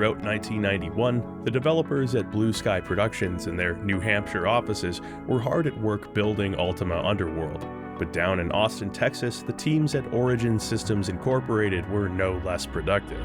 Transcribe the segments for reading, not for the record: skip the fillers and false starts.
Throughout 1991, the developers at Blue Sky Productions in their New Hampshire offices were hard at work building Ultima Underworld. But down in Austin, Texas, the teams at Origin Systems Incorporated were no less productive.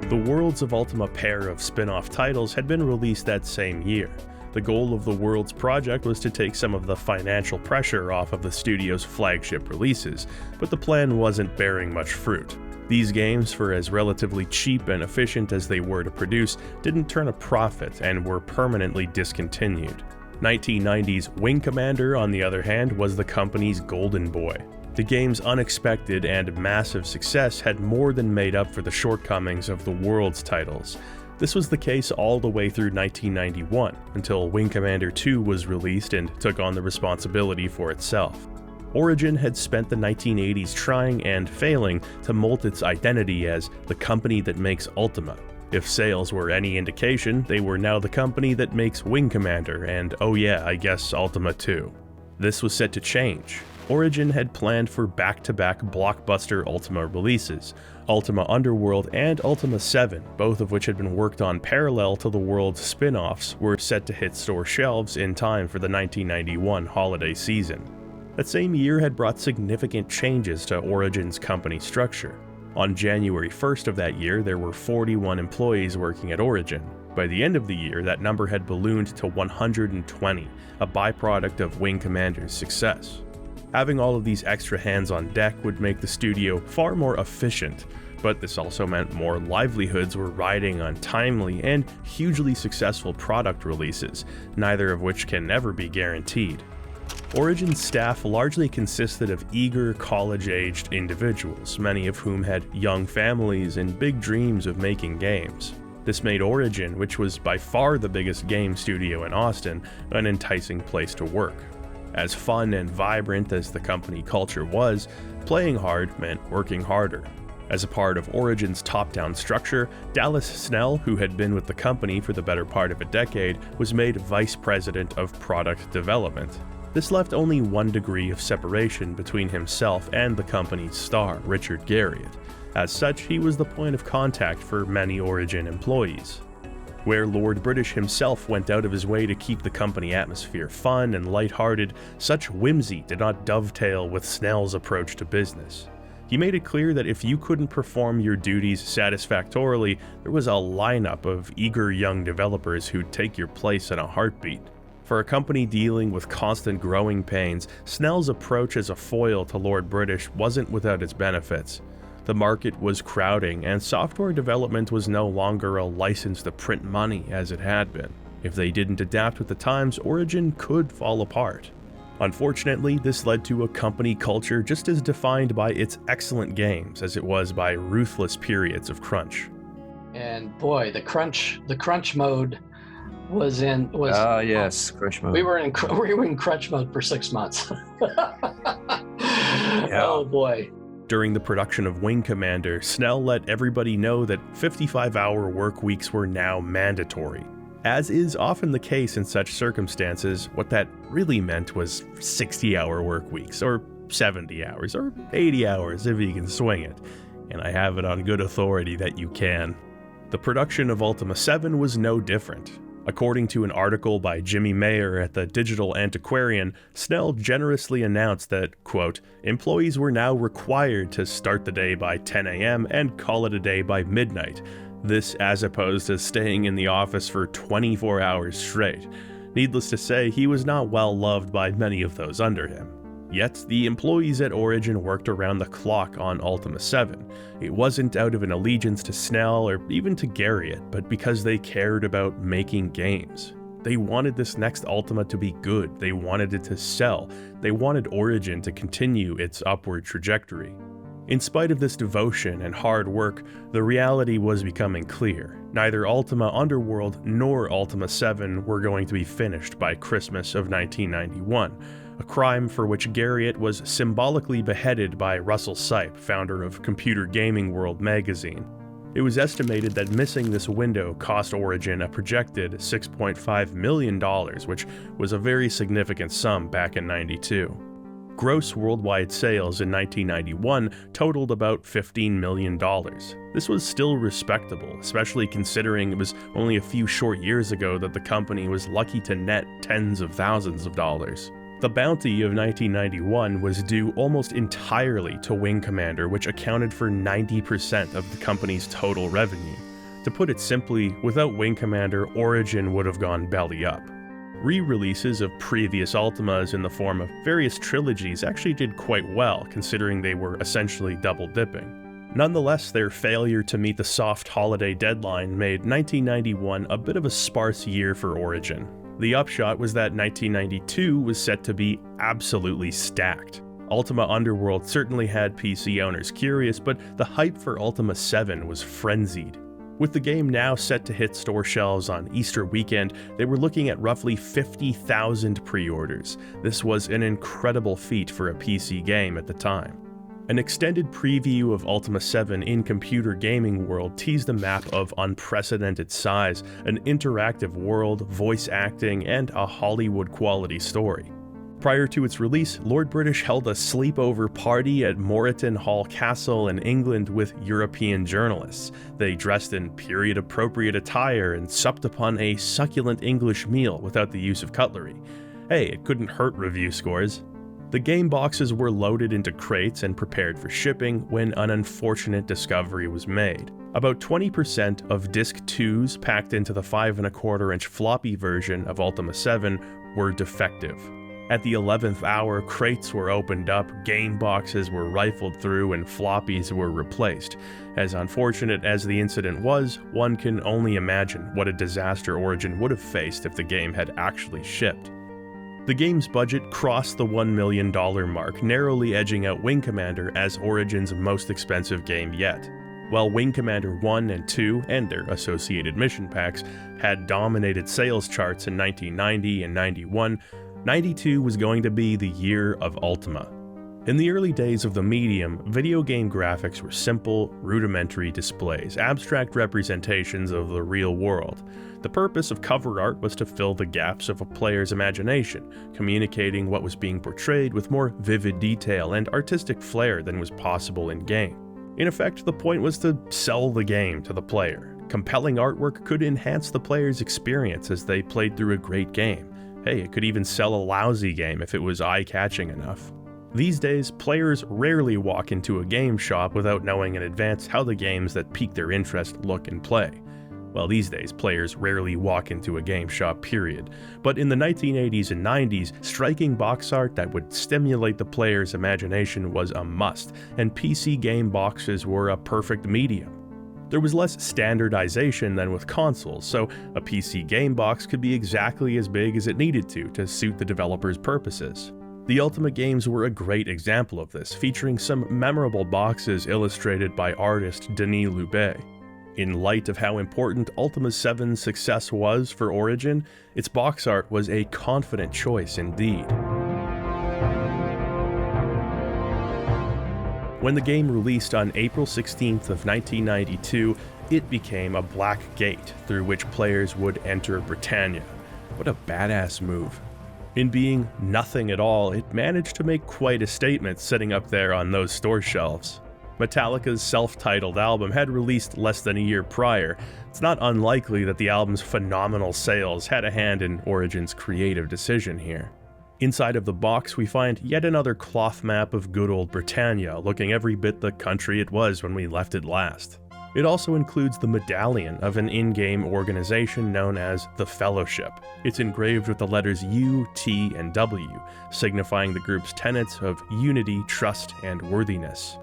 The Worlds of Ultima pair of spin-off titles had been released that same year. The goal of the Worlds project was to take some of the financial pressure off of the studio's flagship releases, but the plan wasn't bearing much fruit. These games, for as relatively cheap and efficient as they were to produce, didn't turn a profit and were permanently discontinued. 1990's Wing Commander, on the other hand, was the company's golden boy. The game's unexpected and massive success had more than made up for the shortcomings of the Worlds titles. This was the case all the way through 1991, until Wing Commander 2 was released and took on the responsibility for itself. Origin had spent the 1980s trying and failing to mold its identity as the company that makes Ultima. If sales were any indication, they were now the company that makes Wing Commander and, oh yeah, I guess Ultima 2. This was set to change. Origin had planned for back-to-back blockbuster Ultima releases. Ultima Underworld and Ultima VII, both of which had been worked on parallel to the World's spin-offs, were set to hit store shelves in time for the 1991 holiday season. That same year had brought significant changes to Origin's company structure. On January 1st of that year, there were 41 employees working at Origin. By the end of the year, that number had ballooned to 120, a byproduct of Wing Commander's success. Having all of these extra hands on deck would make the studio far more efficient, but this also meant more livelihoods were riding on timely and hugely successful product releases, neither of which can ever be guaranteed. Origin's staff largely consisted of eager, college-aged individuals, many of whom had young families and big dreams of making games. This made Origin, which was by far the biggest game studio in Austin, an enticing place to work. As fun and vibrant as the company culture was, playing hard meant working harder. As a part of Origin's top-down structure, Dallas Snell, who had been with the company for the better part of a decade, was made vice president of product development. This left only one degree of separation between himself and the company's star, Richard Garriott. As such, he was the point of contact for many Origin employees. Where Lord British himself went out of his way to keep the company atmosphere fun and lighthearted, such whimsy did not dovetail with Snell's approach to business. He made it clear that if you couldn't perform your duties satisfactorily, there was a lineup of eager young developers who'd take your place in a heartbeat. For a company dealing with constant growing pains, Snell's approach as a foil to Lord British wasn't without its benefits. The market was crowding, and software development was no longer a license to print money as it had been. If they didn't adapt with the times, Origin could fall apart. Unfortunately, this led to a company culture just as defined by its excellent games as it was by ruthless periods of crunch. And boy, the crunch mode was yes, crunch mode. We were in crunch mode for 6 months. Yeah. Oh boy. During the production of Wing Commander, Snell let everybody know that 55-hour work weeks were now mandatory. As is often the case in such circumstances, what that really meant was 60-hour work weeks, or 70 hours, or 80 hours if you can swing it. And I have it on good authority that you can. The production of Ultima VII was no different. According to an article by Jimmy Mayer at the Digital Antiquarian, Snell generously announced that, quote, employees were now required to start the day by 10 a.m. and call it a day by midnight. This as opposed to staying in the office for 24 hours straight. Needless to say, he was not well loved by many of those under him. Yet, the employees at Origin worked around the clock on Ultima VII. It wasn't out of an allegiance to Snell or even to Garriott, but because they cared about making games. They wanted this next Ultima to be good, they wanted it to sell, they wanted Origin to continue its upward trajectory. In spite of this devotion and hard work, the reality was becoming clear. Neither Ultima Underworld nor Ultima VII were going to be finished by Christmas of 1991. A crime for which Garriott was symbolically beheaded by Russell Sipe, founder of Computer Gaming World magazine. It was estimated that missing this window cost Origin a projected $6.5 million, which was a very significant sum back in '92. Gross worldwide sales in 1991 totaled about $15 million. This was still respectable, especially considering it was only a few short years ago that the company was lucky to net tens of thousands of dollars. The bounty of 1991 was due almost entirely to Wing Commander, which accounted for 90% of the company's total revenue. To put it simply, without Wing Commander, Origin would have gone belly up. Re-releases of previous Ultimas in the form of various trilogies actually did quite well, considering they were essentially double-dipping. Nonetheless, their failure to meet the soft holiday deadline made 1991 a bit of a sparse year for Origin. The upshot was that 1992 was set to be absolutely stacked. Ultima Underworld certainly had PC owners curious, but the hype for Ultima VII was frenzied. With the game now set to hit store shelves on Easter weekend, they were looking at roughly 50,000 pre-orders. This was an incredible feat for a PC game at the time. An extended preview of Ultima VII in Computer Gaming World teased a map of unprecedented size, an interactive world, voice acting, and a Hollywood-quality story. Prior to its release, Lord British held a sleepover party at Moreton Hall Castle in England with European journalists. They dressed in period-appropriate attire and supped upon a succulent English meal without the use of cutlery. Hey, it couldn't hurt review scores. The game boxes were loaded into crates and prepared for shipping when an unfortunate discovery was made. About 20% of Disc 2s packed into the 5¼ floppy version of Ultima VII were defective. At the 11th hour, crates were opened up, game boxes were rifled through, and floppies were replaced. As unfortunate as the incident was, one can only imagine what a disaster Origin would have faced if the game had actually shipped. The game's budget crossed the $1 million mark, narrowly edging out Wing Commander as Origin's most expensive game yet. While Wing Commander 1 and 2, and their associated mission packs, had dominated sales charts in 1990 and 91, 92 was going to be the year of Ultima. In the early days of the medium, video game graphics were simple, rudimentary displays, abstract representations of the real world. The purpose of cover art was to fill the gaps of a player's imagination, communicating what was being portrayed with more vivid detail and artistic flair than was possible in-game. In effect, the point was to sell the game to the player. Compelling artwork could enhance the player's experience as they played through a great game. Hey, it could even sell a lousy game if it was eye-catching enough. These days, players rarely walk into a game shop without knowing in advance how the games that pique their interest look and play. Well, these days, players rarely walk into a game shop, period. But in the 1980s and 90s, striking box art that would stimulate the player's imagination was a must, and PC game boxes were a perfect medium. There was less standardization than with consoles, so a PC game box could be exactly as big as it needed to suit the developer's purposes. The Ultima games were a great example of this, featuring some memorable boxes illustrated by artist Denis Loubet. In light of how important Ultima VII's success was for Origin, its box art was a confident choice indeed. When the game released on April 16th of 1992, it became a black gate through which players would enter Britannia. What a badass move. In being nothing at all, it managed to make quite a statement sitting up there on those store shelves. Metallica's self-titled album had released less than a year prior. It's not unlikely that the album's phenomenal sales had a hand in Origin's creative decision here. Inside of the box, we find yet another cloth map of good old Britannia, looking every bit the country it was when we left it last. It also includes the medallion of an in-game organization known as the Fellowship. It's engraved with the letters U, T, and W, signifying the group's tenets of unity, trust, and worthiness.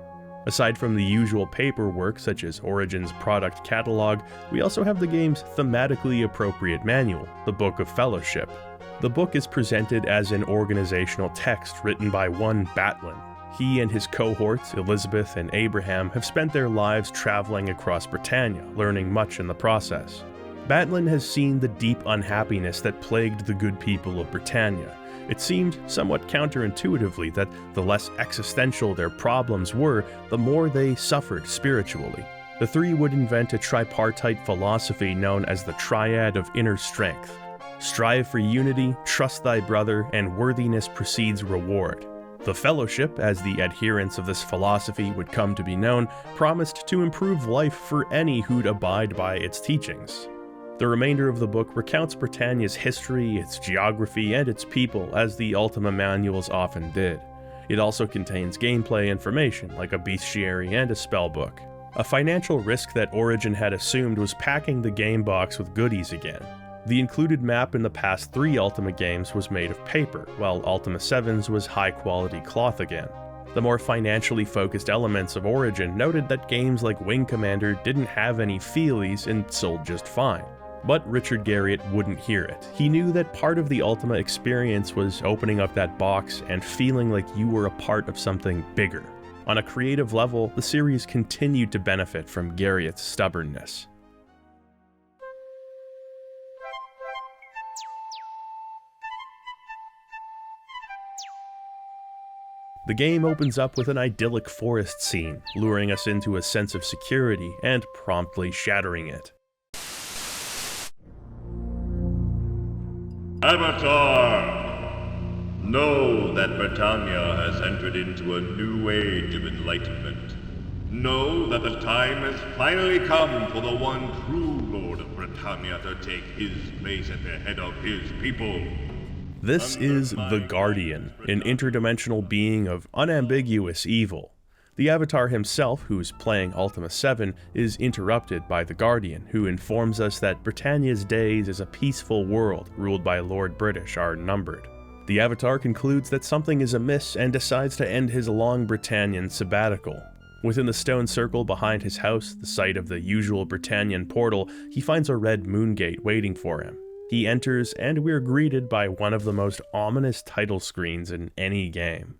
Aside from the usual paperwork, such as Origin's product catalog, we also have the game's thematically appropriate manual, the Book of Fellowship. The book is presented as an organizational text written by one Batlin. He and his cohorts, Elizabeth and Abraham, have spent their lives traveling across Britannia, learning much in the process. Batlin has seen the deep unhappiness that plagued the good people of Britannia. It seemed somewhat counterintuitively that the less existential their problems were, the more they suffered spiritually. The three would invent a tripartite philosophy known as the Triad of Inner Strength. Strive for unity, trust thy brother, and worthiness precedes reward. The Fellowship, as the adherents of this philosophy would come to be known, promised to improve life for any who'd abide by its teachings. The remainder of the book recounts Britannia's history, its geography, and its people, as the Ultima manuals often did. It also contains gameplay information, like a bestiary and a spellbook. A financial risk that Origin had assumed was packing the game box with goodies again. The included map in the past 3 Ultima games was made of paper, while Ultima VII's was high-quality cloth again. The more financially focused elements of Origin noted that games like Wing Commander didn't have any feelies and sold just fine. But Richard Garriott wouldn't hear it. He knew that part of the Ultima experience was opening up that box and feeling like you were a part of something bigger. On a creative level, the series continued to benefit from Garriott's stubbornness. The game opens up with an idyllic forest scene, luring us into a sense of security and promptly shattering it. Avatar! Know that Britannia has entered into a new age of enlightenment. Know that the time has finally come for the one true Lord of Britannia to take his place at the head of his people. This is the Guardian, an interdimensional being of unambiguous evil. The Avatar himself, who's playing Ultima VII, is interrupted by the Guardian, who informs us that Britannia's days as a peaceful world ruled by Lord British are numbered. The Avatar concludes that something is amiss and decides to end his long Britannian sabbatical. Within the stone circle behind his house, the site of the usual Britannian portal, he finds a red moon gate waiting for him. He enters, and we're greeted by one of the most ominous title screens in any game.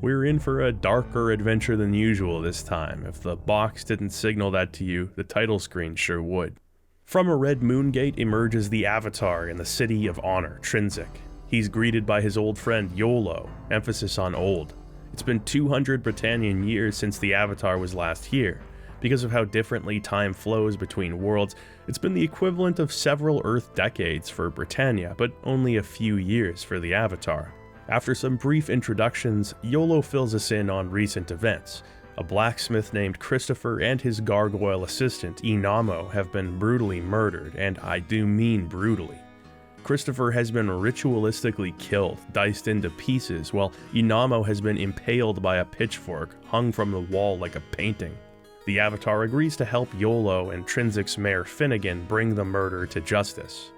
We're in for a darker adventure than usual this time. If the box didn't signal that to you, the title screen sure would. From a red moon gate emerges the Avatar in the City of Honor, Trinsic. He's greeted by his old friend Iolo, emphasis on old. It's been 200 Britannian years since the Avatar was last here. Because of how differently time flows between worlds, it's been the equivalent of several Earth decades for Britannia, but only a few years for the Avatar. After some brief introductions, Iolo fills us in on recent events. A blacksmith named Christopher and his gargoyle assistant, Inamo, have been brutally murdered, and I do mean brutally. Christopher has been ritualistically killed, diced into pieces, while Inamo has been impaled by a pitchfork, hung from the wall like a painting. The Avatar agrees to help Iolo and Trinsic's Mayor Finnegan bring the murderer to justice.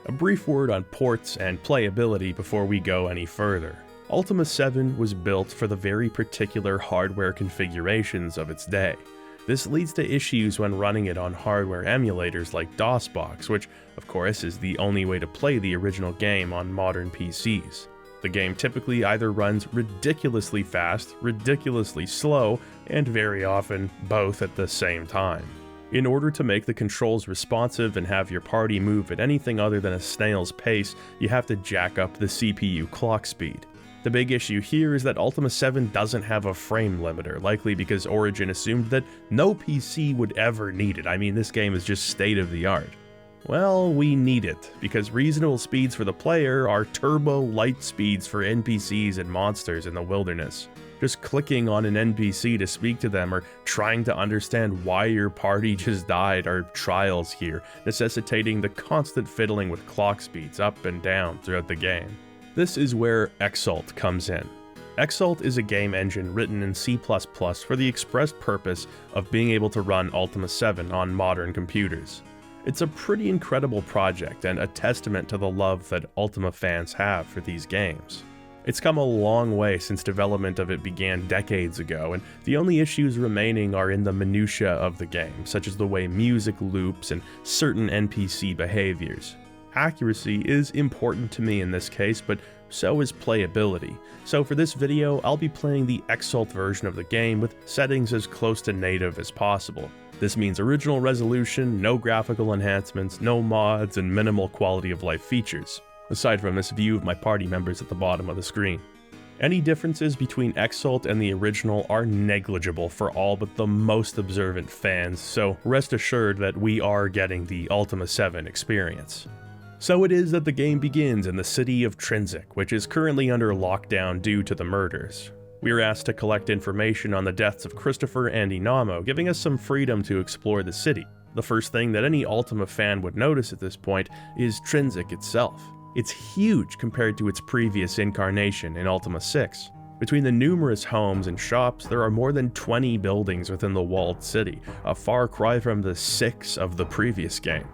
A brief word on ports and playability before we go any further. Ultima VII was built for the very particular hardware configurations of its day. This leads to issues when running it on hardware emulators like DOSBox, which, of course, is the only way to play the original game on modern PCs. The game typically either runs ridiculously fast, ridiculously slow, and very often both at the same time. In order to make the controls responsive and have your party move at anything other than a snail's pace, you have to jack up the CPU clock speed. The big issue here is that Ultima VII doesn't have a frame limiter, likely because Origin assumed that no PC would ever need it. I mean, this game is just state-of-the-art. Well, we need it, because reasonable speeds for the player are turbo light speeds for NPCs and monsters in the wilderness. Just clicking on an NPC to speak to them or trying to understand why your party just died are trials here, necessitating the constant fiddling with clock speeds up and down throughout the game. This is where Exalt comes in. Exalt is a game engine written in C++ for the express purpose of being able to run Ultima VII on modern computers. It's a pretty incredible project and a testament to the love that Ultima fans have for these games. It's come a long way since development of it began decades ago, and the only issues remaining are in the minutiae of the game, such as the way music loops and certain NPC behaviors. Accuracy is important to me in this case, but so is playability. So for this video, I'll be playing the Exalt version of the game with settings as close to native as possible. This means original resolution, no graphical enhancements, no mods, and minimal quality of life features, aside from this view of my party members at the bottom of the screen. Any differences between Exalt and the original are negligible for all but the most observant fans, so rest assured that we are getting the Ultima 7 experience. So it is that the game begins in the city of Trinsic, which is currently under lockdown due to the murders. We are asked to collect information on the deaths of Christopher and Inamo, giving us some freedom to explore the city. The first thing that any Ultima fan would notice at this point is Trinsic itself. It's huge compared to its previous incarnation in Ultima 6. Between the numerous homes and shops, there are more than 20 buildings within the walled city, a far cry from the 6 of the previous game.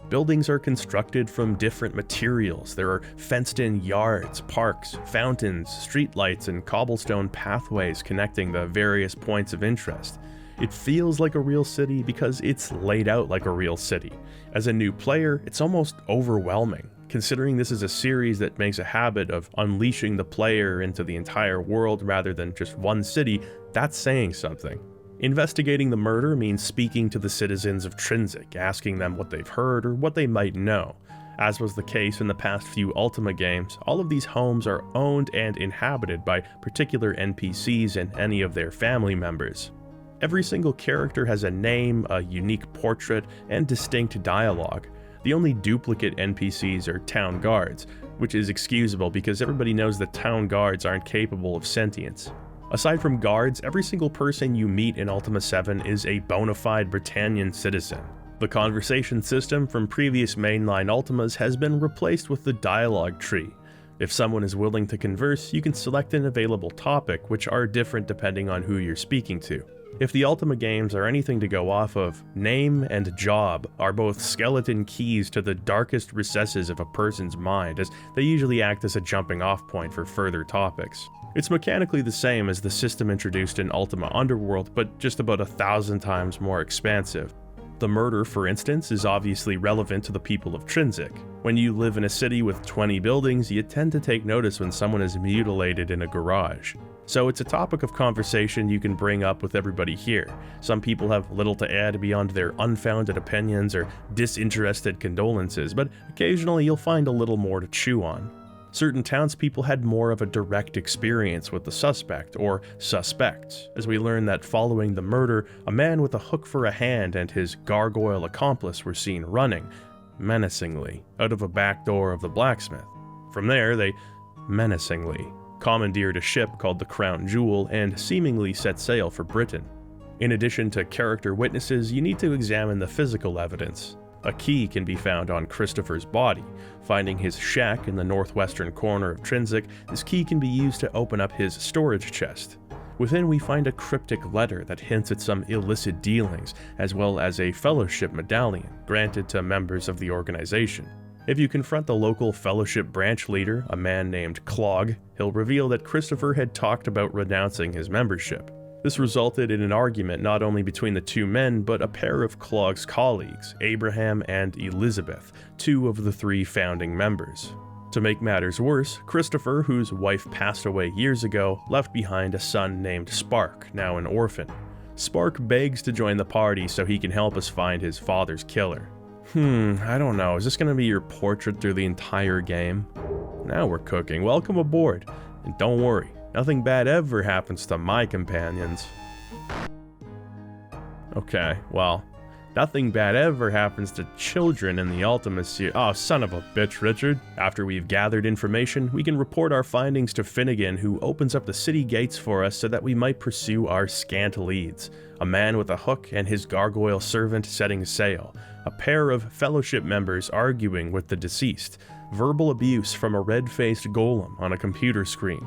Buildings are constructed from different materials. There are fenced-in yards, parks, fountains, streetlights, and cobblestone pathways connecting the various points of interest. It feels like a real city because it's laid out like a real city. As a new player, it's almost overwhelming. Considering this is a series that makes a habit of unleashing the player into the entire world rather than just one city, that's saying something. Investigating the murder means speaking to the citizens of Trinsic, asking them what they've heard or what they might know. As was the case in the past few Ultima games, all of these homes are owned and inhabited by particular NPCs and any of their family members. Every single character has a name, a unique portrait, and distinct dialogue. The only duplicate NPCs are town guards, which is excusable because everybody knows that town guards aren't capable of sentience. Aside from guards, every single person you meet in Ultima 7 is a bona fide Britannian citizen. The conversation system from previous mainline Ultimas has been replaced with the dialogue tree. If someone is willing to converse, you can select an available topic, which are different depending on who you're speaking to. If the Ultima games are anything to go off of, name and job are both skeleton keys to the darkest recesses of a person's mind, as they usually act as a jumping off point for further topics. It's mechanically the same as the system introduced in Ultima Underworld, but just about 1,000 times more expansive. The murder, for instance, is obviously relevant to the people of Trinsic. When you live in a city with 20 buildings, you tend to take notice when someone is mutilated in a garage. So it's a topic of conversation you can bring up with everybody here. Some people have little to add beyond their unfounded opinions or disinterested condolences, but occasionally you'll find a little more to chew on. Certain townspeople had more of a direct experience with the suspect, or suspects, as we learn that following the murder, a man with a hook for a hand and his gargoyle accomplice were seen running, menacingly, out of a back door of the blacksmith. From there, they menacingly commandeered a ship called the Crown Jewel and seemingly set sail for Britain. In addition to character witnesses, you need to examine the physical evidence. A key can be found on Christopher's body. Finding his shack in the northwestern corner of Trinsic, this key can be used to open up his storage chest. Within we find a cryptic letter that hints at some illicit dealings, as well as a fellowship medallion granted to members of the organization. If you confront the local fellowship branch leader, a man named Clog, he'll reveal that Christopher had talked about renouncing his membership. This resulted in an argument not only between the two men, but a pair of Clog's colleagues, Abraham and Elizabeth, 2 of the 3 founding members. To make matters worse, Christopher, whose wife passed away years ago, left behind a son named Spark, now an orphan. Spark begs to join the party so he can help us find his father's killer. I don't know, is this going to be your portrait through the entire game? Now we're cooking, welcome aboard, and don't worry, nothing bad ever happens to my companions. Okay, well, nothing bad ever happens to children in the Ultima series. Oh, son of a bitch, Richard. After we've gathered information, we can report our findings to Finnegan, who opens up the city gates for us so that we might pursue our scant leads. A man with a hook and his gargoyle servant setting sail. A pair of fellowship members arguing with the deceased. Verbal abuse from a red-faced golem on a computer screen.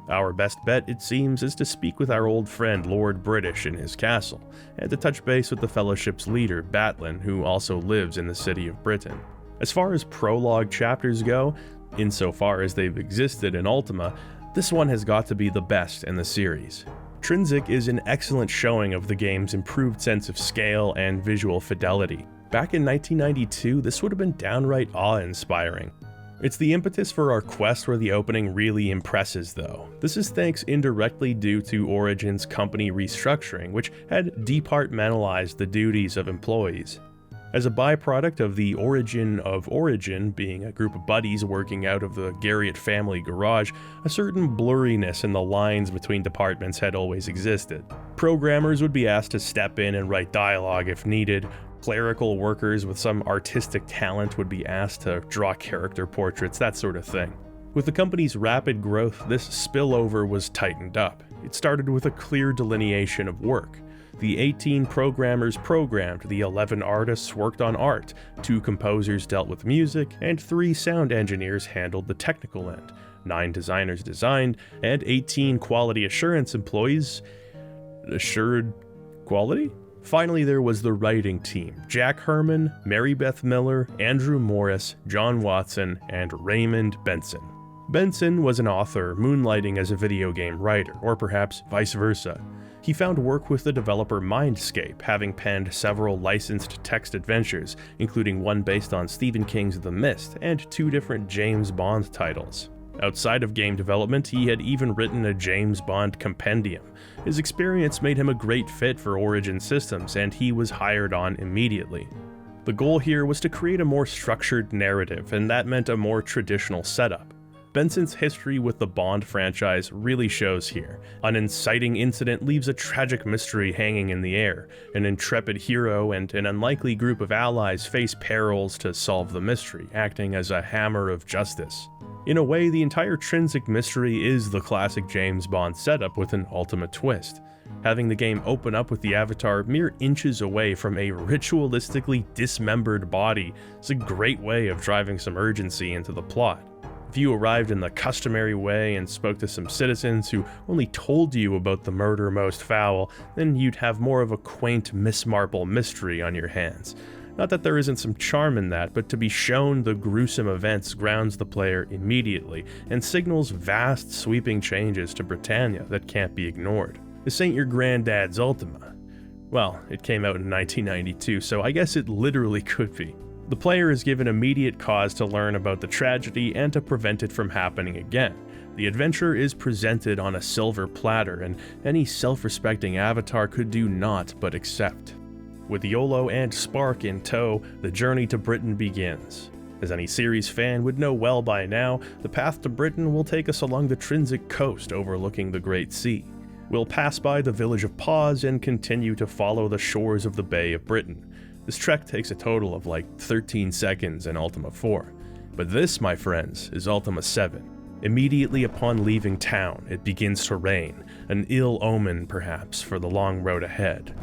Our best bet, it seems, is to speak with our old friend Lord British in his castle, and to touch base with the Fellowship's leader, Batlin, who also lives in the city of Britain. As far as prologue chapters go, insofar as they've existed in Ultima, this one has got to be the best in the series. Trinsic is an excellent showing of the game's improved sense of scale and visual fidelity. Back in 1992, this would have been downright awe-inspiring. It's the impetus for our quest where the opening really impresses though. This is thanks indirectly due to Origin's company restructuring, which had departmentalized the duties of employees. As a byproduct of the origin of Origin being a group of buddies working out of the Garriott family garage, a certain blurriness in the lines between departments had always existed. Programmers would be asked to step in and write dialogue if needed. Clerical workers with some artistic talent would be asked to draw character portraits, that sort of thing. With the company's rapid growth, this spillover was tightened up. It started with a clear delineation of work. The 18 programmers programmed, the 11 artists worked on art, 2 composers dealt with music, and 3 sound engineers handled the technical end. 9 designers designed, and 18 quality assurance employees assured quality? Finally, there was the writing team: Jack Herman, Mary Beth Miller, Andrew Morris, John Watson, and Raymond Benson. Benson was an author moonlighting as a video game writer, or perhaps vice versa. He found work with the developer Mindscape, having penned several licensed text adventures, including one based on Stephen King's The Mist and 2 different James Bond titles. Outside of game development, he had even written a James Bond compendium. His experience made him a great fit for Origin Systems, and he was hired on immediately. The goal here was to create a more structured narrative, and that meant a more traditional setup. Benson's history with the Bond franchise really shows here. An inciting incident leaves a tragic mystery hanging in the air. An intrepid hero and an unlikely group of allies face perils to solve the mystery, acting as a hammer of justice. In a way, the entire Trinsic mystery is the classic James Bond setup with an ultimate twist. Having the game open up with the Avatar mere inches away from a ritualistically dismembered body is a great way of driving some urgency into the plot. If you arrived in the customary way and spoke to some citizens who only told you about the murder most foul, then you'd have more of a quaint Miss Marple mystery on your hands. Not that there isn't some charm in that, but to be shown the gruesome events grounds the player immediately and signals vast sweeping changes to Britannia that can't be ignored. This ain't your granddad's Ultima. Well, it came out in 1992, so I guess it literally could be. The player is given immediate cause to learn about the tragedy and to prevent it from happening again. The adventure is presented on a silver platter, and any self-respecting avatar could do naught but accept. With YOLO and Spark in tow, the journey to Britain begins. As any series fan would know well by now, the path to Britain will take us along the Trinsic coast overlooking the Great Sea. We'll pass by the village of Pause and continue to follow the shores of the Bay of Britain. This trek takes a total of like 13 seconds in Ultima 4. But this, my friends, is Ultima 7. Immediately upon leaving town, it begins to rain, an ill omen perhaps for the long road ahead.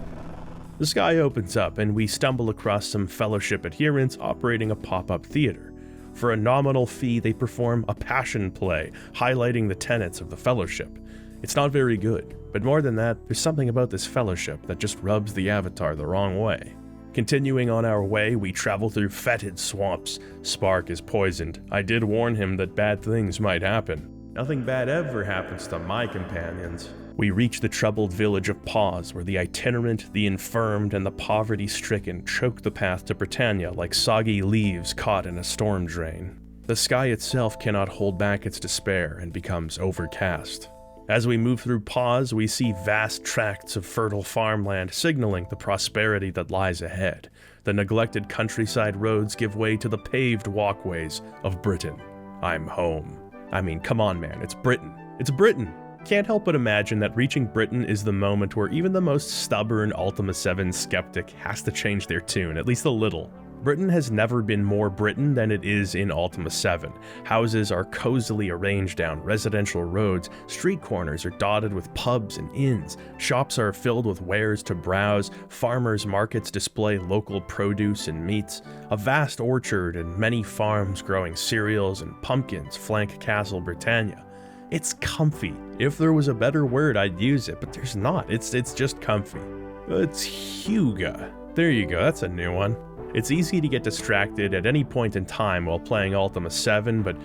The sky opens up and we stumble across some Fellowship adherents operating a pop-up theater. For a nominal fee, they perform a passion play, highlighting the tenets of the Fellowship. It's not very good, but more than that, there's something about this Fellowship that just rubs the Avatar the wrong way. Continuing on our way, we travel through fetid swamps. Spark is poisoned. I did warn him that bad things might happen. Nothing bad ever happens to my companions. We reach the troubled village of Pause, where the itinerant, the infirmed, and the poverty-stricken choke the path to Britannia like soggy leaves caught in a storm drain. The sky itself cannot hold back its despair and becomes overcast. As we move through Pause, we see vast tracts of fertile farmland signaling the prosperity that lies ahead. The neglected countryside roads give way to the paved walkways of Britain. I'm home. I mean, come on, man, it's Britain. It's Britain! Can't help but imagine that reaching Britain is the moment where even the most stubborn Ultima 7 skeptic has to change their tune, at least a little. Britain has never been more Britain than it is in Ultima 7. Houses are cozily arranged down residential roads, street corners are dotted with pubs and inns, shops are filled with wares to browse, farmers' markets display local produce and meats, a vast orchard and many farms growing cereals and pumpkins flank Castle Britannia. It's comfy. If there was a better word, I'd use it, but there's not. It's just comfy. It's Huga. There you go, that's a new one. It's easy to get distracted at any point in time while playing Ultima 7, but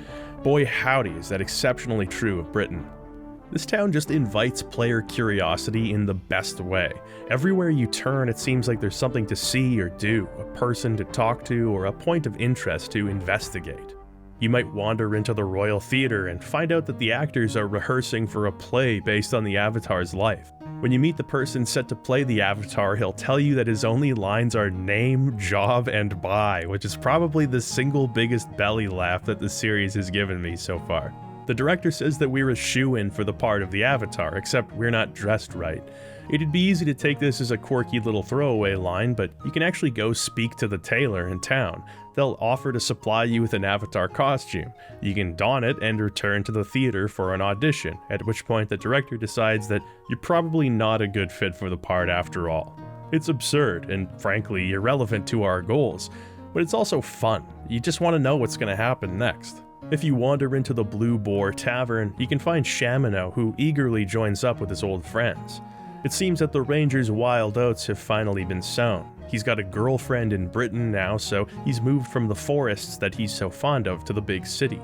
boy howdy is that exceptionally true of Britain. This town just invites player curiosity in the best way. Everywhere you turn, it seems like there's something to see or do, a person to talk to, or a point of interest to investigate. You might wander into the Royal Theatre and find out that the actors are rehearsing for a play based on the Avatar's life. When you meet the person set to play the Avatar, he'll tell you that his only lines are name, job, and bye, which is probably the single biggest belly laugh that the series has given me so far. The director says that we're a shoo-in for the part of the Avatar, except we're not dressed right. It'd be easy to take this as a quirky little throwaway line, but you can actually go speak to the tailor in town. They'll offer to supply you with an Avatar costume. You can don it and return to the theater for an audition, at which point the director decides that you're probably not a good fit for the part after all. It's absurd and frankly irrelevant to our goals, but it's also fun. You just want to know what's going to happen next. If you wander into the Blue Boar Tavern, you can find Shamino, who eagerly joins up with his old friends. It seems that the Ranger's wild oats have finally been sown. He's got a girlfriend in Britain now, so he's moved from the forests that he's so fond of to the big city.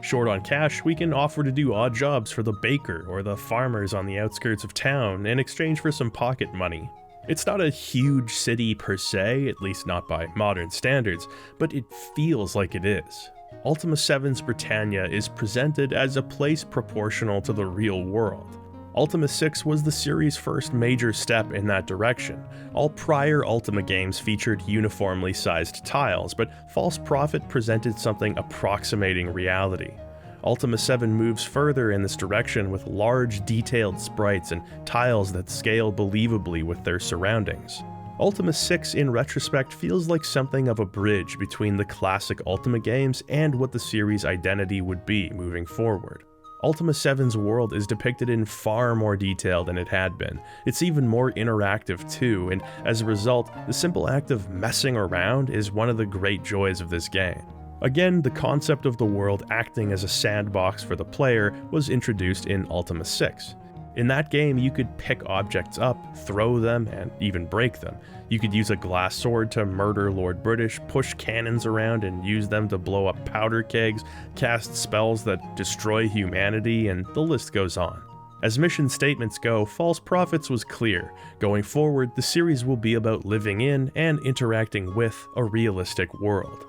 Short on cash, we can offer to do odd jobs for the baker or the farmers on the outskirts of town in exchange for some pocket money. It's not a huge city per se, at least not by modern standards, but it feels like it is. Ultima VII's Britannia is presented as a place proportional to the real world. Ultima VI was the series' first major step in that direction. All prior Ultima games featured uniformly sized tiles, but False Prophet presented something approximating reality. Ultima VII moves further in this direction with large, detailed sprites and tiles that scale believably with their surroundings. Ultima VI in retrospect feels like something of a bridge between the classic Ultima games and what the series' identity would be moving forward. Ultima VII's world is depicted in far more detail than it had been. It's even more interactive too, and as a result, the simple act of messing around is one of the great joys of this game. Again, the concept of the world acting as a sandbox for the player was introduced in Ultima VI. In that game, you could pick objects up, throw them, and even break them. You could use a glass sword to murder Lord British, push cannons around and use them to blow up powder kegs, cast spells that destroy humanity, and the list goes on. As mission statements go, False Prophets was clear. Going forward, the series will be about living in and interacting with a realistic world.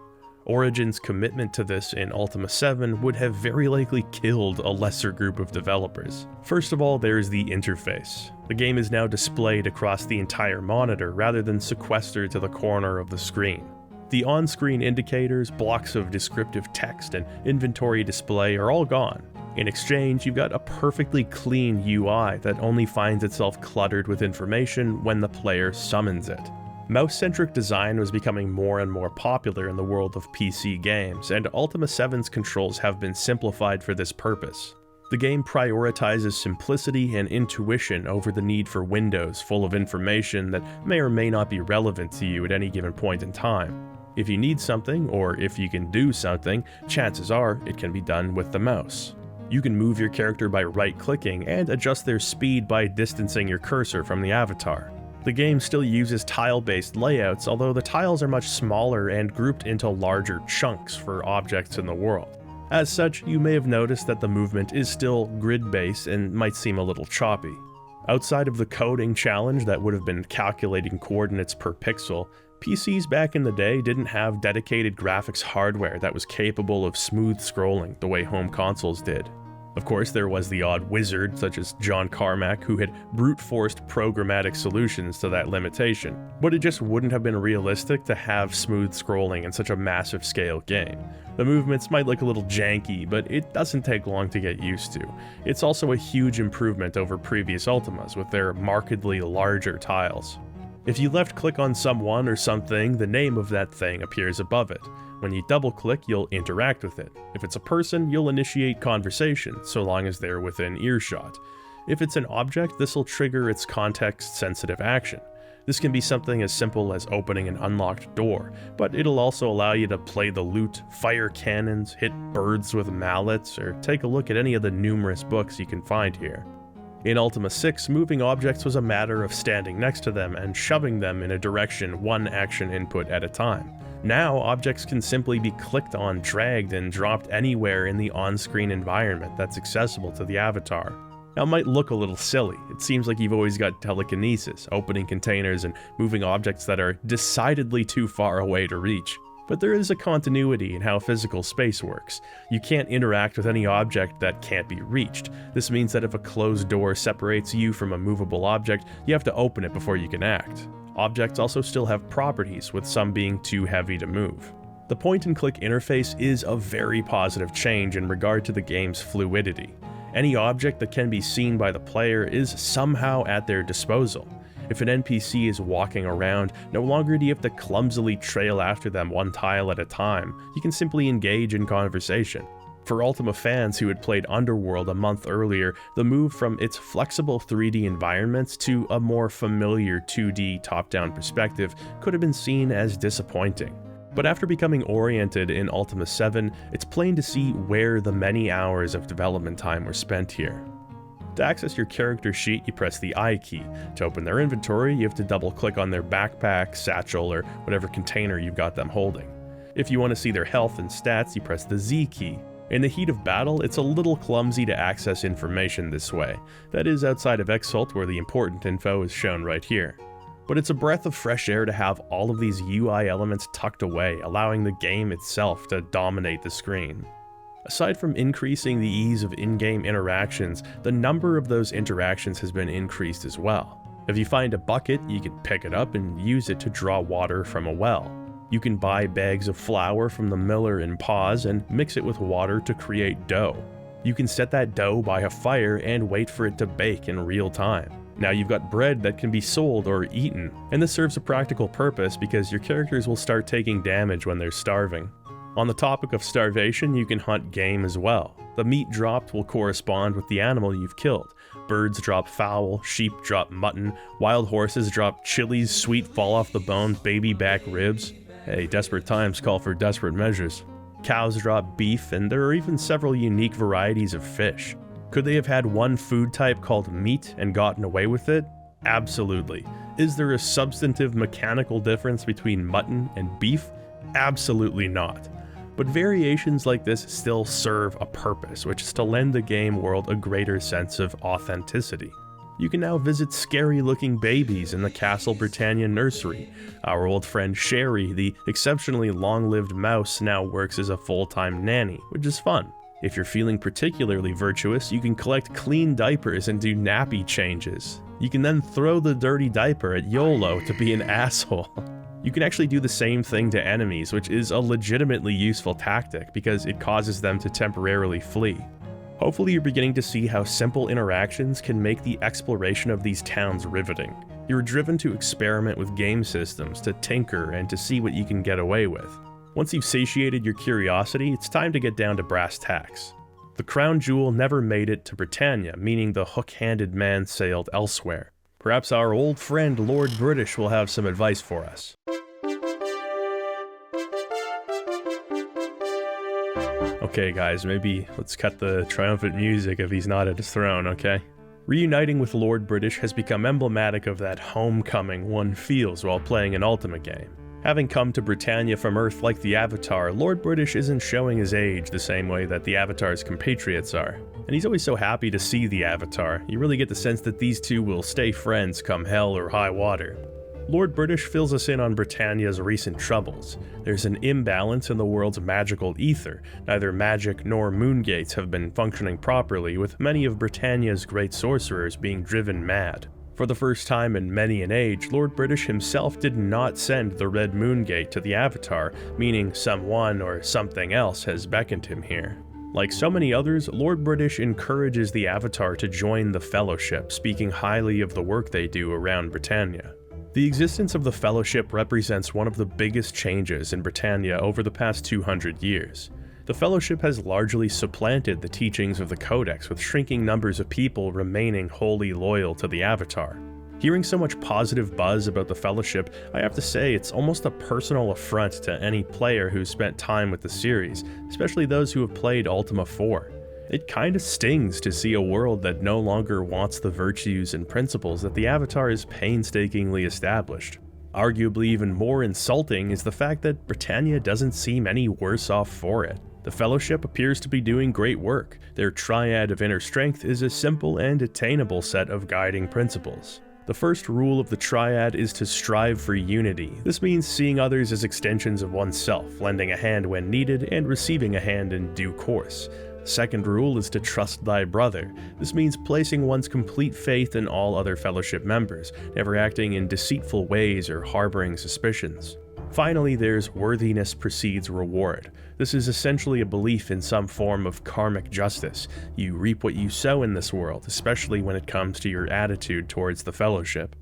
Origin's commitment to this in Ultima VII would have very likely killed a lesser group of developers. First of all, there's the interface. The game is now displayed across the entire monitor rather than sequestered to the corner of the screen. The on-screen indicators, blocks of descriptive text, and inventory display are all gone. In exchange, you've got a perfectly clean UI that only finds itself cluttered with information when the player summons it. Mouse-centric design was becoming more and more popular in the world of PC games, and Ultima VII's controls have been simplified for this purpose. The game prioritizes simplicity and intuition over the need for windows full of information that may or may not be relevant to you at any given point in time. If you need something, or if you can do something, chances are it can be done with the mouse. You can move your character by right-clicking and adjust their speed by distancing your cursor from the avatar. The game still uses tile-based layouts, although the tiles are much smaller and grouped into larger chunks for objects in the world. As such, you may have noticed that the movement is still grid-based and might seem a little choppy. Outside of the coding challenge that would have been calculating coordinates per pixel, PCs back in the day didn't have dedicated graphics hardware that was capable of smooth scrolling the way home consoles did. Of course, there was the odd wizard, such as John Carmack, who had brute-forced programmatic solutions to that limitation, but it just wouldn't have been realistic to have smooth scrolling in such a massive scale game. The movements might look a little janky, but it doesn't take long to get used to. It's also a huge improvement over previous Ultimas with their markedly larger tiles. If you left-click on someone or something, the name of that thing appears above it. When you double-click, you'll interact with it. If it's a person, you'll initiate conversation, so long as they're within earshot. If it's an object, this will trigger its context-sensitive action. This can be something as simple as opening an unlocked door, but it'll also allow you to play the lute, fire cannons, hit birds with mallets, or take a look at any of the numerous books you can find here. In Ultima VI, moving objects was a matter of standing next to them and shoving them in a direction one action input at a time. Now, objects can simply be clicked on, dragged, and dropped anywhere in the on-screen environment that's accessible to the avatar. Now, it might look a little silly. It seems like you've always got telekinesis, opening containers, and moving objects that are decidedly too far away to reach. But there is a continuity in how physical space works. You can't interact with any object that can't be reached. This means that if a closed door separates you from a movable object, you have to open it before you can act. Objects also still have properties, with some being too heavy to move. The point-and-click interface is a very positive change in regard to the game's fluidity. Any object that can be seen by the player is somehow at their disposal. If an NPC is walking around, no longer do you have to clumsily trail after them one tile at a time. You can simply engage in conversation. For Ultima fans who had played Underworld a month earlier, the move from its flexible 3D environments to a more familiar 2D top-down perspective could have been seen as disappointing. But after becoming oriented in Ultima VII, it's plain to see where the many hours of development time were spent here. To access your character sheet, you press the I key. To open their inventory, you have to double-click on their backpack, satchel, or whatever container you've got them holding. If you want to see their health and stats, you press the Z key. In the heat of battle, it's a little clumsy to access information this way. That is outside of Exalt, where the important info is shown right here. But it's a breath of fresh air to have all of these UI elements tucked away, allowing the game itself to dominate the screen. Aside from increasing the ease of in-game interactions, the number of those interactions has been increased as well. If you find a bucket, you can pick it up and use it to draw water from a well. You can buy bags of flour from the miller and pause and mix it with water to create dough. You can set that dough by a fire and wait for it to bake in real time. Now you've got bread that can be sold or eaten, and this serves a practical purpose because your characters will start taking damage when they're starving. On the topic of starvation, you can hunt game as well. The meat dropped will correspond with the animal you've killed. Birds drop fowl, sheep drop mutton, wild horses drop chilies, sweet fall off the bone, baby back ribs. Hey, desperate times call for desperate measures. Cows drop beef, and there are even several unique varieties of fish. Could they have had one food type called meat and gotten away with it? Absolutely. Is there a substantive mechanical difference between mutton and beef? Absolutely not. But variations like this still serve a purpose, which is to lend the game world a greater sense of authenticity. You can now visit scary-looking babies in the Castle Britannia nursery. Our old friend Sherry, the exceptionally long-lived mouse, now works as a full-time nanny, which is fun. If you're feeling particularly virtuous, you can collect clean diapers and do nappy changes. You can then throw the dirty diaper at YOLO to be an asshole. You can actually do the same thing to enemies, which is a legitimately useful tactic because it causes them to temporarily flee. Hopefully you're beginning to see how simple interactions can make the exploration of these towns riveting. You're driven to experiment with game systems, to tinker, and to see what you can get away with. Once you've satiated your curiosity, it's time to get down to brass tacks. The crown jewel never made it to Britannia, meaning the hook-handed man sailed elsewhere. Perhaps our old friend Lord British will have some advice for us. Okay guys, maybe let's cut the triumphant music if he's not at his throne, okay? Reuniting with Lord British has become emblematic of that homecoming one feels while playing an Ultima game. Having come to Britannia from Earth like the Avatar, Lord British isn't showing his age the same way that the Avatar's compatriots are. And he's always so happy to see the Avatar. You really get the sense that these two will stay friends come hell or high water. Lord British fills us in on Britannia's recent troubles. There's an imbalance in the world's magical ether. Neither magic nor moongates have been functioning properly, with many of Britannia's great sorcerers being driven mad. For the first time in many an age, Lord British himself did not send the Red Moongate to the Avatar, meaning someone or something else has beckoned him here. Like so many others, Lord British encourages the Avatar to join the Fellowship, speaking highly of the work they do around Britannia. The existence of the Fellowship represents one of the biggest changes in Britannia over the past 200 years. The Fellowship has largely supplanted the teachings of the Codex, with shrinking numbers of people remaining wholly loyal to the Avatar. Hearing so much positive buzz about the Fellowship, I have to say it's almost a personal affront to any player who's spent time with the series, especially those who have played Ultima 4. It kinda stings to see a world that no longer wants the virtues and principles that the Avatar has painstakingly established. Arguably even more insulting is the fact that Britannia doesn't seem any worse off for it. The Fellowship appears to be doing great work. Their triad of inner strength is a simple and attainable set of guiding principles. The first rule of the triad is to strive for unity. This means seeing others as extensions of oneself, lending a hand when needed, and receiving a hand in due course. The second rule is to trust thy brother. This means placing one's complete faith in all other fellowship members, never acting in deceitful ways or harboring suspicions. Finally, there's worthiness precedes reward. This is essentially a belief in some form of karmic justice. You reap what you sow in this world, especially when it comes to your attitude towards the fellowship.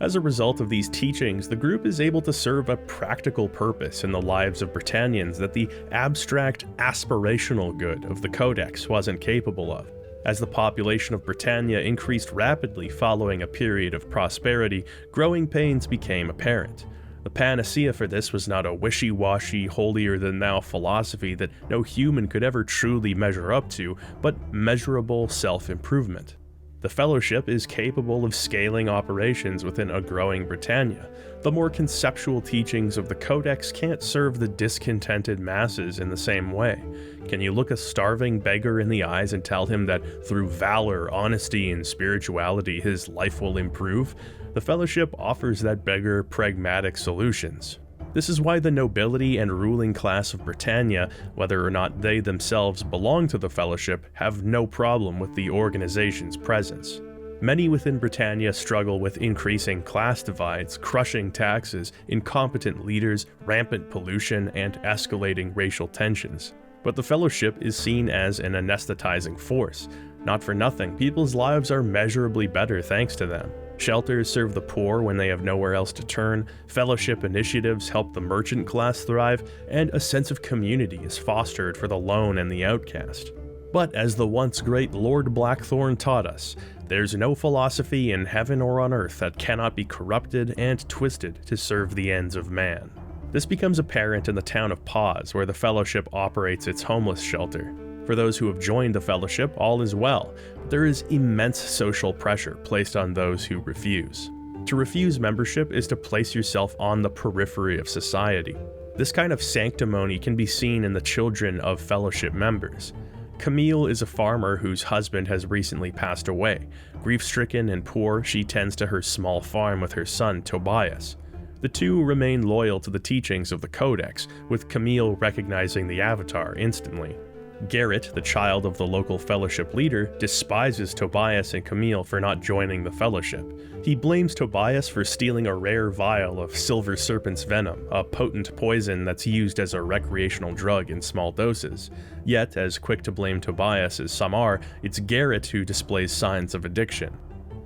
As a result of these teachings, the group is able to serve a practical purpose in the lives of Britannians that the abstract, aspirational good of the Codex wasn't capable of. As the population of Britannia increased rapidly following a period of prosperity, growing pains became apparent. The panacea for this was not a wishy-washy, holier-than-thou philosophy that no human could ever truly measure up to, but measurable self-improvement. The Fellowship is capable of scaling operations within a growing Britannia. The more conceptual teachings of the Codex can't serve the discontented masses in the same way. Can you look a starving beggar in the eyes and tell him that through valor, honesty, and spirituality his life will improve? The Fellowship offers that beggar pragmatic solutions. This is why the nobility and ruling class of Britannia, whether or not they themselves belong to the Fellowship, have no problem with the organization's presence. Many within Britannia struggle with increasing class divides, crushing taxes, incompetent leaders, rampant pollution, and escalating racial tensions. But the Fellowship is seen as an anesthetizing force. Not for nothing, people's lives are measurably better thanks to them. Shelters serve the poor when they have nowhere else to turn, fellowship initiatives help the merchant class thrive, and a sense of community is fostered for the lone and the outcast. But as the once great Lord Blackthorn taught us, there's no philosophy in heaven or on earth that cannot be corrupted and twisted to serve the ends of man. This becomes apparent in the town of Paz, where the Fellowship operates its homeless shelter. For those who have joined the Fellowship, all is well, but there is immense social pressure placed on those who refuse. To refuse membership is to place yourself on the periphery of society. This kind of sanctimony can be seen in the children of Fellowship members. Camille is a farmer whose husband has recently passed away. Grief-stricken and poor, she tends to her small farm with her son Tobias. The two remain loyal to the teachings of the Codex, with Camille recognizing the Avatar instantly. Garrett, the child of the local Fellowship leader, despises Tobias and Camille for not joining the Fellowship. He blames Tobias for stealing a rare vial of Silver Serpent's venom, a potent poison that's used as a recreational drug in small doses. Yet, as quick to blame Tobias as some are, it's Garrett who displays signs of addiction.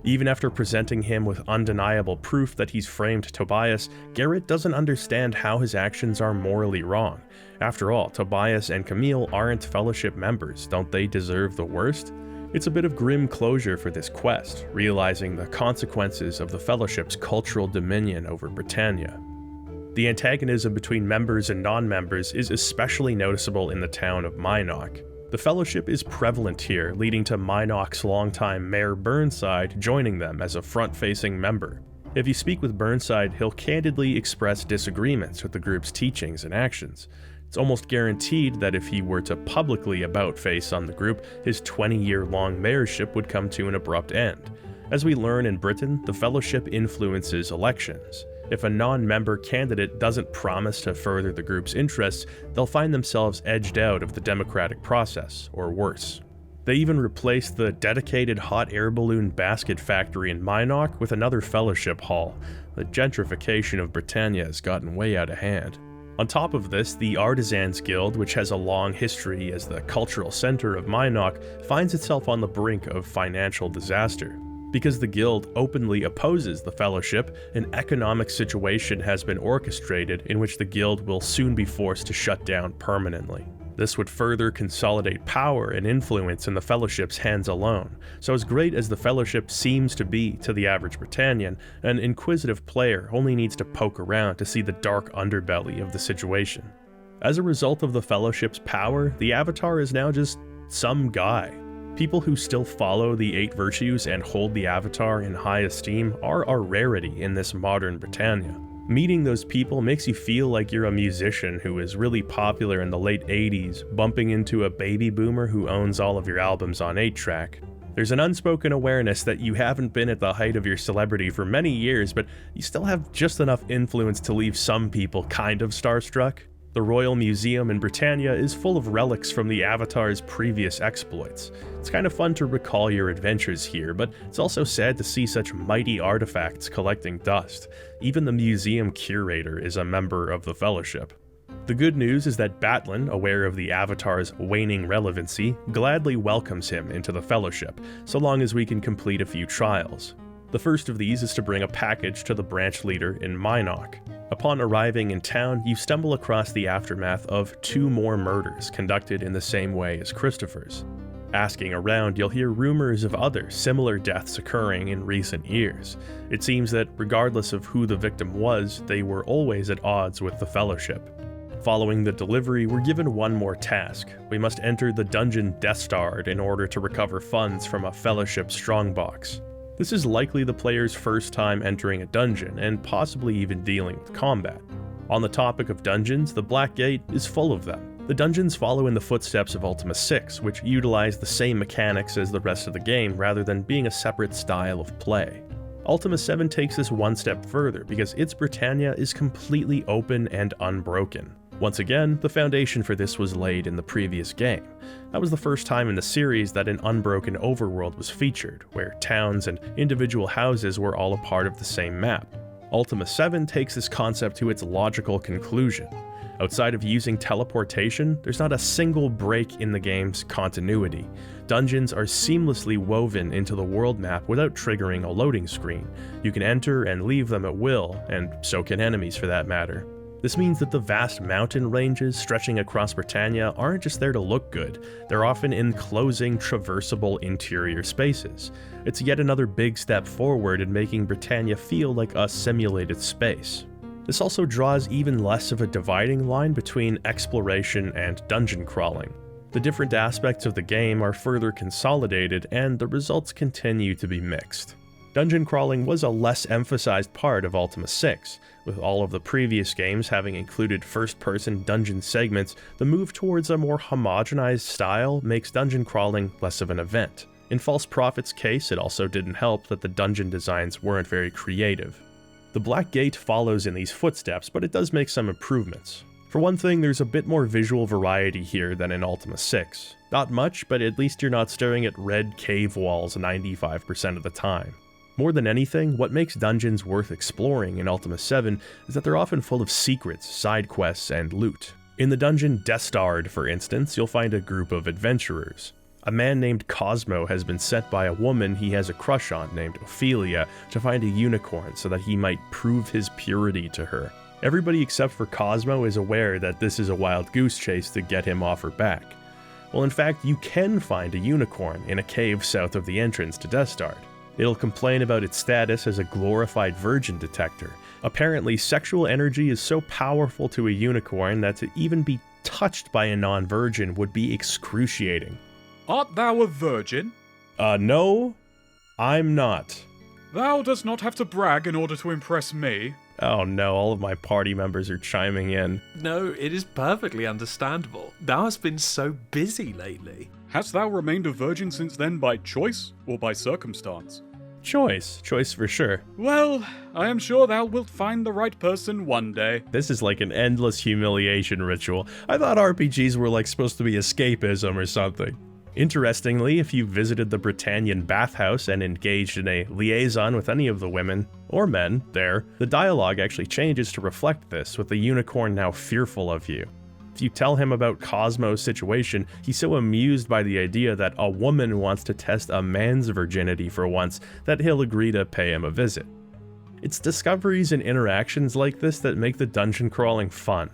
Even after presenting him with undeniable proof that he's framed Tobias, Garrett doesn't understand how his actions are morally wrong. After all, Tobias and Camille aren't Fellowship members, don't they deserve the worst? It's a bit of grim closure for this quest, realizing the consequences of the Fellowship's cultural dominion over Britannia. The antagonism between members and non-members is especially noticeable in the town of Minok. The Fellowship is prevalent here, leading to Minok's longtime Mayor Burnside joining them as a front-facing member. If you speak with Burnside, he'll candidly express disagreements with the group's teachings and actions. It's almost guaranteed that if he were to publicly about-face on the group, his 20-year-long mayorship would come to an abrupt end. As we learn in Britain, the Fellowship influences elections. If a non-member candidate doesn't promise to further the group's interests, they'll find themselves edged out of the democratic process, or worse. They even replaced the dedicated hot air balloon basket factory in Minok with another Fellowship hall. The gentrification of Britannia has gotten way out of hand. On top of this, the Artisans Guild, which has a long history as the cultural center of Minok, finds itself on the brink of financial disaster. Because the guild openly opposes the Fellowship, an economic situation has been orchestrated in which the guild will soon be forced to shut down permanently. This would further consolidate power and influence in the Fellowship's hands alone. So as great as the Fellowship seems to be to the average Britannian, an inquisitive player only needs to poke around to see the dark underbelly of the situation. As a result of the Fellowship's power, the Avatar is now just some guy. People who still follow the 8 virtues and hold the Avatar in high esteem are a rarity in this modern Britannia. Meeting those people makes you feel like you're a musician who is really popular in the late 80s, bumping into a baby boomer who owns all of your albums on 8-track. There's an unspoken awareness that you haven't been at the height of your celebrity for many years, but you still have just enough influence to leave some people kind of starstruck. The Royal Museum in Britannia is full of relics from the Avatar's previous exploits. It's kind of fun to recall your adventures here, but it's also sad to see such mighty artifacts collecting dust. Even the museum curator is a member of the Fellowship. The good news is that Batlin, aware of the Avatar's waning relevancy, gladly welcomes him into the Fellowship, so long as we can complete a few trials. The first of these is to bring a package to the branch leader in Minok. Upon arriving in town, you stumble across the aftermath of 2 more murders conducted in the same way as Christopher's. Asking around, you'll hear rumors of other similar deaths occurring in recent years. It seems that regardless of who the victim was, they were always at odds with the Fellowship. Following the delivery, we're given one more task. We must enter the dungeon Death Starred in order to recover funds from a Fellowship strongbox. This is likely the player's first time entering a dungeon, and possibly even dealing with combat. On the topic of dungeons, the Black Gate is full of them. The dungeons follow in the footsteps of Ultima VI, which utilize the same mechanics as the rest of the game rather than being a separate style of play. Ultima VII takes this one step further because its Britannia is completely open and unbroken. Once again, the foundation for this was laid in the previous game. That was the first time in the series that an unbroken overworld was featured, where towns and individual houses were all a part of the same map. Ultima VII takes this concept to its logical conclusion. Outside of using teleportation, there's not a single break in the game's continuity. Dungeons are seamlessly woven into the world map without triggering a loading screen. You can enter and leave them at will, and so can enemies for that matter. This means that the vast mountain ranges stretching across Britannia aren't just there to look good, they're often enclosing traversable interior spaces. It's yet another big step forward in making Britannia feel like a simulated space. This also draws even less of a dividing line between exploration and dungeon crawling. The different aspects of the game are further consolidated, and the results continue to be mixed. Dungeon crawling was a less emphasized part of Ultima VI. With all of the previous games having included first-person dungeon segments, the move towards a more homogenized style makes dungeon crawling less of an event. In False Prophet's case, it also didn't help that the dungeon designs weren't very creative. The Black Gate follows in these footsteps, but it does make some improvements. For one thing, there's a bit more visual variety here than in Ultima VI. Not much, but at least you're not staring at red cave walls 95% of the time. More than anything, what makes dungeons worth exploring in Ultima VII is that they're often full of secrets, side quests, and loot. In the dungeon Death Starred, for instance, you'll find a group of adventurers. A man named Cosmo has been sent by a woman he has a crush on named Ophelia to find a unicorn so that he might prove his purity to her. Everybody except for Cosmo is aware that this is a wild goose chase to get him off her back. Well, in fact, you can find a unicorn in a cave south of the entrance to Death Starred. It'll complain about its status as a glorified virgin detector. Apparently, sexual energy is so powerful to a unicorn that to even be touched by a non-virgin would be excruciating. Art thou a virgin? No, I'm not. Thou dost not have to brag in order to impress me. Oh no, all of my party members are chiming in. No, it is perfectly understandable. Thou hast been so busy lately. Hast thou remained a virgin since then by choice or by circumstance? Choice for sure. Well, I am sure thou wilt find the right person one day. This is like an endless humiliation ritual. I thought RPGs were like supposed to be escapism or something. Interestingly, if you visited the Britannian bathhouse and engaged in a liaison with any of the women, or men, there, the dialogue actually changes to reflect this, with the unicorn now fearful of you. If you tell him about Cosmo's situation, he's so amused by the idea that a woman wants to test a man's virginity for once that he'll agree to pay him a visit. It's discoveries and interactions like this that make the dungeon crawling fun.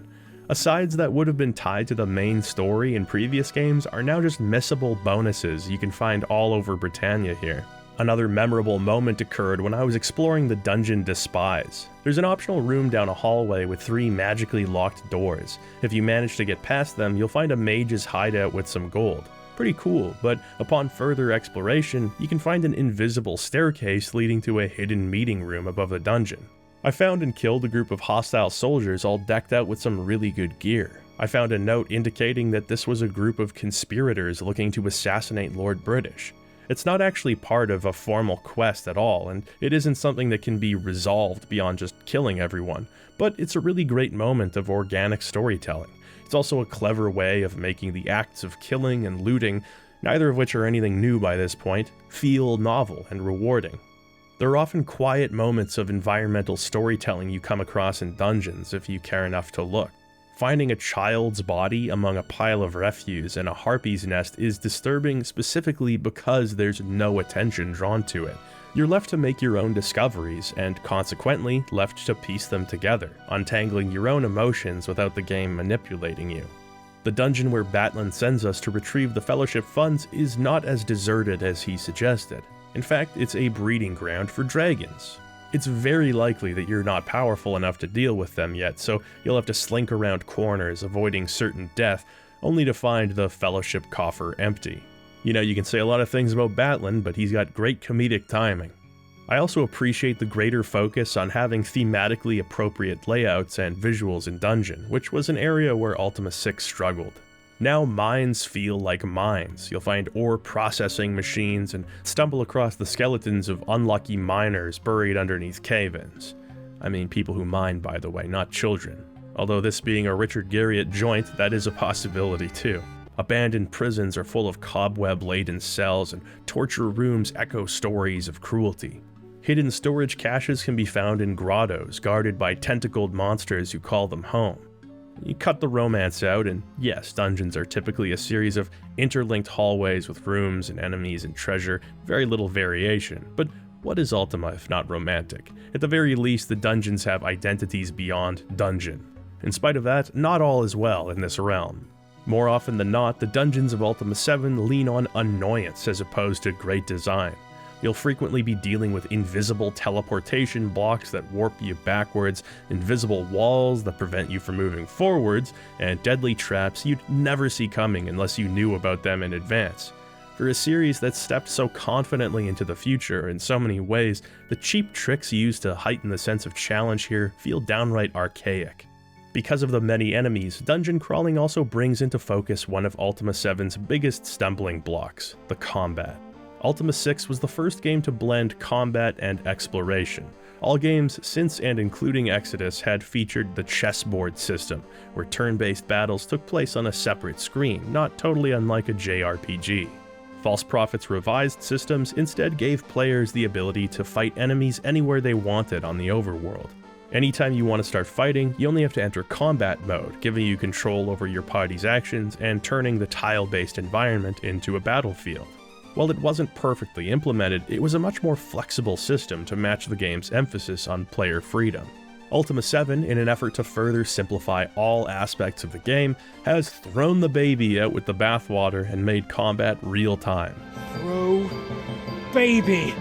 Asides that would have been tied to the main story in previous games are now just missable bonuses you can find all over Britannia here. Another memorable moment occurred when I was exploring the dungeon Despise. There's an optional room down a hallway with 3 magically locked doors. If you manage to get past them, you'll find a mage's hideout with some gold. Pretty cool, but upon further exploration, you can find an invisible staircase leading to a hidden meeting room above the dungeon. I found and killed a group of hostile soldiers all decked out with some really good gear. I found a note indicating that this was a group of conspirators looking to assassinate Lord British. It's not actually part of a formal quest at all, and it isn't something that can be resolved beyond just killing everyone, but it's a really great moment of organic storytelling. It's also a clever way of making the acts of killing and looting, neither of which are anything new by this point, feel novel and rewarding. There are often quiet moments of environmental storytelling you come across in dungeons if you care enough to look. Finding a child's body among a pile of refuse in a harpy's nest is disturbing specifically because there's no attention drawn to it. You're left to make your own discoveries, and consequently left to piece them together, untangling your own emotions without the game manipulating you. The dungeon where Batlin sends us to retrieve the Fellowship funds is not as deserted as he suggested. In fact, it's a breeding ground for dragons. It's very likely that you're not powerful enough to deal with them yet, so you'll have to slink around corners avoiding certain death, only to find the Fellowship coffer empty. You know, you can say a lot of things about Batlin, but he's got great comedic timing. I also appreciate the greater focus on having thematically appropriate layouts and visuals in dungeon, which was an area where Ultima VI struggled. Now mines feel like mines. You'll find ore processing machines and stumble across the skeletons of unlucky miners buried underneath cave-ins. I mean people who mine, by the way, not children. Although this being a Richard Garriott joint, that is a possibility too. Abandoned prisons are full of cobweb-laden cells, and torture rooms echo stories of cruelty. Hidden storage caches can be found in grottos guarded by tentacled monsters who call them home. You cut the romance out, and yes, dungeons are typically a series of interlinked hallways with rooms and enemies and treasure, very little variation, but what is Ultima if not romantic? At the very least, the dungeons have identities beyond dungeon. In spite of that, not all is well in this realm. More often than not, the dungeons of Ultima VII lean on annoyance as opposed to great design. You'll frequently be dealing with invisible teleportation blocks that warp you backwards, invisible walls that prevent you from moving forwards, and deadly traps you'd never see coming unless you knew about them in advance. For a series that stepped so confidently into the future in so many ways, the cheap tricks used to heighten the sense of challenge here feel downright archaic. Because of the many enemies, dungeon crawling also brings into focus one of Ultima VII's biggest stumbling blocks, the combat. Ultima VI was the first game to blend combat and exploration. All games since and including Exodus had featured the chessboard system, where turn-based battles took place on a separate screen, not totally unlike a JRPG. False Prophet's revised systems instead gave players the ability to fight enemies anywhere they wanted on the overworld. Anytime you want to start fighting, you only have to enter combat mode, giving you control over your party's actions and turning the tile-based environment into a battlefield. While it wasn't perfectly implemented, it was a much more flexible system to match the game's emphasis on player freedom. Ultima VII, in an effort to further simplify all aspects of the game, has thrown the baby out with the bathwater and made combat real-time. Throw baby!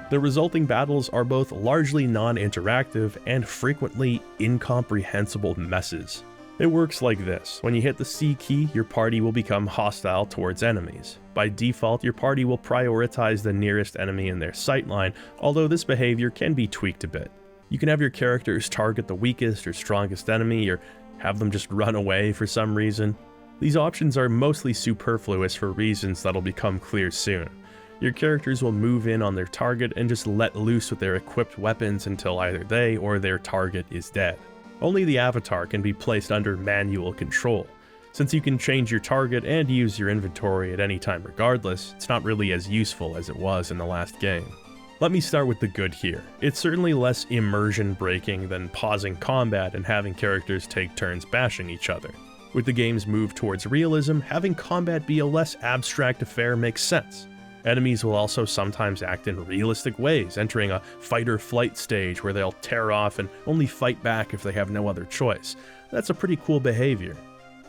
The resulting battles are both largely non-interactive and frequently incomprehensible messes. It works like this. When you hit the C key, your party will become hostile towards enemies. By default, your party will prioritize the nearest enemy in their sightline, although this behavior can be tweaked a bit. You can have your characters target the weakest or strongest enemy, or have them just run away for some reason. These options are mostly superfluous for reasons that'll become clear soon. Your characters will move in on their target and just let loose with their equipped weapons until either they or their target is dead. Only the avatar can be placed under manual control. Since you can change your target and use your inventory at any time regardless, it's not really as useful as it was in the last game. Let me start with the good here. It's certainly less immersion breaking than pausing combat and having characters take turns bashing each other. With the game's move towards realism, having combat be a less abstract affair makes sense. Enemies will also sometimes act in realistic ways, entering a fight-or-flight stage where they'll tear off and only fight back if they have no other choice. That's a pretty cool behavior.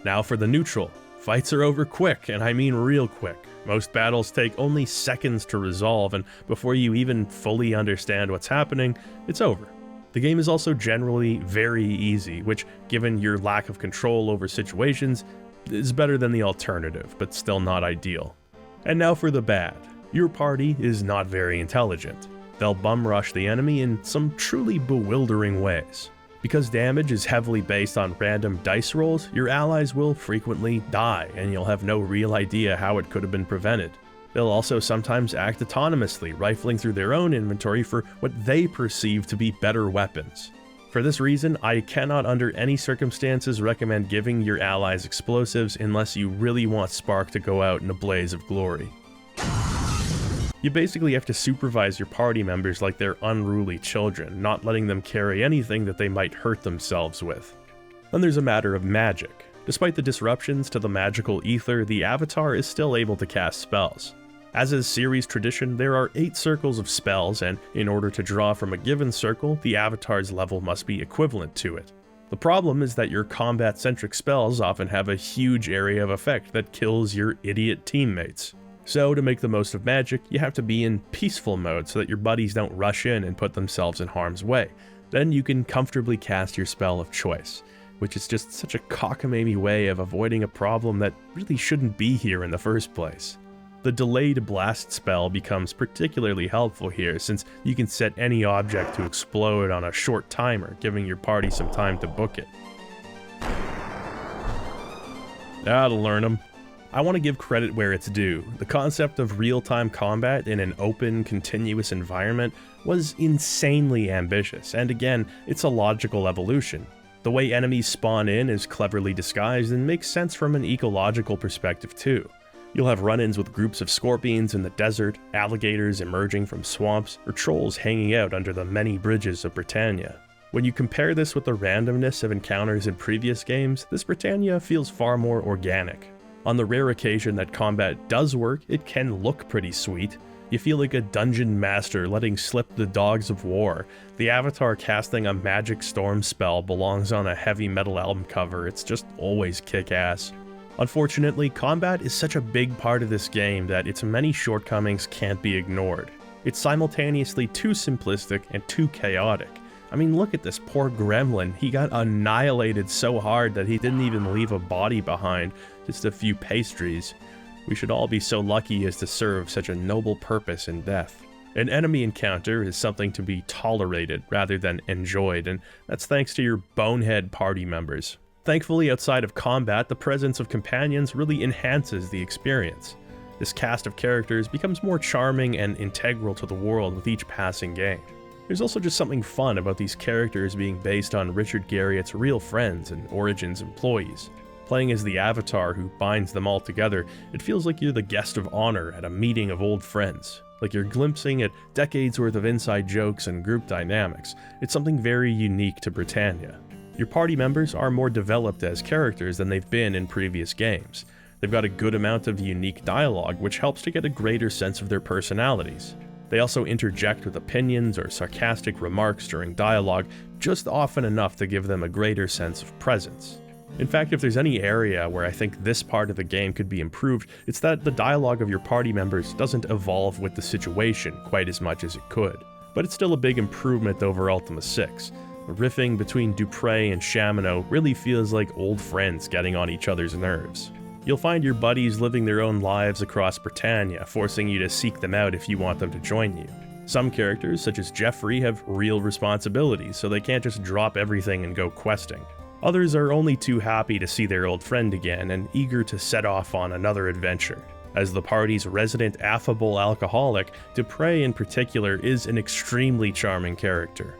Now for the neutral. Fights are over quick, and I mean real quick. Most battles take only seconds to resolve, and before you even fully understand what's happening, it's over. The game is also generally very easy, which, given your lack of control over situations, is better than the alternative, but still not ideal. And now for the bad. Your party is not very intelligent. They'll bum rush the enemy in some truly bewildering ways. Because damage is heavily based on random dice rolls, your allies will frequently die, and you'll have no real idea how it could have been prevented. They'll also sometimes act autonomously, rifling through their own inventory for what they perceive to be better weapons. For this reason, I cannot under any circumstances recommend giving your allies explosives unless you really want Spark to go out in a blaze of glory. You basically have to supervise your party members like they're unruly children, not letting them carry anything that they might hurt themselves with. Then there's a matter of magic. Despite the disruptions to the magical ether, the Avatar is still able to cast spells. As is series tradition, there are 8 circles of spells, and in order to draw from a given circle, the Avatar's level must be equivalent to it. The problem is that your combat-centric spells often have a huge area of effect that kills your idiot teammates. So to make the most of magic, you have to be in peaceful mode so that your buddies don't rush in and put themselves in harm's way. Then you can comfortably cast your spell of choice, which is just such a cockamamie way of avoiding a problem that really shouldn't be here in the first place. The delayed blast spell becomes particularly helpful here since you can set any object to explode on a short timer, giving your party some time to book it. That'll learn them. I want to give credit where it's due. The concept of real-time combat in an open, continuous environment was insanely ambitious, and again, it's a logical evolution. The way enemies spawn in is cleverly disguised and makes sense from an ecological perspective too. You'll have run-ins with groups of scorpions in the desert, alligators emerging from swamps, or trolls hanging out under the many bridges of Britannia. When you compare this with the randomness of encounters in previous games, this Britannia feels far more organic. On the rare occasion that combat does work, it can look pretty sweet. You feel like a dungeon master letting slip the dogs of war. The Avatar casting a magic storm spell belongs on a heavy metal album cover. It's just always kick-ass. Unfortunately, combat is such a big part of this game that its many shortcomings can't be ignored. It's simultaneously too simplistic and too chaotic. I mean, look at this poor gremlin. He got annihilated so hard that he didn't even leave a body behind, just a few pastries. We should all be so lucky as to serve such a noble purpose in death. An enemy encounter is something to be tolerated rather than enjoyed, and that's thanks to your bonehead party members. Thankfully, outside of combat, the presence of companions really enhances the experience. This cast of characters becomes more charming and integral to the world with each passing game. There's also just something fun about these characters being based on Richard Garriott's real friends and Origins employees. Playing as the Avatar who binds them all together, it feels like you're the guest of honor at a meeting of old friends. Like you're glimpsing at decades worth of inside jokes and group dynamics. It's something very unique to Britannia. Your party members are more developed as characters than they've been in previous games. They've got a good amount of unique dialogue, which helps to get a greater sense of their personalities. They also interject with opinions or sarcastic remarks during dialogue, just often enough to give them a greater sense of presence. In fact, if there's any area where I think this part of the game could be improved, it's that the dialogue of your party members doesn't evolve with the situation quite as much as it could. But it's still a big improvement over Ultima VI. The riffing between Dupré and Chamino really feels like old friends getting on each other's nerves. You'll find your buddies living their own lives across Britannia, forcing you to seek them out if you want them to join you. Some characters, such as Geoffrey, have real responsibilities, so they can't just drop everything and go questing. Others are only too happy to see their old friend again and eager to set off on another adventure. As the party's resident affable alcoholic, Dupré in particular is an extremely charming character.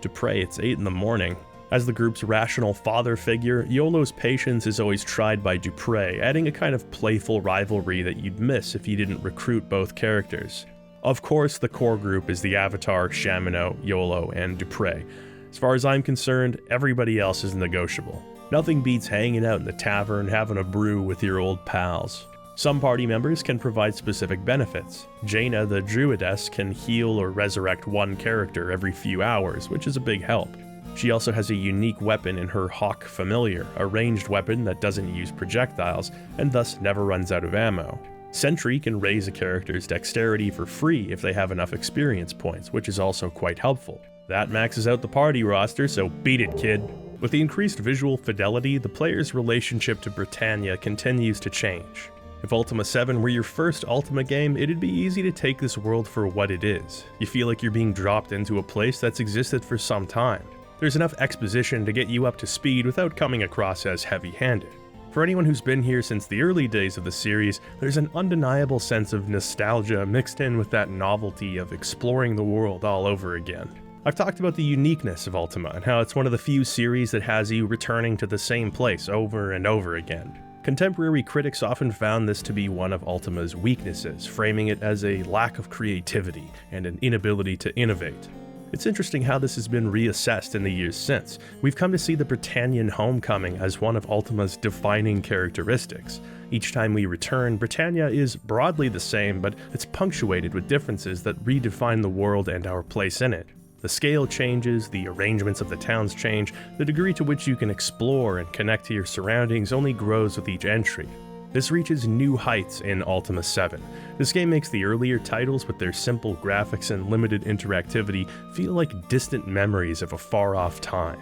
Dupré, it's 8 in the morning. As the group's rational father figure, Yolo's patience is always tried by Dupré, adding a kind of playful rivalry that you'd miss if you didn't recruit both characters. Of course, the core group is the Avatar, Chamino, Yolo, and Dupré. As far as I'm concerned, everybody else is negotiable. Nothing beats hanging out in the tavern, having a brew with your old pals. Some party members can provide specific benefits. Jaina, the druidess, can heal or resurrect one character every few hours, which is a big help. She also has a unique weapon in her Hawk Familiar, a ranged weapon that doesn't use projectiles, and thus never runs out of ammo. Sentry can raise a character's dexterity for free if they have enough experience points, which is also quite helpful. That maxes out the party roster, so beat it, kid! With the increased visual fidelity, the player's relationship to Britannia continues to change. If Ultima VII were your first Ultima game, it'd be easy to take this world for what it is. You feel like you're being dropped into a place that's existed for some time. There's enough exposition to get you up to speed without coming across as heavy-handed. For anyone who's been here since the early days of the series, there's an undeniable sense of nostalgia mixed in with that novelty of exploring the world all over again. I've talked about the uniqueness of Ultima and how it's one of the few series that has you returning to the same place over and over again. Contemporary critics often found this to be one of Ultima's weaknesses, framing it as a lack of creativity and an inability to innovate. It's interesting how this has been reassessed in the years since. We've come to see the Britannian homecoming as one of Ultima's defining characteristics. Each time we return, Britannia is broadly the same, but it's punctuated with differences that redefine the world and our place in it. The scale changes, the arrangements of the towns change, the degree to which you can explore and connect to your surroundings only grows with each entry. This reaches new heights in Ultima VII. This game makes the earlier titles with their simple graphics and limited interactivity feel like distant memories of a far-off time.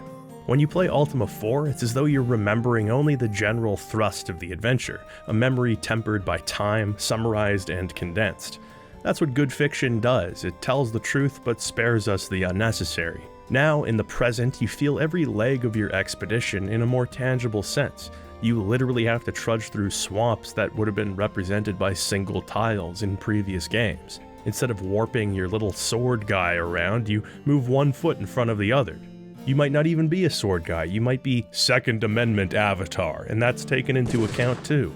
When you play Ultima 4, it's as though you're remembering only the general thrust of the adventure, a memory tempered by time, summarized and condensed. That's what good fiction does. It tells the truth but spares us the unnecessary. Now, in the present, you feel every leg of your expedition in a more tangible sense. You literally have to trudge through swamps that would have been represented by single tiles in previous games. Instead of warping your little sword guy around, you move one foot in front of the other. You might not even be a sword guy, you might be Second Amendment avatar, and that's taken into account too.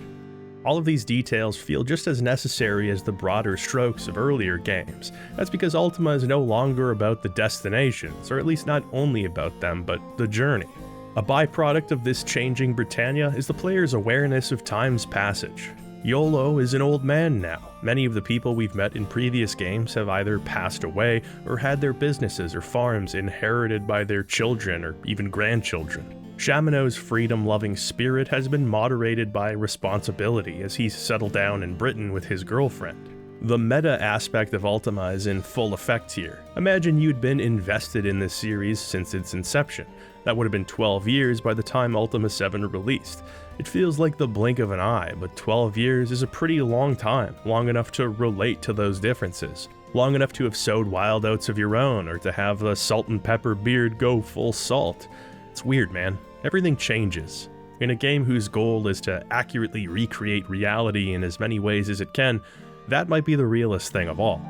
All of these details feel just as necessary as the broader strokes of earlier games. That's because Ultima is no longer about the destinations, or at least not only about them, but the journey. A byproduct of this changing Britannia is the player's awareness of time's passage. Iolo is an old man now. Many of the people we've met in previous games have either passed away or had their businesses or farms inherited by their children or even grandchildren. Chamino's freedom-loving spirit has been moderated by responsibility as he's settled down in Britain with his girlfriend. The meta aspect of Ultima is in full effect here. Imagine you'd been invested in this series since its inception. That would have been 12 years by the time Ultima 7 released. It feels like the blink of an eye, but 12 years is a pretty long time, long enough to relate to those differences. Long enough to have sowed wild oats of your own, or to have the salt and pepper beard go full salt. It's weird, man. Everything changes. In a game whose goal is to accurately recreate reality in as many ways as it can, that might be the realest thing of all.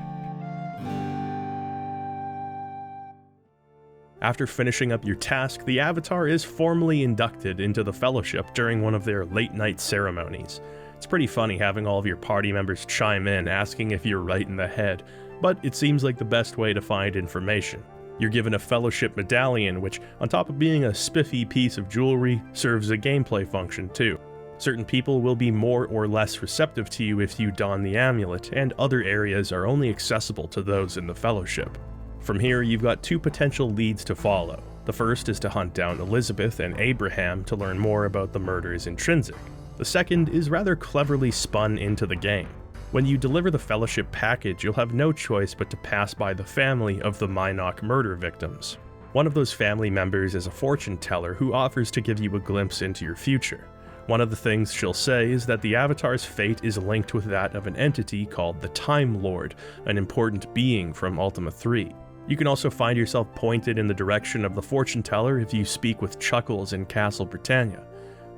After finishing up your task, the Avatar is formally inducted into the Fellowship during one of their late-night ceremonies. It's pretty funny having all of your party members chime in asking if you're right in the head, but it seems like the best way to find information. You're given a Fellowship medallion, which, on top of being a spiffy piece of jewelry, serves a gameplay function too. Certain people will be more or less receptive to you if you don the amulet, and other areas are only accessible to those in the Fellowship. From here, you've got two potential leads to follow. The first is to hunt down Elizabeth and Abraham to learn more about the murders in Trinsic. The second is rather cleverly spun into the game. When you deliver the Fellowship package, you'll have no choice but to pass by the family of the Minok murder victims. One of those family members is a fortune teller who offers to give you a glimpse into your future. One of the things she'll say is that the Avatar's fate is linked with that of an entity called the Time Lord, an important being from Ultima 3. You can also find yourself pointed in the direction of the fortune teller if you speak with Chuckles in Castle Britannia.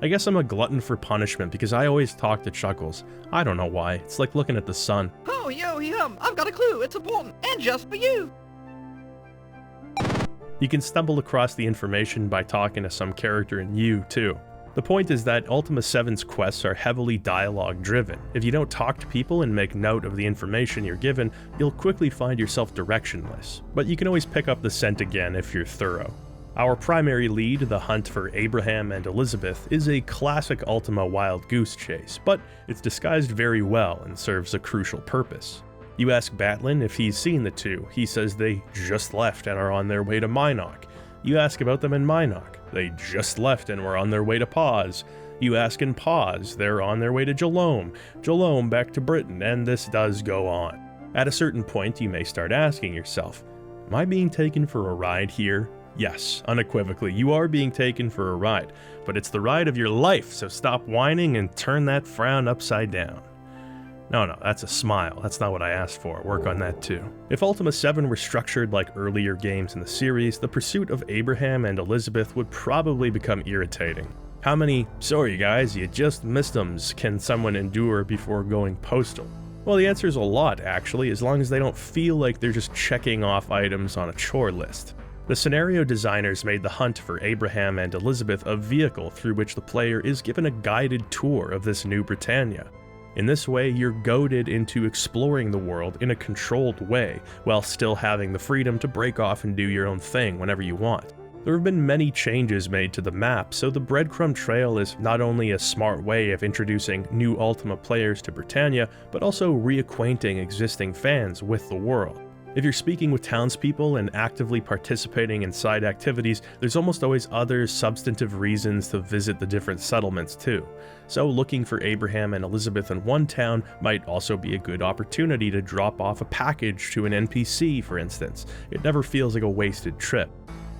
I guess I'm a glutton for punishment because I always talk to Chuckles. I don't know why, it's like looking at the sun. Oh, I've got a clue, it's important, and just for you! You can stumble across the information by talking to some character in you, too. The point is that Ultima 7's quests are heavily dialogue-driven. If you don't talk to people and make note of the information you're given, you'll quickly find yourself directionless. But you can always pick up the scent again if you're thorough. Our primary lead, the hunt for Abraham and Elizabeth, is a classic Ultima wild goose chase, but it's disguised very well and serves a crucial purpose. You ask Batlin if he's seen the two. He says they just left and are on their way to Minok. You ask about them in Minok. They just left and were on their way to Paz. You ask in Paz. They're on their way to Jalome. Jalome back to Britain, and this does go on. At a certain point, you may start asking yourself, am I being taken for a ride here? Yes, unequivocally, you are being taken for a ride, but it's the ride of your life, so stop whining and turn that frown upside down. No, that's a smile. That's not what I asked for. Work on that too. If Ultima 7 were structured like earlier games in the series, the pursuit of Abraham and Elizabeth would probably become irritating. How many "sorry guys, you just missed 'ems" can someone endure before going postal? Well, the answer is a lot, actually, as long as they don't feel like they're just checking off items on a chore list. The scenario designers made the hunt for Abraham and Elizabeth a vehicle through which the player is given a guided tour of this new Britannia. In this way, you're goaded into exploring the world in a controlled way, while still having the freedom to break off and do your own thing whenever you want. There have been many changes made to the map, so the breadcrumb trail is not only a smart way of introducing new Ultima players to Britannia, but also reacquainting existing fans with the world. If you're speaking with townspeople and actively participating in side activities, there's almost always other substantive reasons to visit the different settlements too. So looking for Abraham and Elizabeth in one town might also be a good opportunity to drop off a package to an NPC, for instance. It never feels like a wasted trip.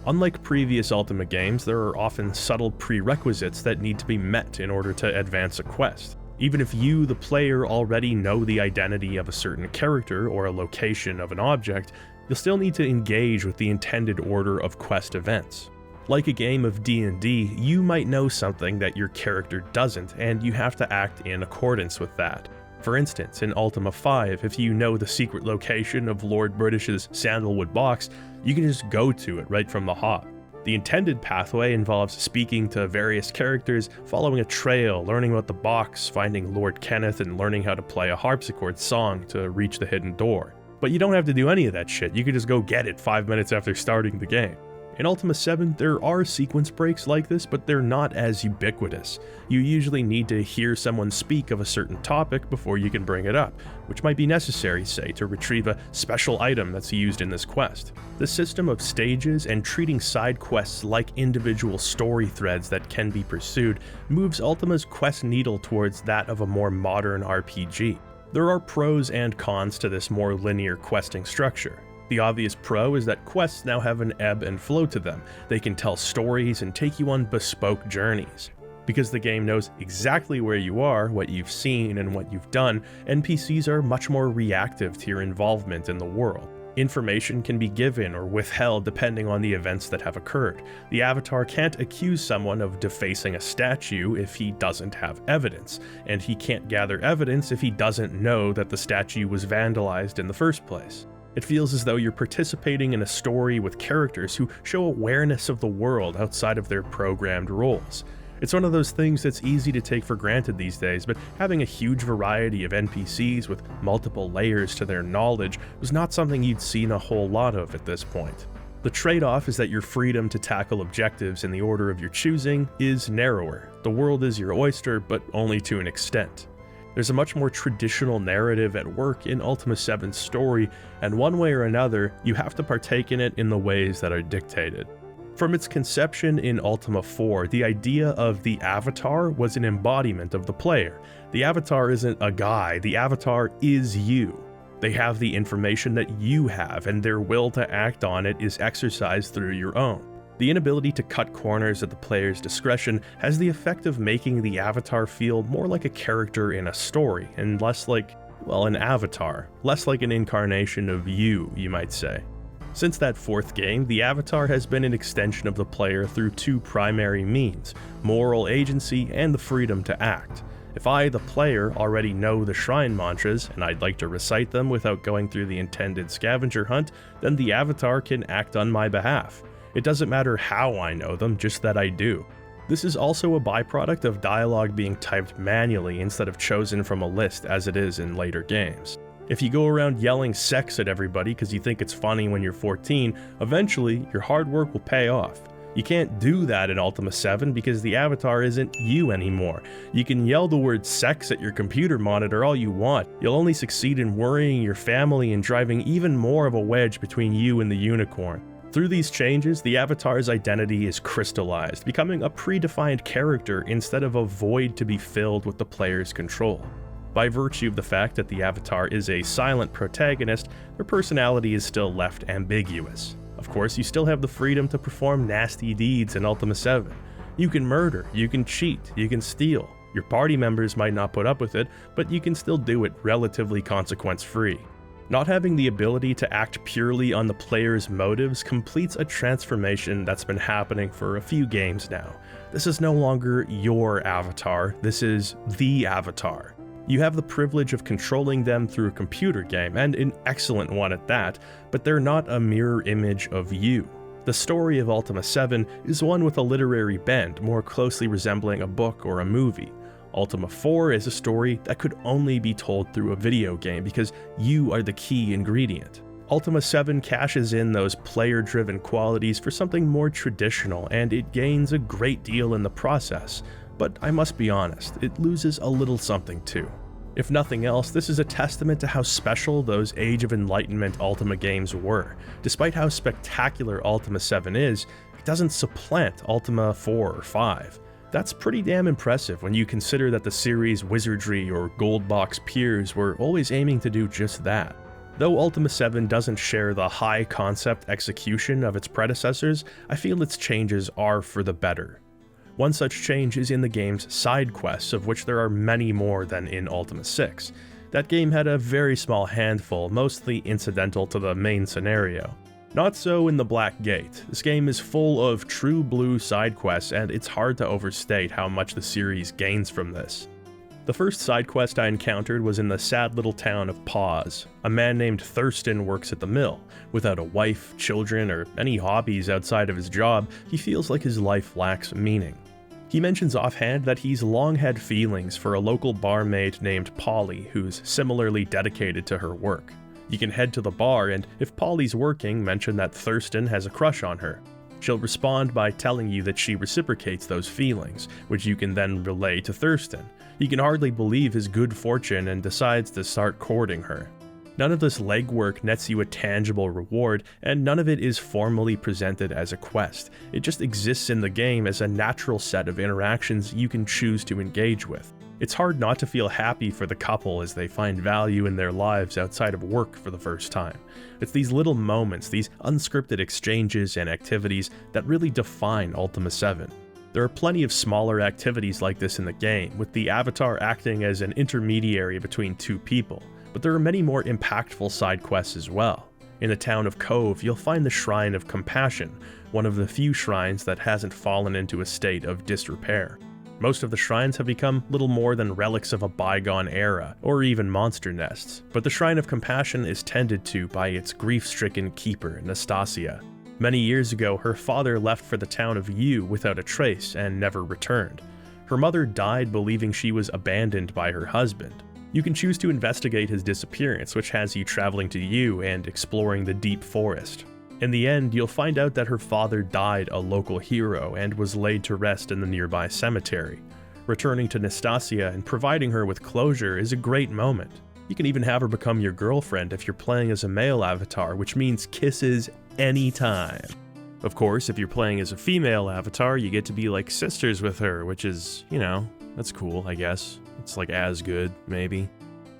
Unlike previous Ultima games, there are often subtle prerequisites that need to be met in order to advance a quest. Even if you, the player, already know the identity of a certain character or a location of an object, you'll still need to engage with the intended order of quest events. Like a game of D&D, you might know something that your character doesn't, and you have to act in accordance with that. For instance, in Ultima 5, if you know the secret location of Lord British's sandalwood box, you can just go to it right from the hop. The intended pathway involves speaking to various characters, following a trail, learning about the box, finding Lord Kenneth, and learning how to play a harpsichord song to reach the hidden door. But you don't have to do any of that shit, you can just go get it 5 minutes after starting the game. In Ultima 7, there are sequence breaks like this, but they're not as ubiquitous. You usually need to hear someone speak of a certain topic before you can bring it up, which might be necessary, say, to retrieve a special item that's used in this quest. The system of stages and treating side quests like individual story threads that can be pursued moves Ultima's quest needle towards that of a more modern RPG. There are pros and cons to this more linear questing structure. The obvious pro is that quests now have an ebb and flow to them. They can tell stories and take you on bespoke journeys. Because the game knows exactly where you are, what you've seen, and what you've done, NPCs are much more reactive to your involvement in the world. Information can be given or withheld depending on the events that have occurred. The Avatar can't accuse someone of defacing a statue if he doesn't have evidence, and he can't gather evidence if he doesn't know that the statue was vandalized in the first place. It feels as though you're participating in a story with characters who show awareness of the world outside of their programmed roles. It's one of those things that's easy to take for granted these days, but having a huge variety of NPCs with multiple layers to their knowledge was not something you'd seen a whole lot of at this point. The trade-off is that your freedom to tackle objectives in the order of your choosing is narrower. The world is your oyster, but only to an extent. There's a much more traditional narrative at work in Ultima 7's story, and one way or another, you have to partake in it in the ways that are dictated. From its conception in Ultima 4, the idea of the Avatar was an embodiment of the player. The Avatar isn't a guy, the Avatar is you. They have the information that you have, and their will to act on it is exercised through your own. The inability to cut corners at the player's discretion has the effect of making the Avatar feel more like a character in a story, and less like, well, an avatar. Less like an incarnation of you might say. Since that fourth game, the Avatar has been an extension of the player through two primary means: moral agency and the freedom to act. If I, the player, already know the shrine mantras, and I'd like to recite them without going through the intended scavenger hunt, then the Avatar can act on my behalf. It doesn't matter how I know them, just that I do. This is also a byproduct of dialogue being typed manually instead of chosen from a list as it is in later games. If you go around yelling sex at everybody because you think it's funny when you're 14, eventually your hard work will pay off. You can't do that in Ultima 7 because the Avatar isn't you anymore. You can yell the word sex at your computer monitor all you want. You'll only succeed in worrying your family and driving even more of a wedge between you and the unicorn. Through these changes, the Avatar's identity is crystallized, becoming a predefined character instead of a void to be filled with the player's control. By virtue of the fact that the Avatar is a silent protagonist, their personality is still left ambiguous. Of course, you still have the freedom to perform nasty deeds in Ultima 7. You can murder, you can cheat, you can steal. Your party members might not put up with it, but you can still do it relatively consequence-free. Not having the ability to act purely on the player's motives completes a transformation that's been happening for a few games now. This is no longer your avatar, this is the avatar. You have the privilege of controlling them through a computer game, and an excellent one at that, but they're not a mirror image of you. The story of Ultima VII is one with a literary bend, more closely resembling a book or a movie. Ultima 4 is a story that could only be told through a video game because you are the key ingredient. Ultima 7 cashes in those player-driven qualities for something more traditional, and it gains a great deal in the process. But I must be honest, it loses a little something too. If nothing else, this is a testament to how special those Age of Enlightenment Ultima games were. Despite how spectacular Ultima 7 is, it doesn't supplant Ultima 4 or 5. That's pretty damn impressive when you consider that the series' wizardry or gold box peers were always aiming to do just that. Though Ultima 7 doesn't share the high concept execution of its predecessors, I feel its changes are for the better. One such change is in the game's side quests, of which there are many more than in Ultima 6. That game had a very small handful, mostly incidental to the main scenario. Not so in the Black Gate. This game is full of true blue side quests, and it's hard to overstate how much the series gains from this. The first side quest I encountered was in the sad little town of Paz. A man named Thurston works at the mill. Without a wife, children, or any hobbies outside of his job, he feels like his life lacks meaning. He mentions offhand that he's long had feelings for a local barmaid named Polly, who's similarly dedicated to her work. You can head to the bar, and if Polly's working, mention that Thurston has a crush on her. She'll respond by telling you that she reciprocates those feelings, which you can then relay to Thurston. He can hardly believe his good fortune and decides to start courting her. None of this legwork nets you a tangible reward, and none of it is formally presented as a quest. It just exists in the game as a natural set of interactions you can choose to engage with. It's hard not to feel happy for the couple as they find value in their lives outside of work for the first time. It's these little moments, these unscripted exchanges and activities that really define Ultima 7. There are plenty of smaller activities like this in the game, with the avatar acting as an intermediary between two people, but there are many more impactful side quests as well. In the town of Cove, you'll find the Shrine of Compassion, one of the few shrines that hasn't fallen into a state of disrepair. Most of the shrines have become little more than relics of a bygone era, or even monster nests, but the Shrine of Compassion is tended to by its grief-stricken keeper, Nastasia. Many years ago, her father left for the town of Yu without a trace and never returned. Her mother died believing she was abandoned by her husband. You can choose to investigate his disappearance, which has you traveling to Yu and exploring the deep forest. In the end, you'll find out that her father died a local hero and was laid to rest in the nearby cemetery. Returning to Nastasia and providing her with closure is a great moment. You can even have her become your girlfriend if you're playing as a male avatar, which means kisses anytime. Of course, if you're playing as a female avatar, you get to be like sisters with her, which is, that's cool, I guess. It's like as good, maybe.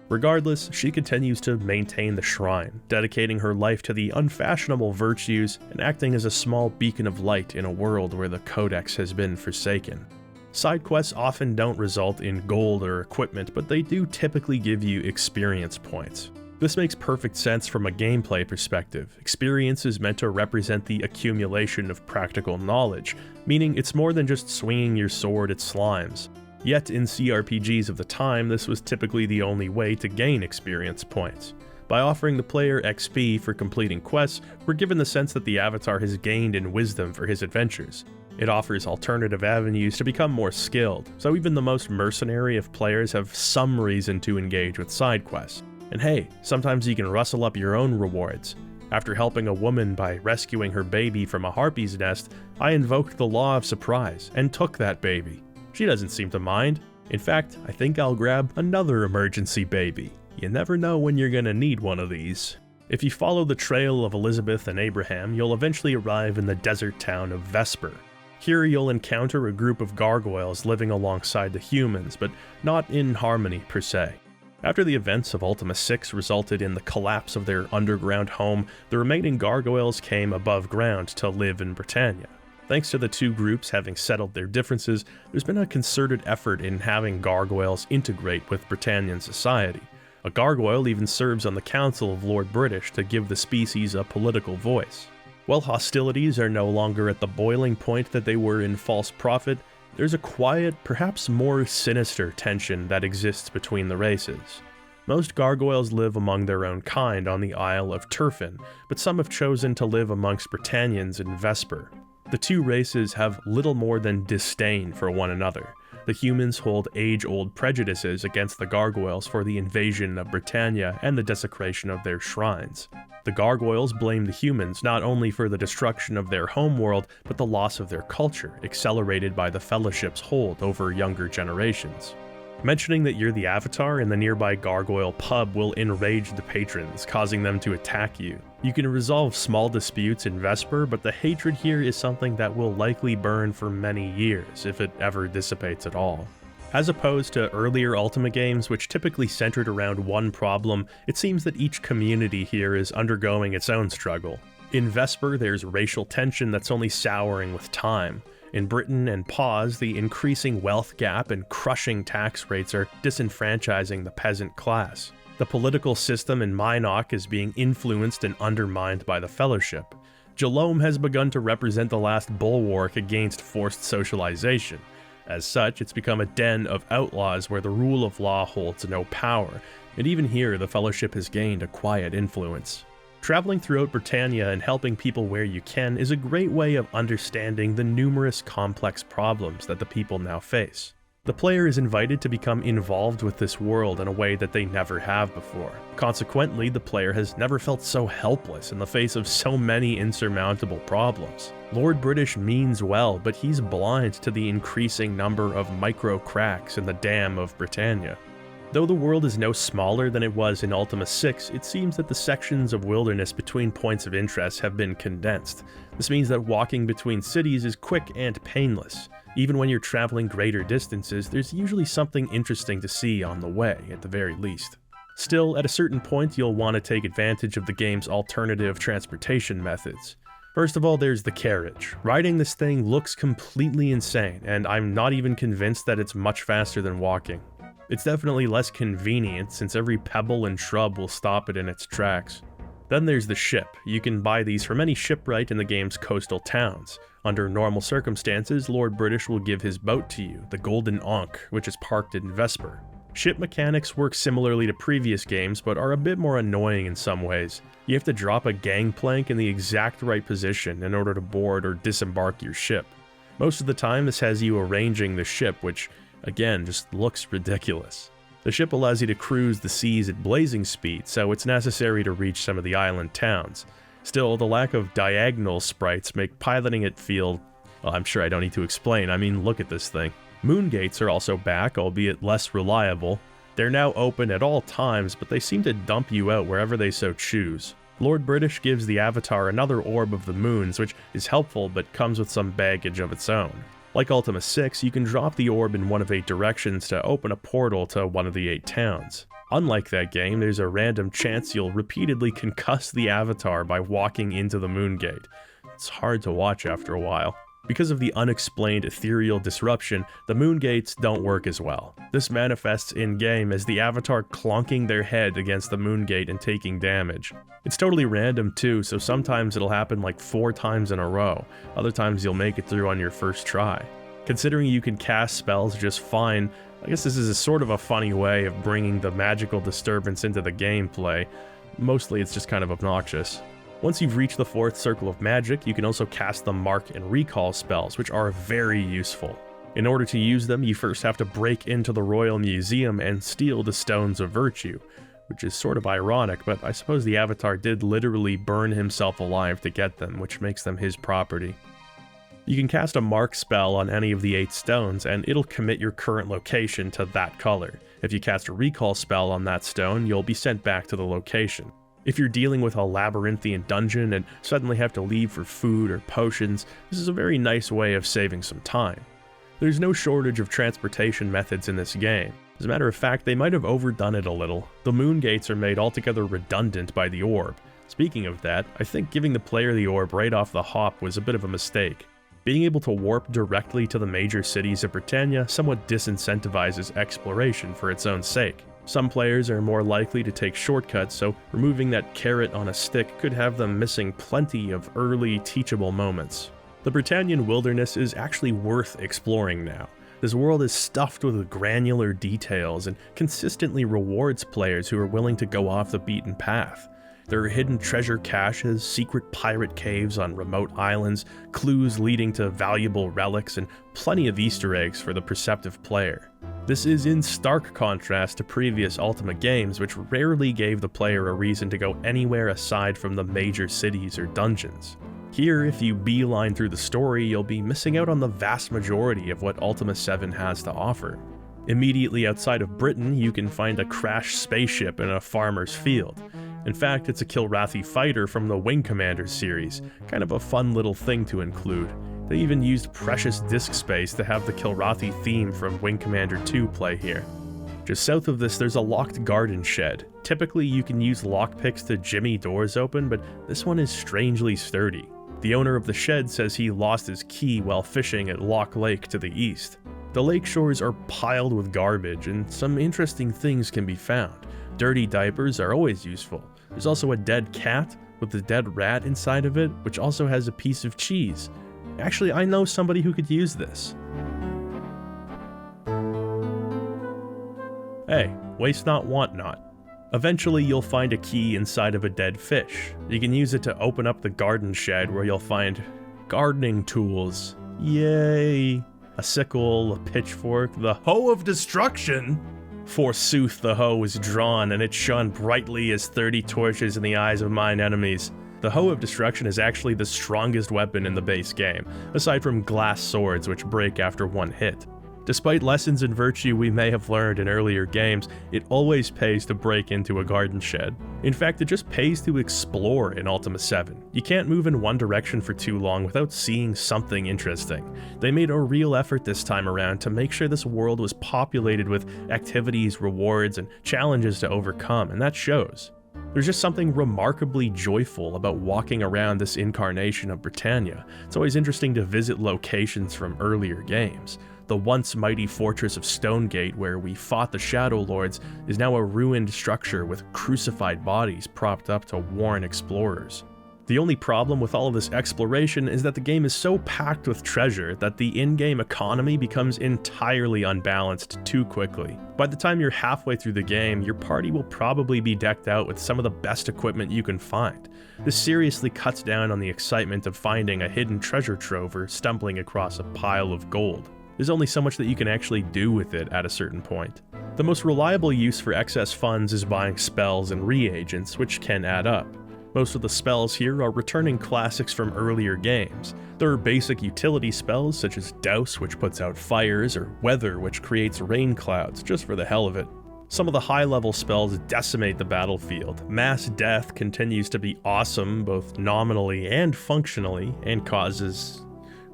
Regardless, she continues to maintain the shrine, dedicating her life to the unfashionable virtues and acting as a small beacon of light in a world where the Codex has been forsaken. Side quests often don't result in gold or equipment, but they do typically give you experience points. This makes perfect sense from a gameplay perspective. Experience is meant to represent the accumulation of practical knowledge, meaning it's more than just swinging your sword at slimes. Yet in CRPGs of the time, this was typically the only way to gain experience points. By offering the player XP for completing quests, we're given the sense that the avatar has gained in wisdom for his adventures. It offers alternative avenues to become more skilled, so even the most mercenary of players have some reason to engage with side quests. And hey, sometimes you can rustle up your own rewards. After helping a woman by rescuing her baby from a harpy's nest, I invoked the law of surprise and took that baby. She doesn't seem to mind. In fact, I think I'll grab another emergency baby. You never know when you're gonna need one of these. If you follow the trail of Elizabeth and Abraham, you'll eventually arrive in the desert town of Vesper. Here you'll encounter a group of gargoyles living alongside the humans, but not in harmony per se. After the events of Ultima 6 resulted in the collapse of their underground home, the remaining gargoyles came above ground to live in Britannia. Thanks to the two groups having settled their differences, there's been a concerted effort in having gargoyles integrate with Britannian society. A gargoyle even serves on the Council of Lord British to give the species a political voice. While hostilities are no longer at the boiling point that they were in False Prophet, there's a quiet, perhaps more sinister tension that exists between the races. Most gargoyles live among their own kind on the Isle of Turfin, but some have chosen to live amongst Britannians in Vesper. The two races have little more than disdain for one another. The humans hold age-old prejudices against the gargoyles for the invasion of Britannia and the desecration of their shrines. The gargoyles blame the humans not only for the destruction of their homeworld, but the loss of their culture, accelerated by the Fellowship's hold over younger generations. Mentioning that you're the avatar in the nearby gargoyle pub will enrage the patrons, causing them to attack you. You can resolve small disputes in Vesper, but the hatred here is something that will likely burn for many years, if it ever dissipates at all. As opposed to earlier Ultima games, which typically centered around one problem, it seems that each community here is undergoing its own struggle. In Vesper, there's racial tension that's only souring with time. In Britain and Pause, the increasing wealth gap and crushing tax rates are disenfranchising the peasant class. The political system in Minok is being influenced and undermined by the Fellowship. Jalome has begun to represent the last bulwark against forced socialization. As such, it's become a den of outlaws where the rule of law holds no power, and even here the Fellowship has gained a quiet influence. Traveling throughout Britannia and helping people where you can is a great way of understanding the numerous complex problems that the people now face. The player is invited to become involved with this world in a way that they never have before. Consequently, the player has never felt so helpless in the face of so many insurmountable problems. Lord British means well, but he's blind to the increasing number of micro cracks in the dam of Britannia. Though the world is no smaller than it was in Ultima VI, it seems that the sections of wilderness between points of interest have been condensed. This means that walking between cities is quick and painless. Even when you're traveling greater distances, there's usually something interesting to see on the way, at the very least. Still, at a certain point, you'll want to take advantage of the game's alternative transportation methods. First of all, there's the carriage. Riding this thing looks completely insane, and I'm not even convinced that it's much faster than walking. It's definitely less convenient, since every pebble and shrub will stop it in its tracks. Then there's the ship. You can buy these from any shipwright in the game's coastal towns. Under normal circumstances, Lord British will give his boat to you, the Golden Ankh, which is parked in Vesper. Ship mechanics work similarly to previous games, but are a bit more annoying in some ways. You have to drop a gangplank in the exact right position in order to board or disembark your ship. Most of the time, this has you arranging the ship, which again, just looks ridiculous. The ship allows you to cruise the seas at blazing speed, so it's necessary to reach some of the island towns. Still, the lack of diagonal sprites make piloting it feel, well, I'm sure I don't need to explain, I mean, look at this thing. Moon gates are also back, albeit less reliable. They're now open at all times, but they seem to dump you out wherever they so choose. Lord British gives the Avatar another orb of the moons, which is helpful but comes with some baggage of its own. Like Ultima VI, you can drop the orb in one of 8 directions to open a portal to one of the 8 towns. Unlike that game, there's a random chance you'll repeatedly concuss the Avatar by walking into the moon gate. It's hard to watch after a while. Because of the unexplained ethereal disruption, the moon gates don't work as well. This manifests in-game as the Avatar clonking their head against the moon gate and taking damage. It's totally random too, so sometimes it'll happen like 4 times in a row, other times you'll make it through on your first try. Considering you can cast spells just fine, I guess this is a sort of a funny way of bringing the magical disturbance into the gameplay. Mostly it's just kind of obnoxious. Once you've reached the 4th circle of magic, you can also cast the Mark and Recall spells, which are very useful. In order to use them, you first have to break into the Royal Museum and steal the Stones of Virtue, which is sort of ironic, but I suppose the Avatar did literally burn himself alive to get them, which makes them his property. You can cast a Mark spell on any of the 8 stones, and it'll commit your current location to that color. If you cast a Recall spell on that stone, you'll be sent back to the location. If you're dealing with a labyrinthian dungeon and suddenly have to leave for food or potions, this is a very nice way of saving some time. There's no shortage of transportation methods in this game. As a matter of fact, they might have overdone it a little. The moon gates are made altogether redundant by the orb. Speaking of that, I think giving the player the orb right off the hop was a bit of a mistake. Being able to warp directly to the major cities of Britannia somewhat disincentivizes exploration for its own sake. Some players are more likely to take shortcuts, so removing that carrot on a stick could have them missing plenty of early teachable moments. The Britannian wilderness is actually worth exploring now. This world is stuffed with granular details and consistently rewards players who are willing to go off the beaten path. There are hidden treasure caches, secret pirate caves on remote islands, clues leading to valuable relics, and plenty of Easter eggs for the perceptive player. This is in stark contrast to previous Ultima games, which rarely gave the player a reason to go anywhere aside from the major cities or dungeons. Here, if you beeline through the story, you'll be missing out on the vast majority of what Ultima VII has to offer. Immediately outside of Britain, you can find a crashed spaceship in a farmer's field. In fact, it's a Kilrathi fighter from the Wing Commander series, kind of a fun little thing to include. They even used precious disk space to have the Kilrathi theme from Wing Commander 2 play here. Just south of this, there's a locked garden shed. Typically, you can use lockpicks to jimmy doors open, but this one is strangely sturdy. The owner of the shed says he lost his key while fishing at Loch Lake to the east. The lake shores are piled with garbage, and some interesting things can be found. Dirty diapers are always useful. There's also a dead cat with a dead rat inside of it, which also has a piece of cheese. Actually, I know somebody who could use this. Hey, waste not, want not. Eventually, you'll find a key inside of a dead fish. You can use it to open up the garden shed where you'll find gardening tools. Yay! A sickle, a pitchfork, the hoe of destruction! Forsooth, the hoe was drawn, and it shone brightly as 30 torches in the eyes of mine enemies. The hoe of destruction is actually the strongest weapon in the base game, aside from glass swords which break after one hit. Despite lessons in virtue we may have learned in earlier games, it always pays to break into a garden shed. In fact, it just pays to explore in Ultima VII. You can't move in one direction for too long without seeing something interesting. They made a real effort this time around to make sure this world was populated with activities, rewards, and challenges to overcome, and that shows. There's just something remarkably joyful about walking around this incarnation of Britannia. It's always interesting to visit locations from earlier games. The once mighty fortress of Stonegate, where we fought the Shadow Lords, is now a ruined structure with crucified bodies propped up to warn explorers. The only problem with all of this exploration is that the game is so packed with treasure that the in-game economy becomes entirely unbalanced too quickly. By the time you're halfway through the game, your party will probably be decked out with some of the best equipment you can find. This seriously cuts down on the excitement of finding a hidden treasure trove or stumbling across a pile of gold. There's only so much that you can actually do with it at a certain point. The most reliable use for excess funds is buying spells and reagents, which can add up. Most of the spells here are returning classics from earlier games. There are basic utility spells such as Douse, which puts out fires, or Weather, which creates rain clouds, just for the hell of it. Some of the high-level spells decimate the battlefield. Mass Death continues to be awesome, both nominally and functionally, and causes,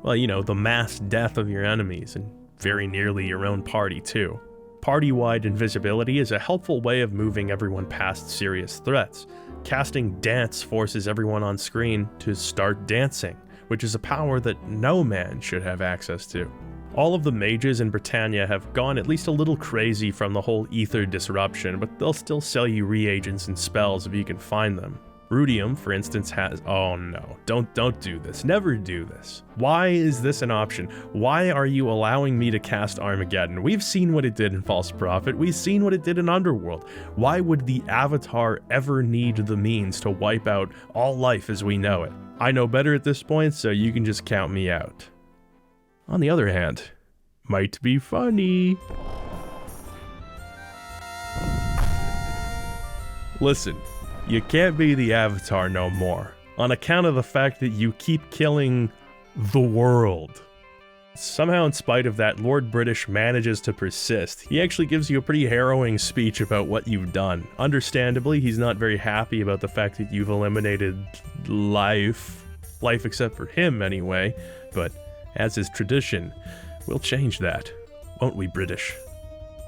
well, you know, the mass death of your enemies, and very nearly your own party too. Party-wide invisibility is a helpful way of moving everyone past serious threats. Casting Dance forces everyone on screen to start dancing, which is a power that no man should have access to. All of the mages in Britannia have gone at least a little crazy from the whole ether disruption, but they'll still sell you reagents and spells if you can find them. Rudium, for instance, has— oh no, don't do this, never do this. Why is this an option? Why are you allowing me to cast Armageddon? We've seen what it did in False Prophet, we've seen what it did in Underworld. Why would the Avatar ever need the means to wipe out all life as we know it? I know better at this point, so you can just count me out. On the other hand, might be funny. Listen. You can't be the Avatar no more, on account of the fact that you keep killing the world. Somehow, in spite of that, Lord British manages to persist. He actually gives you a pretty harrowing speech about what you've done. Understandably, he's not very happy about the fact that you've eliminated life except for him anyway, but as is tradition, we'll change that, won't we, British?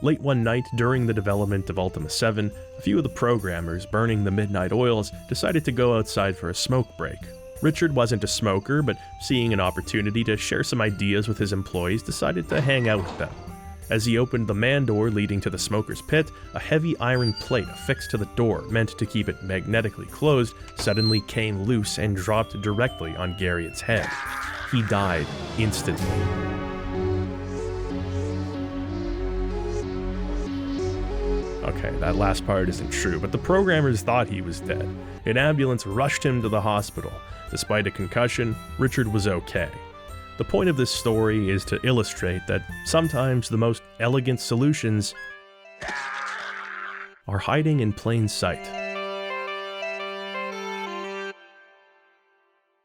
Late one night during the development of Ultima VII, a few of the programmers burning the midnight oils decided to go outside for a smoke break. Richard wasn't a smoker, but seeing an opportunity to share some ideas with his employees, decided to hang out with them. As he opened the man door leading to the smoker's pit, a heavy iron plate affixed to the door, meant to keep it magnetically closed, suddenly came loose and dropped directly on Garriot's head. He died instantly. Okay, that last part isn't true, but the programmers thought he was dead. An ambulance rushed him to the hospital. Despite a concussion, Richard was okay. The point of this story is to illustrate that sometimes the most elegant solutions are hiding in plain sight.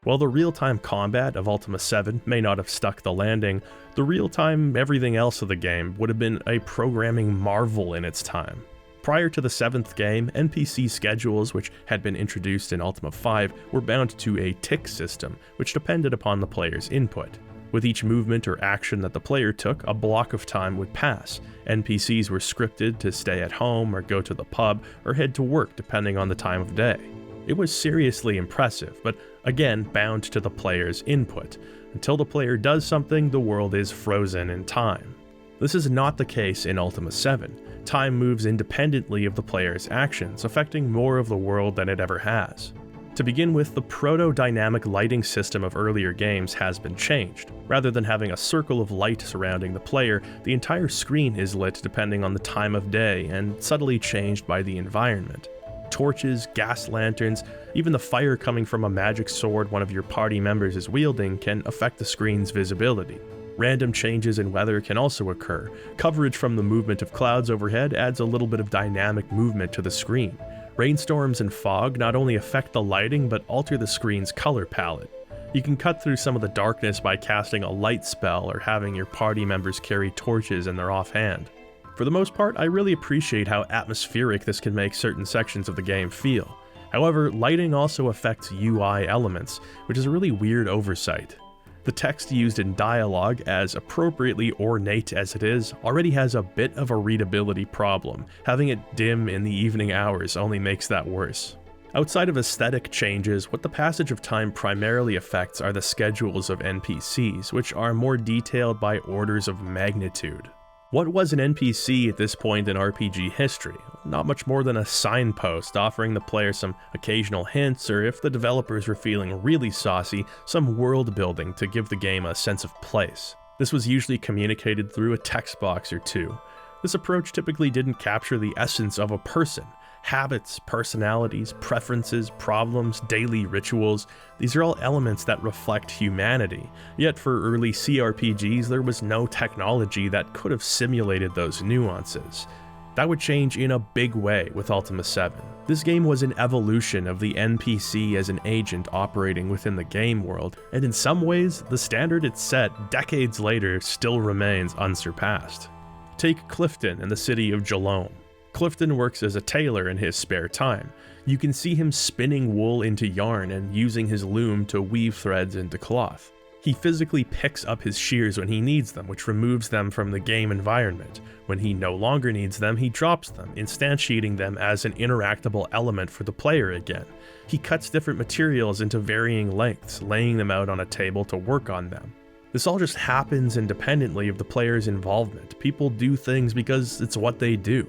While the real-time combat of Ultima VII may not have stuck the landing, the real-time everything else of the game would have been a programming marvel in its time. Prior to the 7th game, NPC schedules, which had been introduced in Ultima V, were bound to a tick system, which depended upon the player's input. With each movement or action that the player took, a block of time would pass. NPCs were scripted to stay at home or go to the pub or head to work depending on the time of day. It was seriously impressive, but again bound to the player's input. Until the player does something, the world is frozen in time. This is not the case in Ultima VII. Time moves independently of the player's actions, affecting more of the world than it ever has. To begin with, the proto-dynamic lighting system of earlier games has been changed. Rather than having a circle of light surrounding the player, the entire screen is lit depending on the time of day and subtly changed by the environment. Torches, gas lanterns, even the fire coming from a magic sword one of your party members is wielding can affect the screen's visibility. Random changes in weather can also occur. Coverage from the movement of clouds overhead adds a little bit of dynamic movement to the screen. Rainstorms and fog not only affect the lighting but alter the screen's color palette. You can cut through some of the darkness by casting a light spell or having your party members carry torches in their offhand. For the most part, I really appreciate how atmospheric this can make certain sections of the game feel. However, lighting also affects UI elements, which is a really weird oversight. The text used in dialogue, as appropriately ornate as it is, already has a bit of a readability problem. Having it dim in the evening hours only makes that worse. Outside of aesthetic changes, what the passage of time primarily affects are the schedules of NPCs, which are more detailed by orders of magnitude. What was an NPC at this point in RPG history? Not much more than a signpost offering the player some occasional hints, or if the developers were feeling really saucy, some world building to give the game a sense of place. This was usually communicated through a text box or two. This approach typically didn't capture the essence of a person. Habits, personalities, preferences, problems, daily rituals, these are all elements that reflect humanity. Yet for early CRPGs, there was no technology that could have simulated those nuances. That would change in a big way with Ultima VII. This game was an evolution of the NPC as an agent operating within the game world, and in some ways, the standard it set decades later still remains unsurpassed. Take Clifton and the city of Jalome. Clifton works as a tailor in his spare time. You can see him spinning wool into yarn and using his loom to weave threads into cloth. He physically picks up his shears when he needs them, which removes them from the game environment. When he no longer needs them, he drops them, instantiating them as an interactable element for the player again. He cuts different materials into varying lengths, laying them out on a table to work on them. This all just happens independently of the player's involvement. People do things because it's what they do.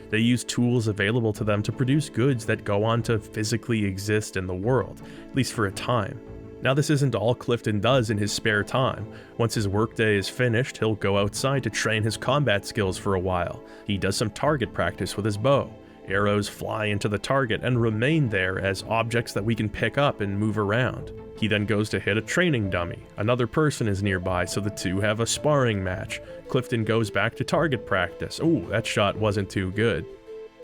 They use tools available to them to produce goods that go on to physically exist in the world, at least for a time. Now, this isn't all Clifton does in his spare time. Once his workday is finished, he'll go outside to train his combat skills for a while. He does some target practice with his bow. Arrows fly into the target and remain there as objects that we can pick up and move around. He then goes to hit a training dummy. Another person is nearby, so the two have a sparring match. Clifton goes back to target practice. Ooh, that shot wasn't too good.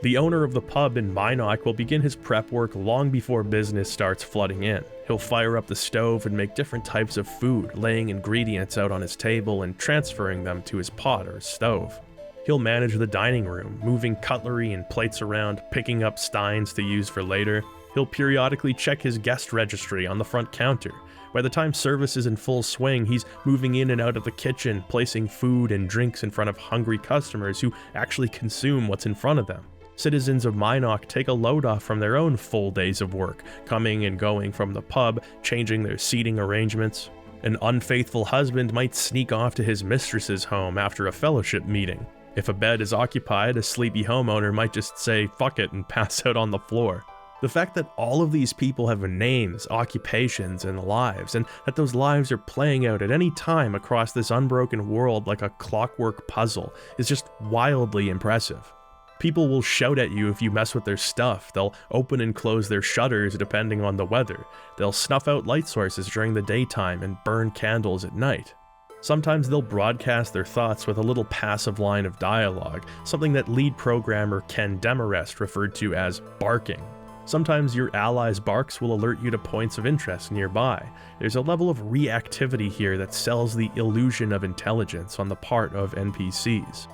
The owner of the pub in Minok will begin his prep work long before business starts flooding in. He'll fire up the stove and make different types of food, laying ingredients out on his table and transferring them to his pot or stove. He'll manage the dining room, moving cutlery and plates around, picking up steins to use for later. He'll periodically check his guest registry on the front counter. By the time service is in full swing, he's moving in and out of the kitchen, placing food and drinks in front of hungry customers who actually consume what's in front of them. Citizens of Minok take a load off from their own full days of work, coming and going from the pub, changing their seating arrangements. An unfaithful husband might sneak off to his mistress's home after a fellowship meeting. If a bed is occupied, a sleepy homeowner might just say fuck it and pass out on the floor. The fact that all of these people have names, occupations, and lives, and that those lives are playing out at any time across this unbroken world like a clockwork puzzle, is just wildly impressive. People will shout at you if you mess with their stuff, they'll open and close their shutters depending on the weather, they'll snuff out light sources during the daytime and burn candles at night. Sometimes they'll broadcast their thoughts with a little passive line of dialogue, something that lead programmer Ken Demarest referred to as barking. Sometimes your ally's barks will alert you to points of interest nearby. There's a level of reactivity here that sells the illusion of intelligence on the part of NPCs.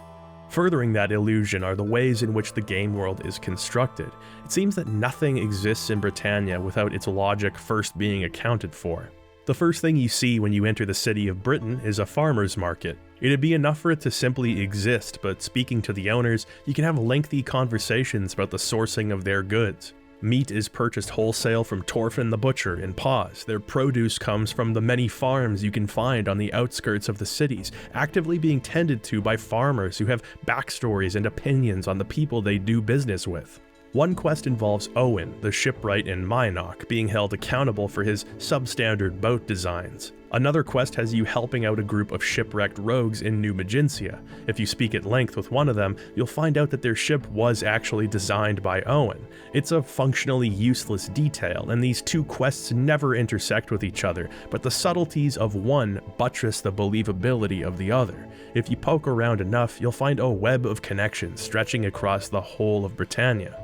Furthering that illusion are the ways in which the game world is constructed. It seems that nothing exists in Britannia without its logic first being accounted for. The first thing you see when you enter the city of Britain is a farmer's market. It'd be enough for it to simply exist, but speaking to the owners, you can have lengthy conversations about the sourcing of their goods. Meat is purchased wholesale from Torfin the Butcher in Paws. Their produce comes from the many farms you can find on the outskirts of the cities, actively being tended to by farmers who have backstories and opinions on the people they do business with. One quest involves Owen, the shipwright in Minok, being held accountable for his substandard boat designs. Another quest has you helping out a group of shipwrecked rogues in New Maginsia. If you speak at length with one of them, you'll find out that their ship was actually designed by Owen. It's a functionally useless detail, and these two quests never intersect with each other, but the subtleties of one buttress the believability of the other. If you poke around enough, you'll find a web of connections stretching across the whole of Britannia.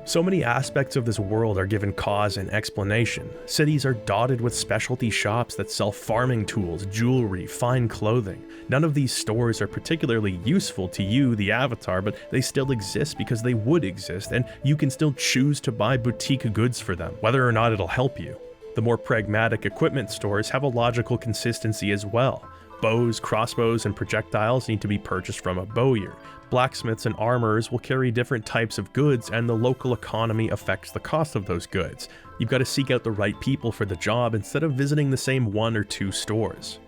So many aspects of this world are given cause and explanation. Cities are dotted with specialty shops that sell farming tools, jewelry, fine clothing. None of these stores are particularly useful to you, the avatar, but they still exist because they would exist, and you can still choose to buy boutique goods for them, whether or not it'll help you. The more pragmatic equipment stores have a logical consistency as well. Bows, crossbows, and projectiles need to be purchased from a bowyer. Blacksmiths and armorers will carry different types of goods, and the local economy affects the cost of those goods. You've got to seek out the right people for the job instead of visiting the same one or two stores.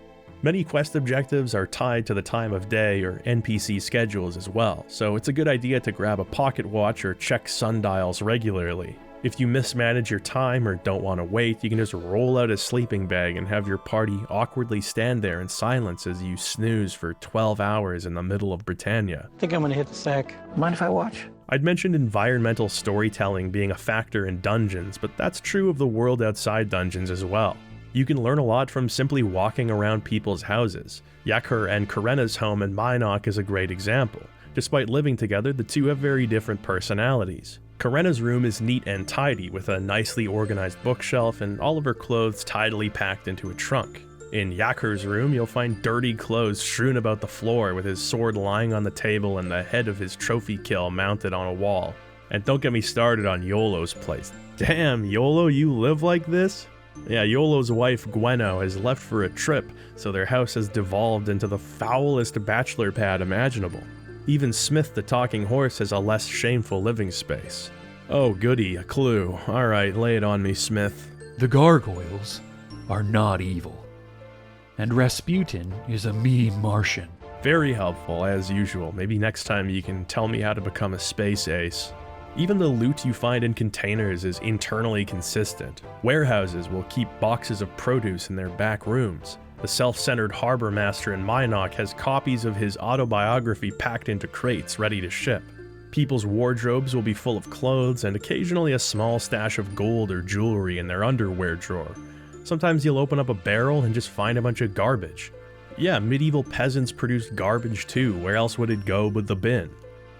Many quest objectives are tied to the time of day or NPC schedules as well, so it's a good idea to grab a pocket watch or check sundials regularly. If you mismanage your time or don't want to wait, you can just roll out a sleeping bag and have your party awkwardly stand there in silence as you snooze for 12 hours in the middle of Britannia. I think I'm gonna hit the sack. Mind if I watch? I'd mentioned environmental storytelling being a factor in dungeons, but that's true of the world outside dungeons as well. You can learn a lot from simply walking around people's houses. Yakur and Karena's home in Minok is a great example. Despite living together, the two have very different personalities. Karena's room is neat and tidy, with a nicely organized bookshelf and all of her clothes tidily packed into a trunk. In Yakur's room, you'll find dirty clothes strewn about the floor, with his sword lying on the table and the head of his trophy kill mounted on a wall. And don't get me started on Yolo's place. Damn, Yolo, you live like this? Yeah, Yolo's wife Gweno has left for a trip, so their house has devolved into the foulest bachelor pad imaginable. Even Smith the talking horse has a less shameful living space. Oh goody, a clue. Alright, lay it on me, Smith. The gargoyles are not evil, and Rasputin is a mean Martian. Very helpful, as usual. Maybe next time you can tell me how to become a space ace. Even the loot you find in containers is internally consistent. Warehouses will keep boxes of produce in their back rooms. The self-centered harbor master in Minok has copies of his autobiography packed into crates ready to ship. People's wardrobes will be full of clothes and occasionally a small stash of gold or jewelry in their underwear drawer. Sometimes you'll open up a barrel and just find a bunch of garbage. Yeah, medieval peasants produced garbage too. Where else would it go but the bin?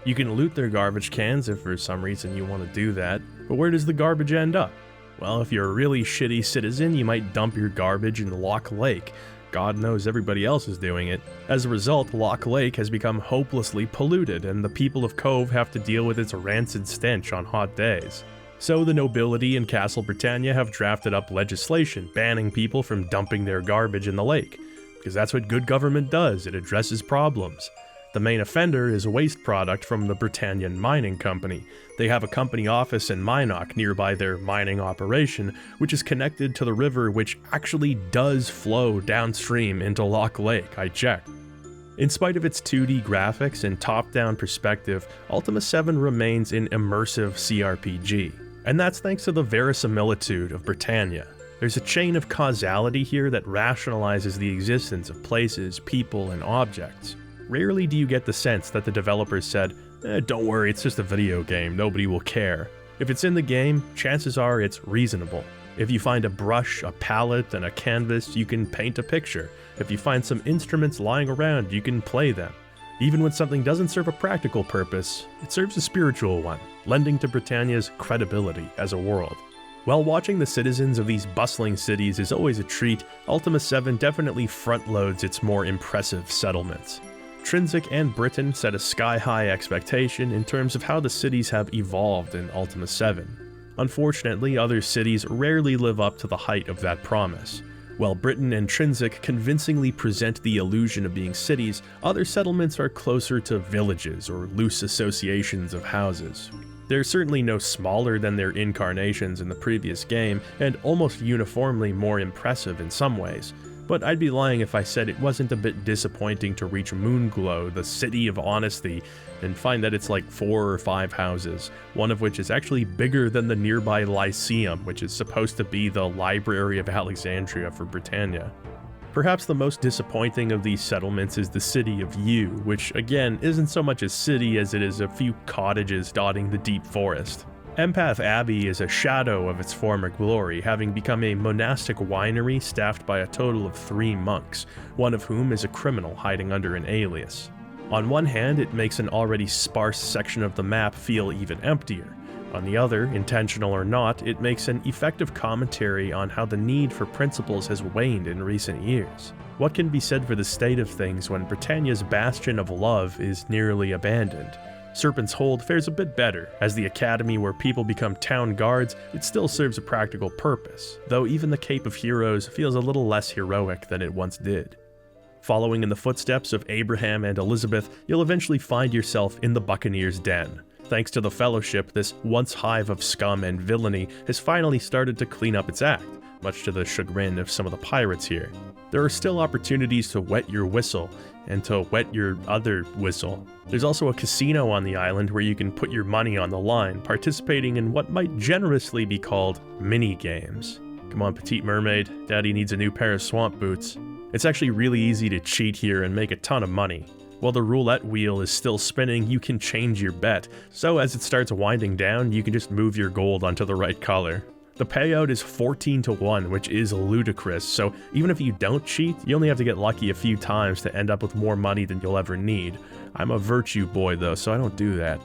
You can loot their garbage cans if for some reason you want to do that, but where does the garbage end up? Well, if you're a really shitty citizen, you might dump your garbage in Loch Lake. God knows everybody else is doing it. As a result, Loch Lake has become hopelessly polluted, and the people of Cove have to deal with its rancid stench on hot days. So the nobility in Castle Britannia have drafted up legislation banning people from dumping their garbage in the lake. Because that's what good government does, it addresses problems. The main offender is a waste product from the Britannian Mining Company. They have a company office in Minnoch nearby their mining operation, which is connected to the river which actually does flow downstream into Loch Lake, I checked. In spite of its 2D graphics and top-down perspective, Ultima VII remains an immersive CRPG. And that's thanks to the verisimilitude of Britannia. There's a chain of causality here that rationalizes the existence of places, people, and objects. Rarely do you get the sense that the developers said, don't worry, it's just a video game, nobody will care. If it's in the game, chances are it's reasonable. If you find a brush, a palette, and a canvas, you can paint a picture. If you find some instruments lying around, you can play them. Even when something doesn't serve a practical purpose, it serves a spiritual one, lending to Britannia's credibility as a world. While watching the citizens of these bustling cities is always a treat, Ultima VII definitely front-loads its more impressive settlements. Trinsic and Britain set a sky-high expectation in terms of how the cities have evolved in Ultima VII. Unfortunately, other cities rarely live up to the height of that promise. While Britain and Trinsic convincingly present the illusion of being cities, other settlements are closer to villages or loose associations of houses. They're certainly no smaller than their incarnations in the previous game, and almost uniformly more impressive in some ways. But I'd be lying if I said it wasn't a bit disappointing to reach Moonglow, the city of honesty, and find that it's like 4 or 5 houses, one of which is actually bigger than the nearby Lyceum, which is supposed to be the Library of Alexandria for Britannia. Perhaps the most disappointing of these settlements is the city of Yew, which again isn't so much a city as it is a few cottages dotting the deep forest. Empath Abbey is a shadow of its former glory, having become a monastic winery staffed by a total of 3 monks, one of whom is a criminal hiding under an alias. On one hand, it makes an already sparse section of the map feel even emptier. On the other, intentional or not, it makes an effective commentary on how the need for principles has waned in recent years. What can be said for the state of things when Britannia's bastion of love is nearly abandoned? Serpent's Hold fares a bit better. As the academy where people become town guards, it still serves a practical purpose, though even the Cape of Heroes feels a little less heroic than it once did. Following in the footsteps of Abraham and Elizabeth, you'll eventually find yourself in the Buccaneer's Den. Thanks to the Fellowship, this once hive of scum and villainy has finally started to clean up its act, much to the chagrin of some of the pirates here. There are still opportunities to wet your whistle, and to wet your other whistle. There's also a casino on the island where you can put your money on the line, participating in what might generously be called mini-games. Come on, Petite Mermaid, Daddy needs a new pair of swamp boots. It's actually really easy to cheat here and make a ton of money. While the roulette wheel is still spinning, you can change your bet, so as it starts winding down, you can just move your gold onto the right color. The payout is 14-1, which is ludicrous, so even if you don't cheat, you only have to get lucky a few times to end up with more money than you'll ever need. I'm a virtue boy though, so I don't do that.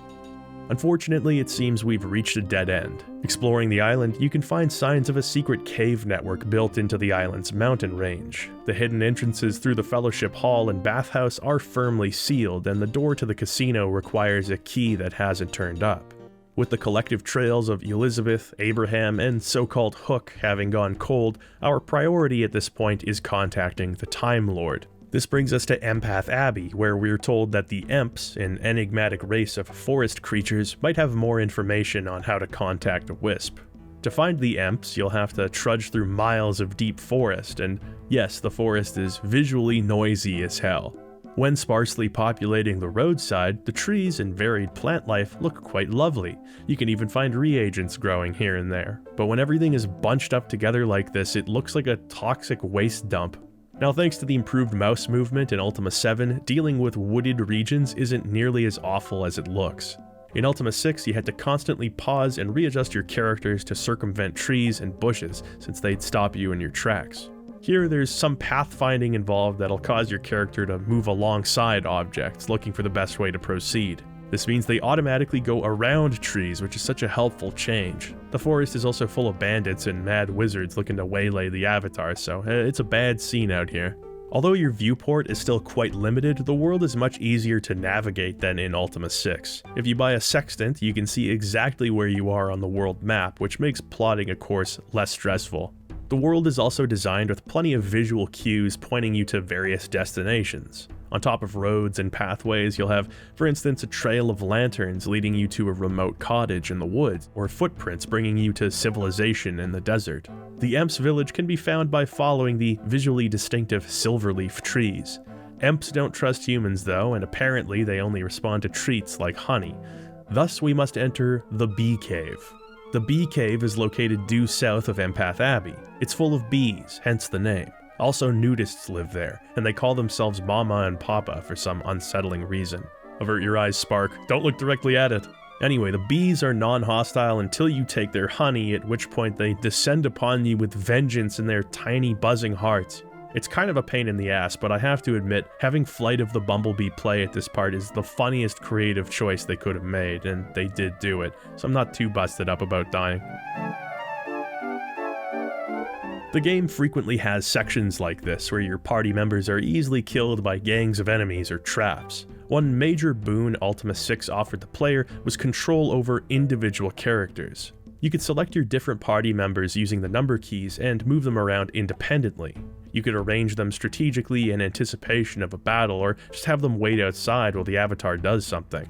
Unfortunately, it seems we've reached a dead end. Exploring the island, you can find signs of a secret cave network built into the island's mountain range. The hidden entrances through the Fellowship Hall and Bathhouse are firmly sealed, and the door to the casino requires a key that hasn't turned up. With the collective trails of Elizabeth, Abraham, and so-called Hook having gone cold, our priority at this point is contacting the Time Lord. This brings us to Empath Abbey, where we're told that the Emps, an enigmatic race of forest creatures, might have more information on how to contact a Wisp. To find the Emps, you'll have to trudge through miles of deep forest, and yes, the forest is visually noisy as hell. When sparsely populating the roadside, the trees and varied plant life look quite lovely. You can even find reagents growing here and there. But when everything is bunched up together like this, it looks like a toxic waste dump. Now, thanks to the improved mouse movement in Ultima VII, dealing with wooded regions isn't nearly as awful as it looks. In Ultima VI, you had to constantly pause and readjust your characters to circumvent trees and bushes, since they'd stop you in your tracks. Here, there's some pathfinding involved that'll cause your character to move alongside objects, looking for the best way to proceed. This means they automatically go around trees, which is such a helpful change. The forest is also full of bandits and mad wizards looking to waylay the avatar, so it's a bad scene out here. Although your viewport is still quite limited, the world is much easier to navigate than in Ultima VI. If you buy a sextant, you can see exactly where you are on the world map, which makes plotting a course less stressful. The world is also designed with plenty of visual cues pointing you to various destinations. On top of roads and pathways, you'll have, for instance, a trail of lanterns leading you to a remote cottage in the woods, or footprints bringing you to civilization in the desert. The Emps village can be found by following the visually distinctive silverleaf trees. Emps don't trust humans though, and apparently they only respond to treats like honey. Thus we must enter the Bee Cave. The Bee Cave is located due south of Empath Abbey. It's full of bees, hence the name. Also, nudists live there, and they call themselves Mama and Papa for some unsettling reason. Avert your eyes, Spark. Don't look directly at it. Anyway, the bees are non-hostile until you take their honey, at which point they descend upon you with vengeance in their tiny buzzing hearts. It's kind of a pain in the ass, but I have to admit, having Flight of the Bumblebee play at this part is the funniest creative choice they could have made, and they did do it, so I'm not too busted up about dying. The game frequently has sections like this, where your party members are easily killed by gangs of enemies or traps. One major boon Ultima VI offered the player was control over individual characters. You could select your different party members using the number keys and move them around independently. You could arrange them strategically in anticipation of a battle, or just have them wait outside while the avatar does something.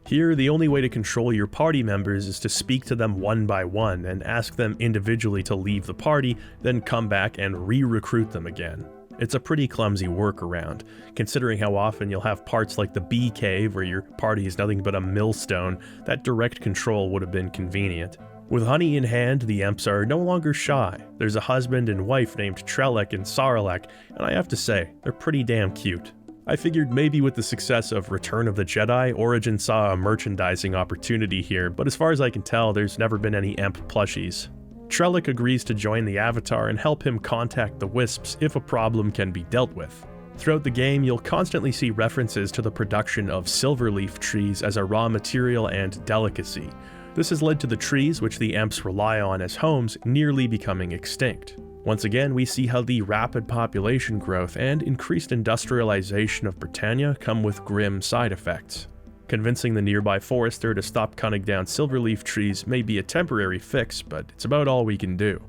Here, the only way to control your party members is to speak to them one by one and ask them individually to leave the party, then come back and re-recruit them again. It's a pretty clumsy workaround, considering how often you'll have parts like the Bee Cave where your party is nothing but a millstone. That direct control would have been convenient. With honey in hand, the Emps are no longer shy. There's a husband and wife named Trellick and Sarlacc, and I have to say, they're pretty damn cute. I figured maybe with the success of Return of the Jedi, Origin saw a merchandising opportunity here, but as far as I can tell, there's never been any Emp plushies. Trellick agrees to join the Avatar and help him contact the Wisps if a problem can be dealt with. Throughout the game, you'll constantly see references to the production of silverleaf trees as a raw material and delicacy. This has led to the trees, which the Emps rely on as homes, nearly becoming extinct. Once again, we see how the rapid population growth and increased industrialization of Britannia come with grim side effects. Convincing the nearby forester to stop cutting down silverleaf trees may be a temporary fix, but it's about all we can do.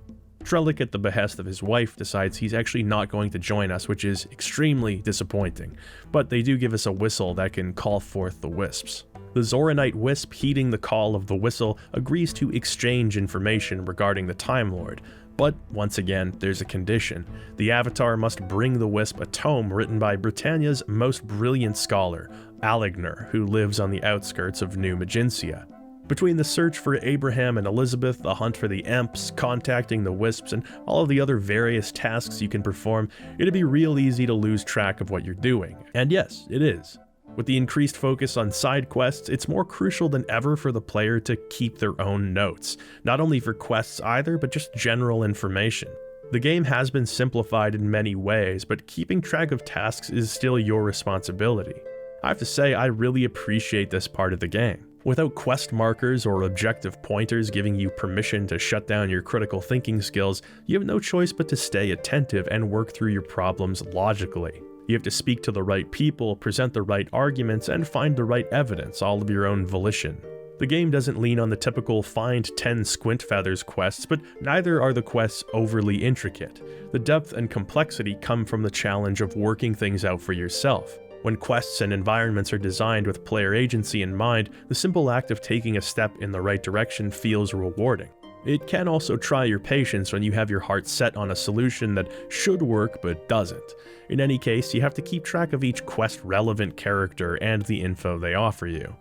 Trellick, at the behest of his wife, decides he's actually not going to join us, which is extremely disappointing, but they do give us a whistle that can call forth the Wisps. The Zoranite Wisp, heeding the call of the whistle, agrees to exchange information regarding the Time Lord. But, once again, there's a condition. The Avatar must bring the Wisp a tome written by Britannia's most brilliant scholar, Alignor, who lives on the outskirts of New Maginsia. Between the search for Abraham and Elizabeth, the hunt for the Emps, contacting the Wisps, and all of the other various tasks you can perform, it'd be real easy to lose track of what you're doing. And yes, it is. With the increased focus on side quests, it's more crucial than ever for the player to keep their own notes, not only for quests either, but just general information. The game has been simplified in many ways, but keeping track of tasks is still your responsibility. I have to say, I really appreciate this part of the game. Without quest markers or objective pointers giving you permission to shut down your critical thinking skills, you have no choice but to stay attentive and work through your problems logically. You have to speak to the right people, present the right arguments, and find the right evidence, all of your own volition. The game doesn't lean on the typical find 10 squint feathers quests, but neither are the quests overly intricate. The depth and complexity come from the challenge of working things out for yourself. When quests and environments are designed with player agency in mind, the simple act of taking a step in the right direction feels rewarding. It can also try your patience when you have your heart set on a solution that should work but doesn't. In any case, you have to keep track of each quest-relevant character and the info they offer you.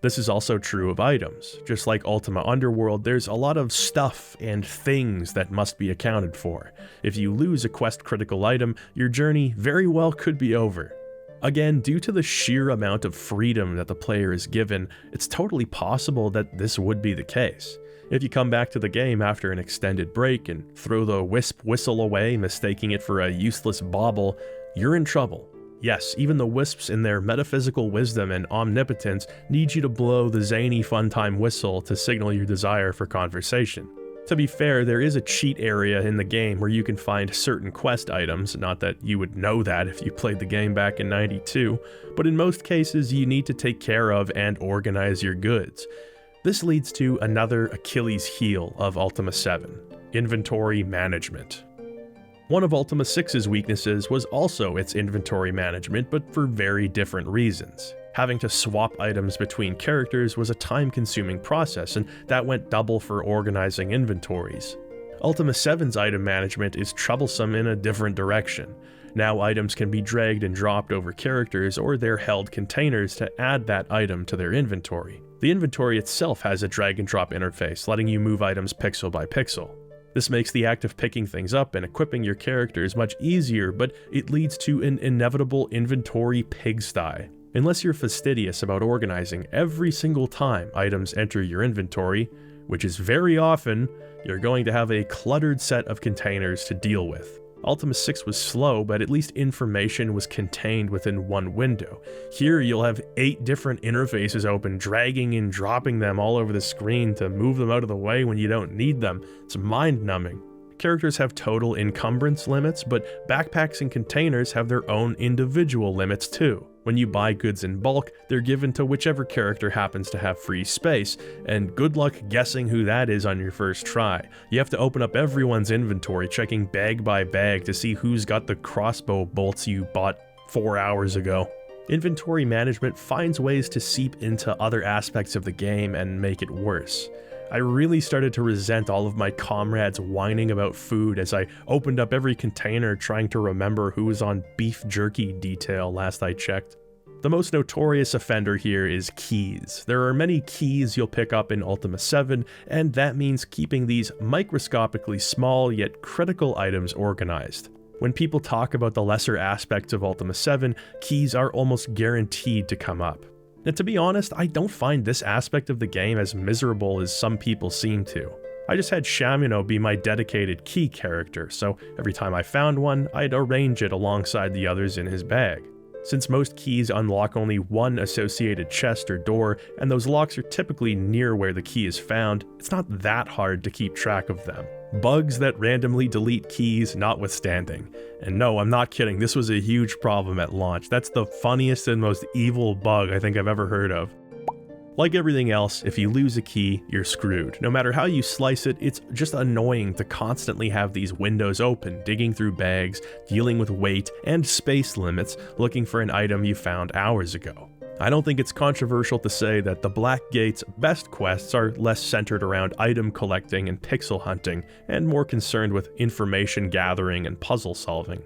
This is also true of items. Just like Ultima Underworld, there's a lot of stuff and things that must be accounted for. If you lose a quest-critical item, your journey very well could be over. Again, due to the sheer amount of freedom that the player is given, it's totally possible that this would be the case. If you come back to the game after an extended break and throw the Wisp whistle away, mistaking it for a useless bauble, you're in trouble. Yes, even the Wisps in their metaphysical wisdom and omnipotence need you to blow the zany funtime whistle to signal your desire for conversation. To be fair, there is a cheat area in the game where you can find certain quest items, not that you would know that if you played the game back in '92, but in most cases you need to take care of and organize your goods. This leads to another Achilles heel of Ultima VII, inventory management. One of Ultima VI's weaknesses was also its inventory management, but for very different reasons. Having to swap items between characters was a time-consuming process, and that went double for organizing inventories. Ultima VII's item management is troublesome in a different direction. Now items can be dragged and dropped over characters, or they're held containers to add that item to their inventory. The inventory itself has a drag and drop interface, letting you move items pixel by pixel. This makes the act of picking things up and equipping your characters much easier, but it leads to an inevitable inventory pigsty. Unless you're fastidious about organizing every single time items enter your inventory, which is very often, you're going to have a cluttered set of containers to deal with. Ultima VI was slow, but at least information was contained within one window. Here you'll have 8 different interfaces open, dragging and dropping them all over the screen to move them out of the way when you don't need them. It's mind-numbing. Characters have total encumbrance limits, but backpacks and containers have their own individual limits too. When you buy goods in bulk, they're given to whichever character happens to have free space, and good luck guessing who that is on your first try. You have to open up everyone's inventory, checking bag by bag to see who's got the crossbow bolts you bought 4 hours ago. Inventory management finds ways to seep into other aspects of the game and make it worse. I really started to resent all of my comrades whining about food as I opened up every container trying to remember who was on beef jerky detail last I checked. The most notorious offender here is keys. There are many keys you'll pick up in Ultima VII, and that means keeping these microscopically small yet critical items organized. When people talk about the lesser aspects of Ultima VII, keys are almost guaranteed to come up. And to be honest, I don't find this aspect of the game as miserable as some people seem to. I just had Shamino be my dedicated key character, so every time I found one, I'd arrange it alongside the others in his bag. Since most keys unlock only one associated chest or door, and those locks are typically near where the key is found, it's not that hard to keep track of them. Bugs that randomly delete keys notwithstanding. And no, I'm not kidding, this was a huge problem at launch. That's the funniest and most evil bug I think I've ever heard of. Like everything else, if you lose a key, you're screwed. No matter how you slice it, it's just annoying to constantly have these windows open, digging through bags, dealing with weight and space limits, looking for an item you found hours ago. I don't think it's controversial to say that the Black Gate's best quests are less centered around item collecting and pixel hunting, and more concerned with information gathering and puzzle solving.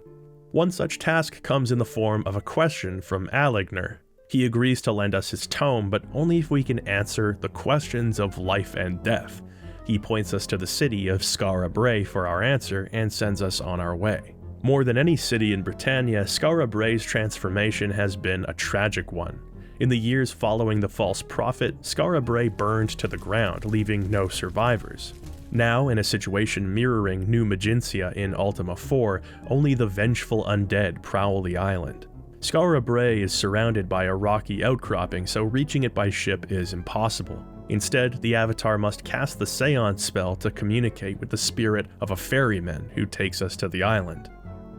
One such task comes in the form of a question from Aligner. He agrees to lend us his tome, but only if we can answer the questions of life and death. He points us to the city of Skara Brae for our answer and sends us on our way. More than any city in Britannia, Skara Brae's transformation has been a tragic one. In the years following the false prophet, Skara Brae burned to the ground, leaving no survivors. Now, in a situation mirroring New Magintia in Ultima IV, only the vengeful undead prowl the island. Skara Brae is surrounded by a rocky outcropping, so reaching it by ship is impossible. Instead, the Avatar must cast the Seance spell to communicate with the spirit of a ferryman who takes us to the island.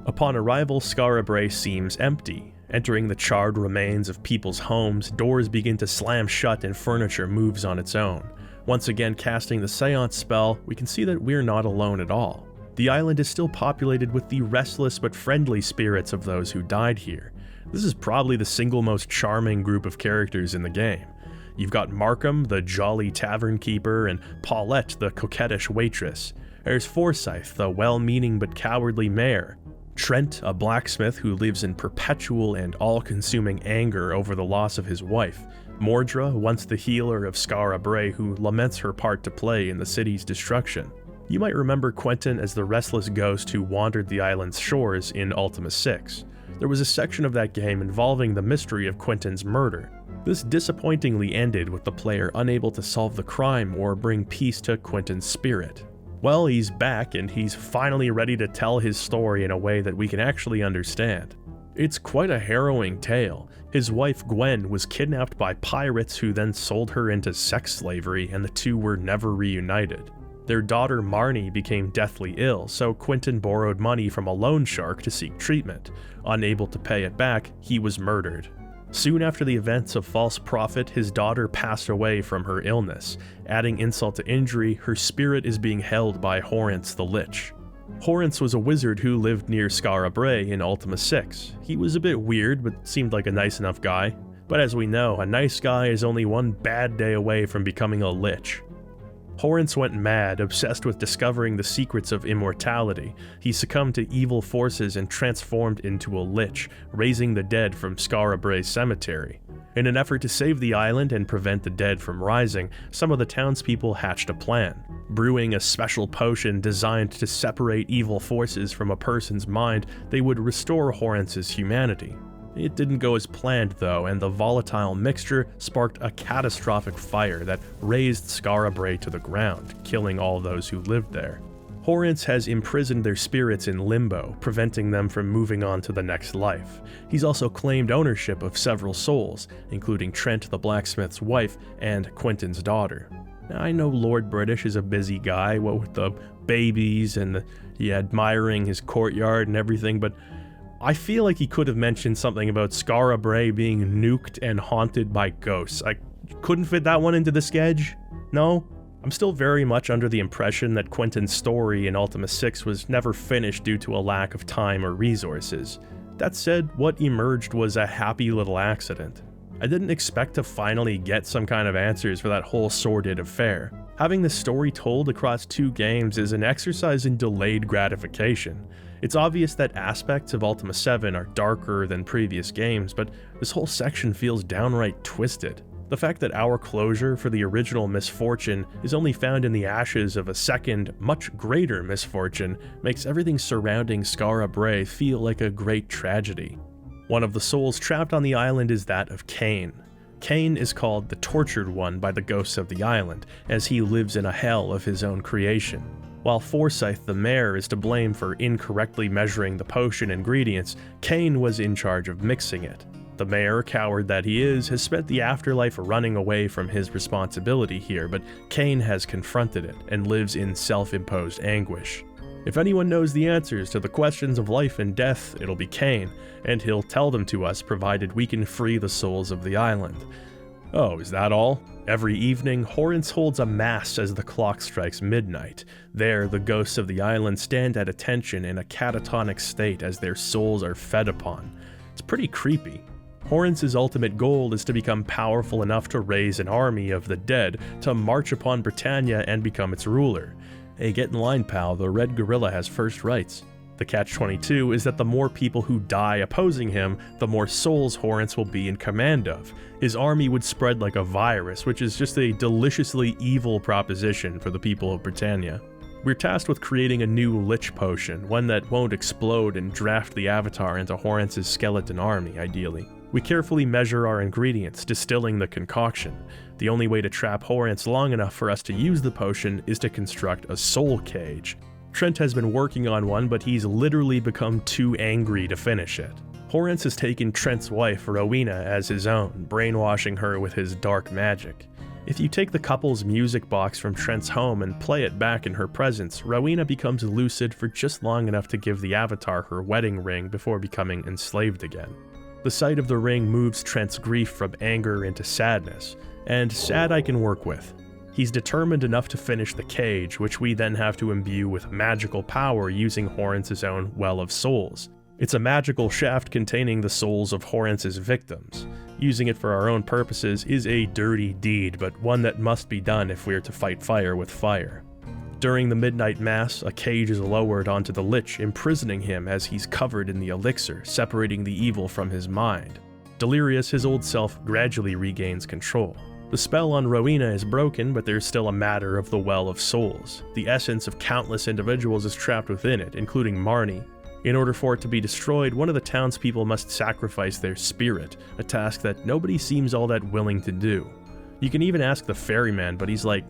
Upon arrival, Skara Brae seems empty. Entering the charred remains of people's homes, doors begin to slam shut and furniture moves on its own. Once again casting the Seance spell, we can see that we're not alone at all. The island is still populated with the restless but friendly spirits of those who died here. This is probably the single most charming group of characters in the game. You've got Markham, the jolly tavern keeper, and Paulette, the coquettish waitress. There's Forsyth, the well-meaning but cowardly mayor. Trent, a blacksmith who lives in perpetual and all-consuming anger over the loss of his wife. Mordra, once the healer of Skara Brae, who laments her part to play in the city's destruction. You might remember Quentin as the restless ghost who wandered the island's shores in Ultima VI. There was a section of that game involving the mystery of Quentin's murder. This disappointingly ended with the player unable to solve the crime or bring peace to Quentin's spirit. Well, he's back and he's finally ready to tell his story in a way that we can actually understand. It's quite a harrowing tale. His wife Gwen was kidnapped by pirates who then sold her into sex slavery, and the two were never reunited. Their daughter Marnie became deathly ill, so Quentin borrowed money from a loan shark to seek treatment. Unable to pay it back, he was murdered. Soon after the events of False Prophet, his daughter passed away from her illness. Adding insult to injury, her spirit is being held by Horrence the Lich. Horrence was a wizard who lived near Skara Brae in Ultima VI. He was a bit weird, but seemed like a nice enough guy. But as we know, a nice guy is only one bad day away from becoming a lich. Horrence went mad, obsessed with discovering the secrets of immortality. He succumbed to evil forces and transformed into a lich, raising the dead from Skara Brae Cemetery. In an effort to save the island and prevent the dead from rising, some of the townspeople hatched a plan, brewing a special potion designed to separate evil forces from a person's mind. They would restore Horrence's humanity. It didn't go as planned though, and the volatile mixture sparked a catastrophic fire that razed Skara Brae to the ground, killing all those who lived there. Horrence has imprisoned their spirits in limbo, preventing them from moving on to the next life. He's also claimed ownership of several souls, including Trent the blacksmith's wife and Quentin's daughter. Now, I know Lord British is a busy guy, what with the babies and admiring his courtyard and everything, but I feel like he could have mentioned something about Skara Brae being nuked and haunted by ghosts. I couldn't fit that one into the sketch? No? I'm still very much under the impression that Quentin's story in Ultima VI was never finished due to a lack of time or resources. That said, what emerged was a happy little accident. I didn't expect to finally get some kind of answers for that whole sordid affair. Having the story told across 2 games is an exercise in delayed gratification. It's obvious that aspects of Ultima VII are darker than previous games, but this whole section feels downright twisted. The fact that our closure for the original misfortune is only found in the ashes of a second, much greater misfortune makes everything surrounding Skara Brae feel like a great tragedy. One of the souls trapped on the island is that of Cain. Cain is called the Tortured One by the ghosts of the island, as he lives in a hell of his own creation. While Forsyth the mayor is to blame for incorrectly measuring the potion ingredients, Cain was in charge of mixing it. The mayor, coward that he is, has spent the afterlife running away from his responsibility here, but Cain has confronted it and lives in self-imposed anguish. If anyone knows the answers to the questions of life and death, it'll be Cain, and he'll tell them to us provided we can free the souls of the island. Oh, is that all? Every evening, Horrence holds a mass as the clock strikes midnight. There, the ghosts of the island stand at attention in a catatonic state as their souls are fed upon. It's pretty creepy. Horrence's ultimate goal is to become powerful enough to raise an army of the dead, to march upon Britannia and become its ruler. Hey, get in line, pal, the Red Gorilla has first rights. The catch-22 is that the more people who die opposing him, the more souls Horrence will be in command of. His army would spread like a virus, which is just a deliciously evil proposition for the people of Britannia. We're tasked with creating a new Lich potion, one that won't explode and draft the Avatar into Horrence's skeleton army, ideally. We carefully measure our ingredients, distilling the concoction. The only way to trap Horrence long enough for us to use the potion is to construct a soul cage. Trent has been working on one, but he's literally become too angry to finish it. Horrence has taken Trent's wife, Rowena, as his own, brainwashing her with his dark magic. If you take the couple's music box from Trent's home and play it back in her presence, Rowena becomes lucid for just long enough to give the Avatar her wedding ring before becoming enslaved again. The sight of the ring moves Trent's grief from anger into sadness, and sad I can work with. He's determined enough to finish the cage, which we then have to imbue with magical power using Horrence's own Well of Souls. It's a magical shaft containing the souls of Horrence's victims. Using it for our own purposes is a dirty deed, but one that must be done if we're to fight fire with fire. During the midnight mass, a cage is lowered onto the Lich, imprisoning him as he's covered in the elixir, separating the evil from his mind. Delirious, his old self gradually regains control. The spell on Rowena is broken, but there's still a matter of the Well of Souls. The essence of countless individuals is trapped within it, including Marnie. In order for it to be destroyed, one of the townspeople must sacrifice their spirit, a task that nobody seems all that willing to do. You can even ask the ferryman, but he's like,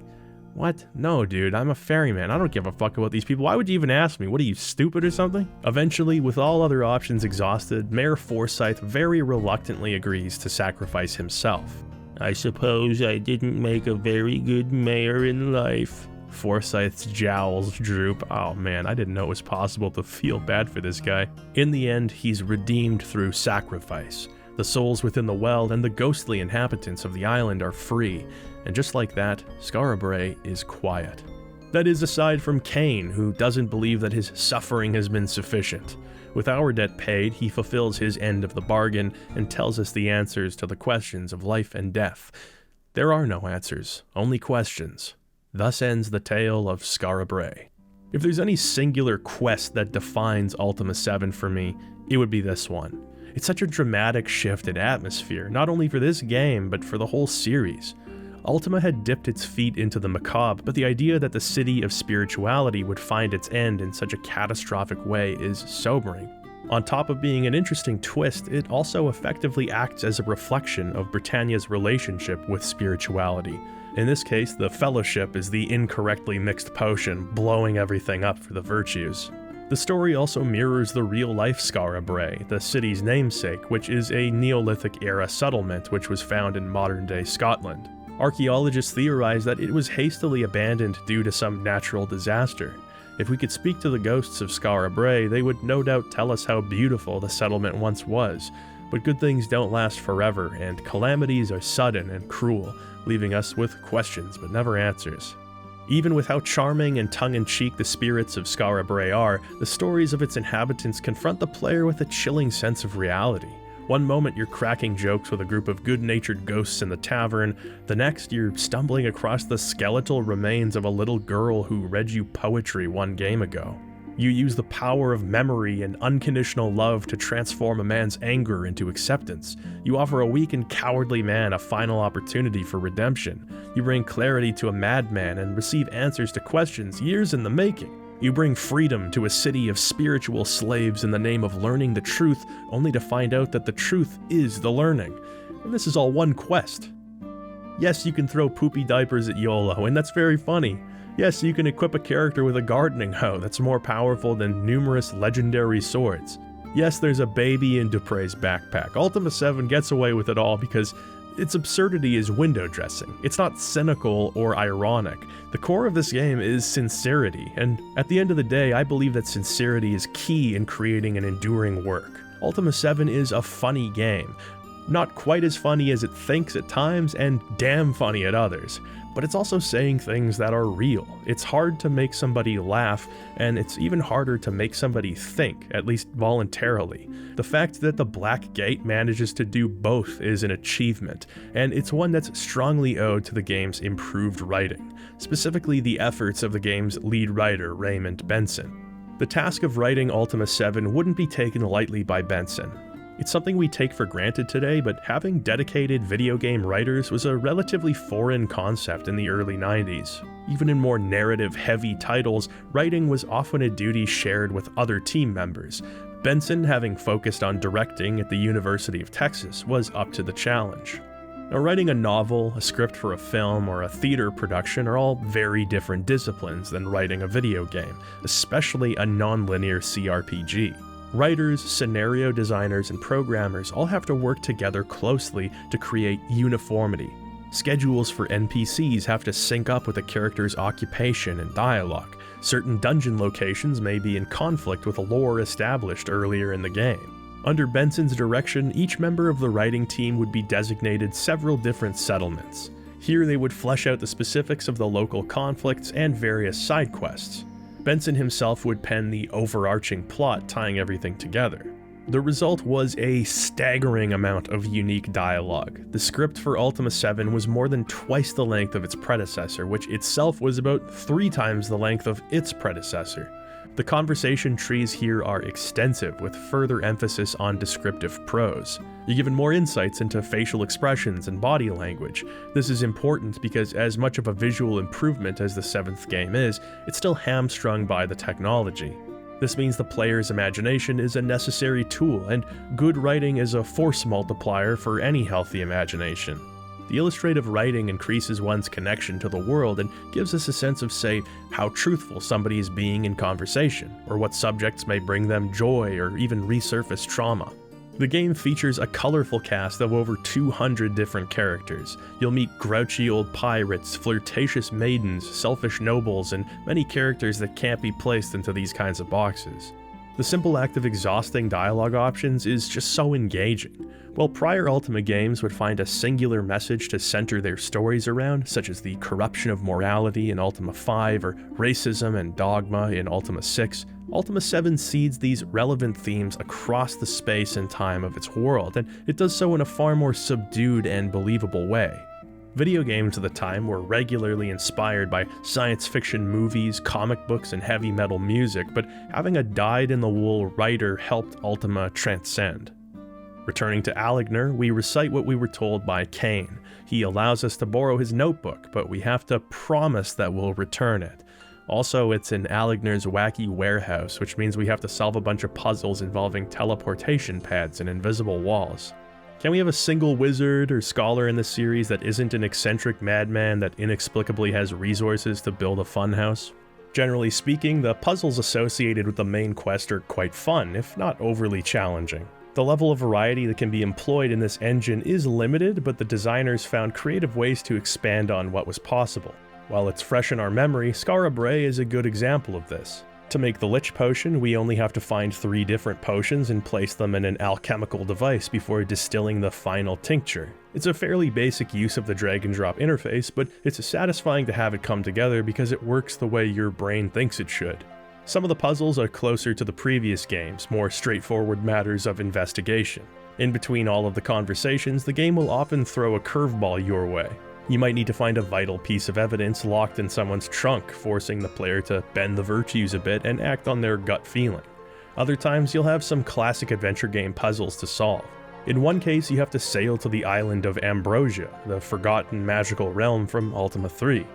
"What? No, dude, I'm a ferryman. I don't give a fuck about these people. Why would you even ask me? What are you, stupid or something?" Eventually, with all other options exhausted, Mayor Forsyth very reluctantly agrees to sacrifice himself. "I suppose I didn't make a very good mayor in life." Forsyth's jowls droop. Oh man, I didn't know it was possible to feel bad for this guy. In the end, he's redeemed through sacrifice. The souls within the well and the ghostly inhabitants of the island are free, and just like that, Skara Brae is quiet. That is aside from Cain, who doesn't believe that his suffering has been sufficient. With our debt paid, he fulfills his end of the bargain and tells us the answers to the questions of life and death. There are no answers, only questions. Thus ends the tale of Skara Brae. If there's any singular quest that defines Ultima 7 for me, it would be this one. It's such a dramatic shift in atmosphere, not only for this game, but for the whole series. Ultima had dipped its feet into the macabre, but the idea that the city of spirituality would find its end in such a catastrophic way is sobering. On top of being an interesting twist, it also effectively acts as a reflection of Britannia's relationship with spirituality. In this case, the Fellowship is the incorrectly mixed potion, blowing everything up for the virtues. The story also mirrors the real-life Skara Brae, the city's namesake, which is a Neolithic-era settlement which was found in modern-day Scotland. Archaeologists theorize that it was hastily abandoned due to some natural disaster. If we could speak to the ghosts of Skara Brae, they would no doubt tell us how beautiful the settlement once was. But good things don't last forever, and calamities are sudden and cruel, leaving us with questions but never answers. Even with how charming and tongue-in-cheek the spirits of Skara Brae are, the stories of its inhabitants confront the player with a chilling sense of reality. One moment you're cracking jokes with a group of good-natured ghosts in the tavern, the next you're stumbling across the skeletal remains of a little girl who read you poetry one game ago. You use the power of memory and unconditional love to transform a man's anger into acceptance. You offer a weak and cowardly man a final opportunity for redemption. You bring clarity to a madman and receive answers to questions years in the making. You bring freedom to a city of spiritual slaves in the name of learning the truth, only to find out that the truth is the learning. And this is all one quest. Yes, you can throw poopy diapers at YOLO, and that's very funny. Yes, you can equip a character with a gardening hoe that's more powerful than numerous legendary swords. Yes, there's a baby in Dupre's backpack. Ultima 7 gets away with it all because its absurdity is window dressing. It's not cynical or ironic. The core of this game is sincerity, and at the end of the day, I believe that sincerity is key in creating an enduring work. Ultima 7 is a funny game. Not quite as funny as it thinks at times, and damn funny at others. But it's also saying things that are real. It's hard to make somebody laugh, and it's even harder to make somebody think, at least voluntarily. The fact that the Black Gate manages to do both is an achievement, and it's one that's strongly owed to the game's improved writing, specifically the efforts of the game's lead writer, Raymond Benson. The task of writing Ultima 7 wouldn't be taken lightly by Benson. It's something we take for granted today, but having dedicated video game writers was a relatively foreign concept in the early 90s. Even in more narrative-heavy titles, writing was often a duty shared with other team members. Benson, having focused on directing at the University of Texas, was up to the challenge. Now, writing a novel, a script for a film, or a theater production are all very different disciplines than writing a video game, especially a non-linear CRPG. Writers, scenario designers, and programmers all have to work together closely to create uniformity. Schedules for NPCs have to sync up with a character's occupation and dialogue. Certain dungeon locations may be in conflict with a lore established earlier in the game. Under Benson's direction, each member of the writing team would be designated several different settlements. Here they would flesh out the specifics of the local conflicts and various side quests. Benson himself would pen the overarching plot tying everything together. The result was a staggering amount of unique dialogue. The script for Ultima 7 was more than twice the length of its predecessor, which itself was about 3 times the length of its predecessor. The conversation trees here are extensive, with further emphasis on descriptive prose. You're given more insights into facial expressions and body language. This is important because as much of a visual improvement as the 7th game is, it's still hamstrung by the technology. This means the player's imagination is a necessary tool, and good writing is a force multiplier for any healthy imagination. The illustrative writing increases one's connection to the world and gives us a sense of, say, how truthful somebody is being in conversation, or what subjects may bring them joy or even resurface trauma. The game features a colorful cast of over 200 different characters. You'll meet grouchy old pirates, flirtatious maidens, selfish nobles, and many characters that can't be placed into these kinds of boxes. The simple act of exhausting dialogue options is just so engaging. While prior Ultima games would find a singular message to center their stories around, such as the corruption of morality in Ultima V or racism and dogma in Ultima VI, Ultima VII seeds these relevant themes across the space and time of its world, and it does so in a far more subdued and believable way. Video games of the time were regularly inspired by science fiction movies, comic books, and heavy metal music, but having a dyed-in-the-wool writer helped Ultima transcend. Returning to Aligner, we recite what we were told by Cain. He allows us to borrow his notebook, but we have to promise that we'll return it. Also, it's in Aligner's wacky warehouse, which means we have to solve a bunch of puzzles involving teleportation pads and invisible walls. Can we have a single wizard or scholar in this series that isn't an eccentric madman that inexplicably has resources to build a funhouse? Generally speaking, the puzzles associated with the main quest are quite fun, if not overly challenging. The level of variety that can be employed in this engine is limited, but the designers found creative ways to expand on what was possible. While it's fresh in our memory, Skara Brae is a good example of this. To make the Lich Potion, we only have to find 3 different potions and place them in an alchemical device before distilling the final tincture. It's a fairly basic use of the drag and drop interface, but it's satisfying to have it come together because it works the way your brain thinks it should. Some of the puzzles are closer to the previous games, more straightforward matters of investigation. In between all of the conversations, the game will often throw a curveball your way. You might need to find a vital piece of evidence locked in someone's trunk, forcing the player to bend the virtues a bit and act on their gut feeling. Other times, you'll have some classic adventure game puzzles to solve. In one case, you have to sail to the island of Ambrosia, the forgotten magical realm from Ultima 3.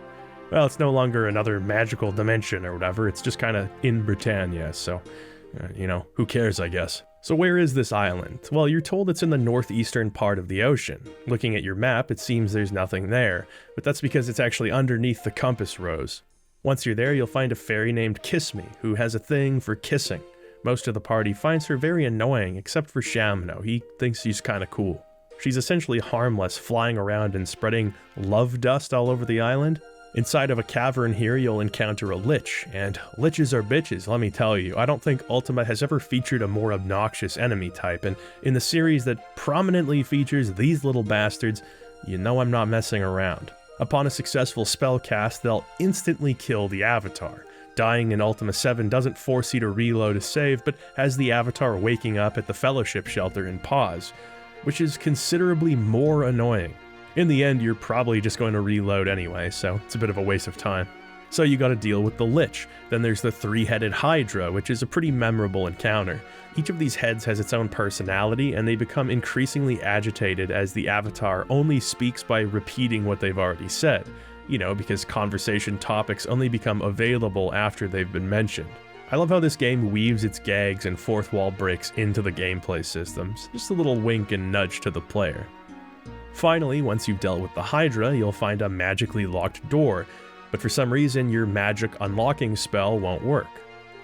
Well, it's no longer another magical dimension or whatever, it's just kinda in Britannia, so, who cares, I guess. So where is this island? Well, you're told it's in the northeastern part of the ocean. Looking at your map, it seems there's nothing there, but that's because it's actually underneath the compass rose. Once you're there, you'll find a fairy named Kiss Me, who has a thing for kissing. Most of the party finds her very annoying, except for Shamno. He thinks she's kinda cool. She's essentially harmless, flying around and spreading love dust all over the island. Inside of a cavern here, you'll encounter a lich, and liches are bitches, let me tell you. I don't think Ultima has ever featured a more obnoxious enemy type, and in the series that prominently features these little bastards, you know I'm not messing around. Upon a successful spell cast, they'll instantly kill the avatar. Dying in Ultima 7 doesn't force you to reload a save, but has the avatar waking up at the Fellowship shelter and pause, which is considerably more annoying. In the end, you're probably just going to reload anyway, so it's a bit of a waste of time. So you gotta deal with the Lich. Then there's the 3-headed Hydra, which is a pretty memorable encounter. Each of these heads has its own personality, and they become increasingly agitated as the avatar only speaks by repeating what they've already said. Because conversation topics only become available after they've been mentioned. I love how this game weaves its gags and fourth wall breaks into the gameplay systems. Just a little wink and nudge to the player. Finally, once you've dealt with the Hydra, you'll find a magically locked door, but for some reason your magic unlocking spell won't work.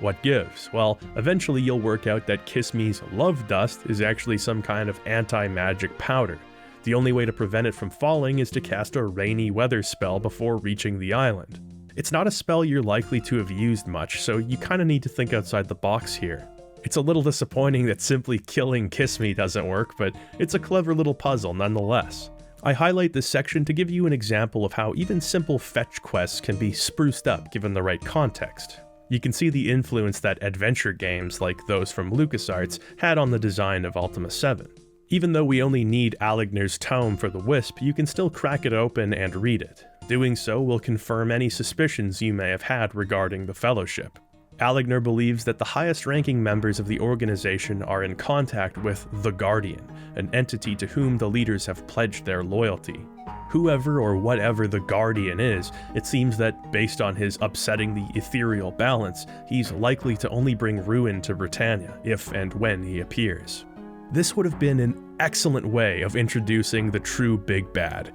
What gives? Well, eventually you'll work out that Kiss Me's love dust is actually some kind of anti-magic powder. The only way to prevent it from falling is to cast a rainy weather spell before reaching the island. It's not a spell you're likely to have used much, so you kinda need to think outside the box here. It's a little disappointing that simply killing Kiss Me doesn't work, but it's a clever little puzzle nonetheless. I highlight this section to give you an example of how even simple fetch quests can be spruced up given the right context. You can see the influence that adventure games like those from LucasArts had on the design of Ultima 7. Even though we only need Aligner's tome for the Wisp, you can still crack it open and read it. Doing so will confirm any suspicions you may have had regarding the Fellowship. Aligner believes that the highest-ranking members of the organization are in contact with the Guardian, an entity to whom the leaders have pledged their loyalty. Whoever or whatever the Guardian is, it seems that, based on his upsetting the ethereal balance, he's likely to only bring ruin to Britannia, if and when he appears. This would have been an excellent way of introducing the true big bad,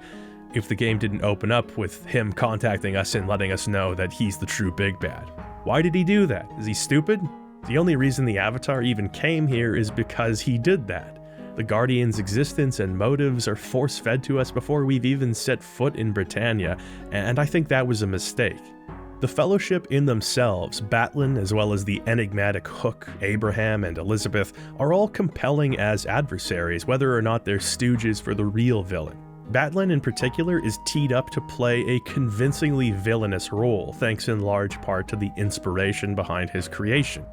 if the game didn't open up with him contacting us and letting us know that he's the true big bad. Why did he do that? Is he stupid? The only reason the Avatar even came here is because he did that. The Guardian's existence and motives are force-fed to us before we've even set foot in Britannia, and I think that was a mistake. The Fellowship in themselves, Batlin as well as the enigmatic Hook, Abraham, and Elizabeth, are all compelling as adversaries, whether or not they're stooges for the real villain. Batlin in particular is teed up to play a convincingly villainous role, thanks in large part to the inspiration behind his creation.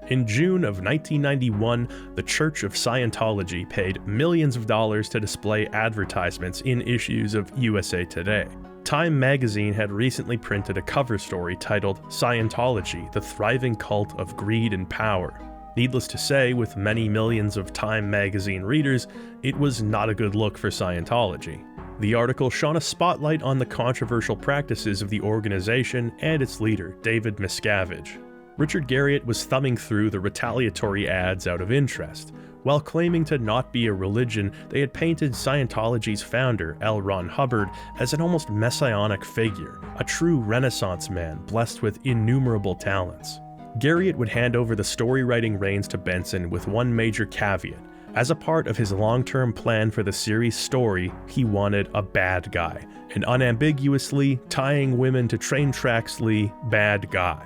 In June of 1991, the Church of Scientology paid millions of dollars to display advertisements in issues of USA Today. Time magazine had recently printed a cover story titled Scientology, the Thriving Cult of Greed and Power. Needless to say, with many millions of Time magazine readers, it was not a good look for Scientology. The article shone a spotlight on the controversial practices of the organization and its leader, David Miscavige. Richard Garriott was thumbing through the retaliatory ads out of interest. While claiming to not be a religion, they had painted Scientology's founder, L. Ron Hubbard, as an almost messianic figure, a true Renaissance man blessed with innumerable talents. Garriott would hand over the story-writing reins to Benson with one major caveat. As a part of his long-term plan for the series' story, he wanted a bad guy, an unambiguously, tying women to train tracks-ly bad guy.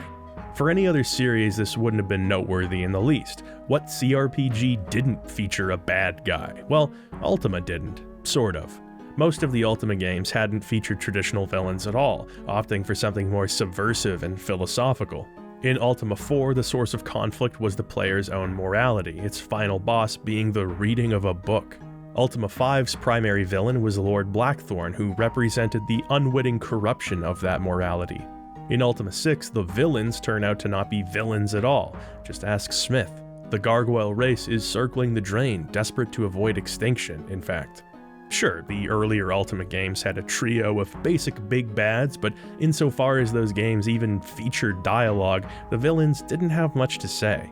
For any other series, this wouldn't have been noteworthy in the least. What CRPG didn't feature a bad guy? Well, Ultima didn't. Sort of. Most of the Ultima games hadn't featured traditional villains at all, opting for something more subversive and philosophical. In Ultima 4, the source of conflict was the player's own morality, its final boss being the reading of a book. Ultima 5's primary villain was Lord Blackthorn, who represented the unwitting corruption of that morality. In Ultima 6, the villains turn out to not be villains at all. Just ask Smith. The gargoyle race is circling the drain, desperate to avoid extinction, in fact. Sure, the earlier Ultima games had a trio of basic big bads, but insofar as those games even featured dialogue, the villains didn't have much to say.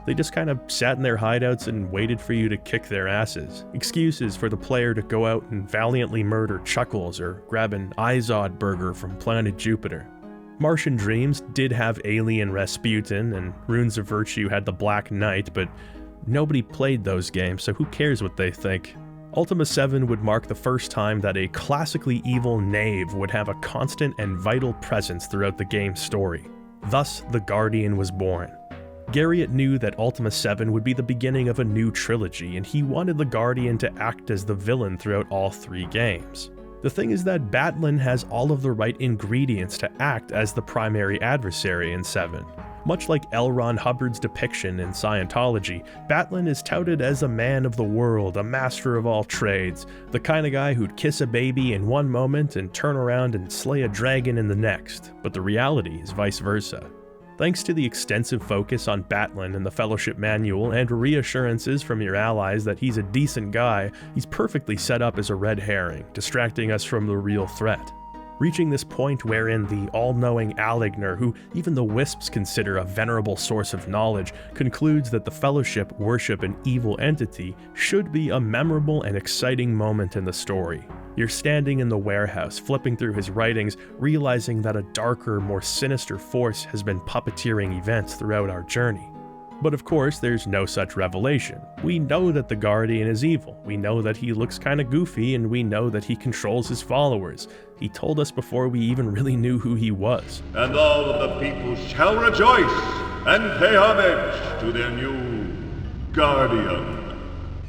They just kind of sat in their hideouts and waited for you to kick their asses. Excuses for the player to go out and valiantly murder Chuckles or grab an Izod burger from planet Jupiter. Martian Dreams did have Alien Rasputin, and Runes of Virtue had the Black Knight, but nobody played those games, so who cares what they think? Ultima 7 would mark the first time that a classically evil knave would have a constant and vital presence throughout the game's story. Thus, the Guardian was born. Garriott knew that Ultima 7 would be the beginning of a new trilogy, and he wanted the Guardian to act as the villain throughout all three games. The thing is that Batlin has all of the right ingredients to act as the primary adversary in 7. Much like L. Ron Hubbard's depiction in Scientology, Batlin is touted as a man of the world, a master of all trades, the kind of guy who'd kiss a baby in one moment and turn around and slay a dragon in the next, but the reality is vice versa. Thanks to the extensive focus on Batlin in the Fellowship Manual and reassurances from your allies that he's a decent guy, he's perfectly set up as a red herring, distracting us from the real threat. Reaching this point wherein the all-knowing Aligner, who even the Wisps consider a venerable source of knowledge, concludes that the Fellowship worship an evil entity should be a memorable and exciting moment in the story. You're standing in the warehouse, flipping through his writings, realizing that a darker, more sinister force has been puppeteering events throughout our journey. But of course, there's no such revelation. We know that the Guardian is evil, we know that he looks kinda goofy, and we know that he controls his followers. He told us before we even really knew who he was. And all of the people shall rejoice and pay homage to their new Guardian.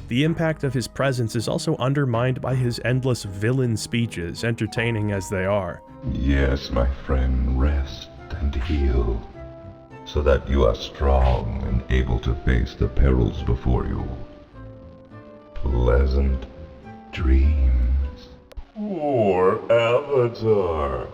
The impact of his presence is also undermined by his endless villain speeches, entertaining as they are. Yes, my friend, rest and heal, so that you are strong and able to face the perils before you. Pleasant dreams. Poor Avatar.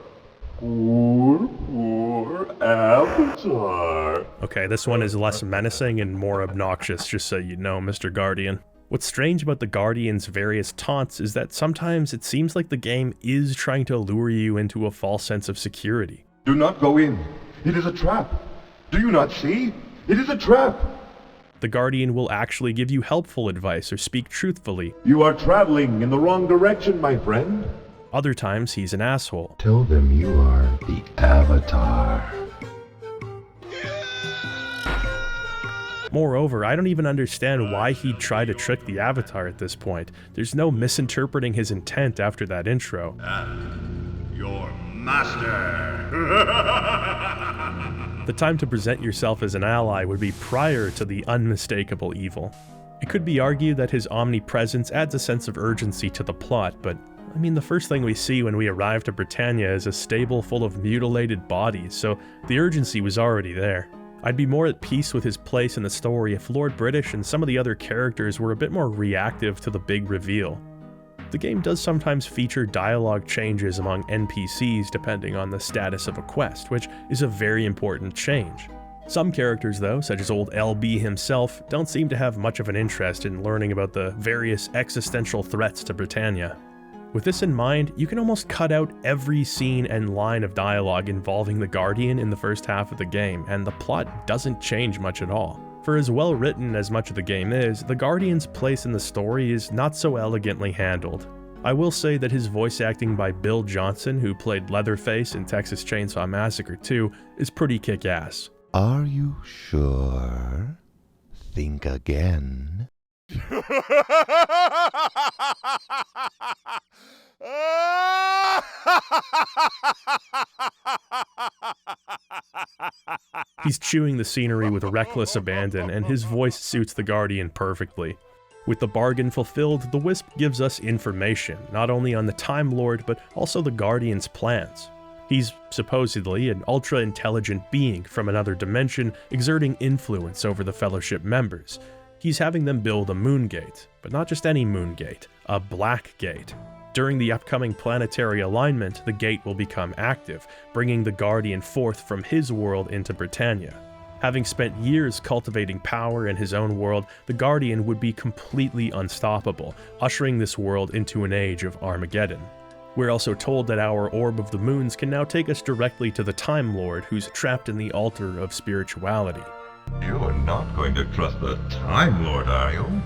Poor Avatar. Okay, this one is less menacing and more obnoxious, just so you know, Mr. Guardian. What's strange about the Guardian's various taunts is that sometimes it seems like the game is trying to lure you into a false sense of security. Do not go in. It is a trap. Do you not see? It is a trap. The Guardian will actually give you helpful advice or speak truthfully. You are traveling in the wrong direction, my friend. Other times, he's an asshole. Tell them you are the Avatar. Moreover, I don't even understand why he'd try to trick the Avatar at this point. There's no misinterpreting his intent after that intro. Your master. The time to present yourself as an ally would be prior to the unmistakable evil. It could be argued that his omnipresence adds a sense of urgency to the plot, but I mean, the first thing we see when we arrive to Britannia is a stable full of mutilated bodies, so the urgency was already there. I'd be more at peace with his place in the story if Lord British and some of the other characters were a bit more reactive to the big reveal. The game does sometimes feature dialogue changes among NPCs depending on the status of a quest, which is a very important change. Some characters though, such as old LB himself, don't seem to have much of an interest in learning about the various existential threats to Britannia. With this in mind, you can almost cut out every scene and line of dialogue involving the Guardian in the first half of the game, and the plot doesn't change much at all. For as well written as much of the game is, the Guardian's place in the story is not so elegantly handled. I will say that his voice acting by Bill Johnson, who played Leatherface in Texas Chainsaw Massacre 2, is pretty kick-ass. Are you sure? Think again. He's chewing the scenery with reckless abandon, and his voice suits the Guardian perfectly. With the bargain fulfilled, the Wisp gives us information, not only on the Time Lord, but also the Guardian's plans. He's supposedly an ultra-intelligent being from another dimension, exerting influence over the Fellowship members. He's having them build a moon gate, but not just any moon gate, a black gate. During the upcoming planetary alignment, the gate will become active, bringing the Guardian forth from his world into Britannia. Having spent years cultivating power in his own world, the Guardian would be completely unstoppable, ushering this world into an age of Armageddon. We're also told that our Orb of the Moons can now take us directly to the Time Lord, who's trapped in the altar of spirituality. You are not going to trust the Time Lord, are you?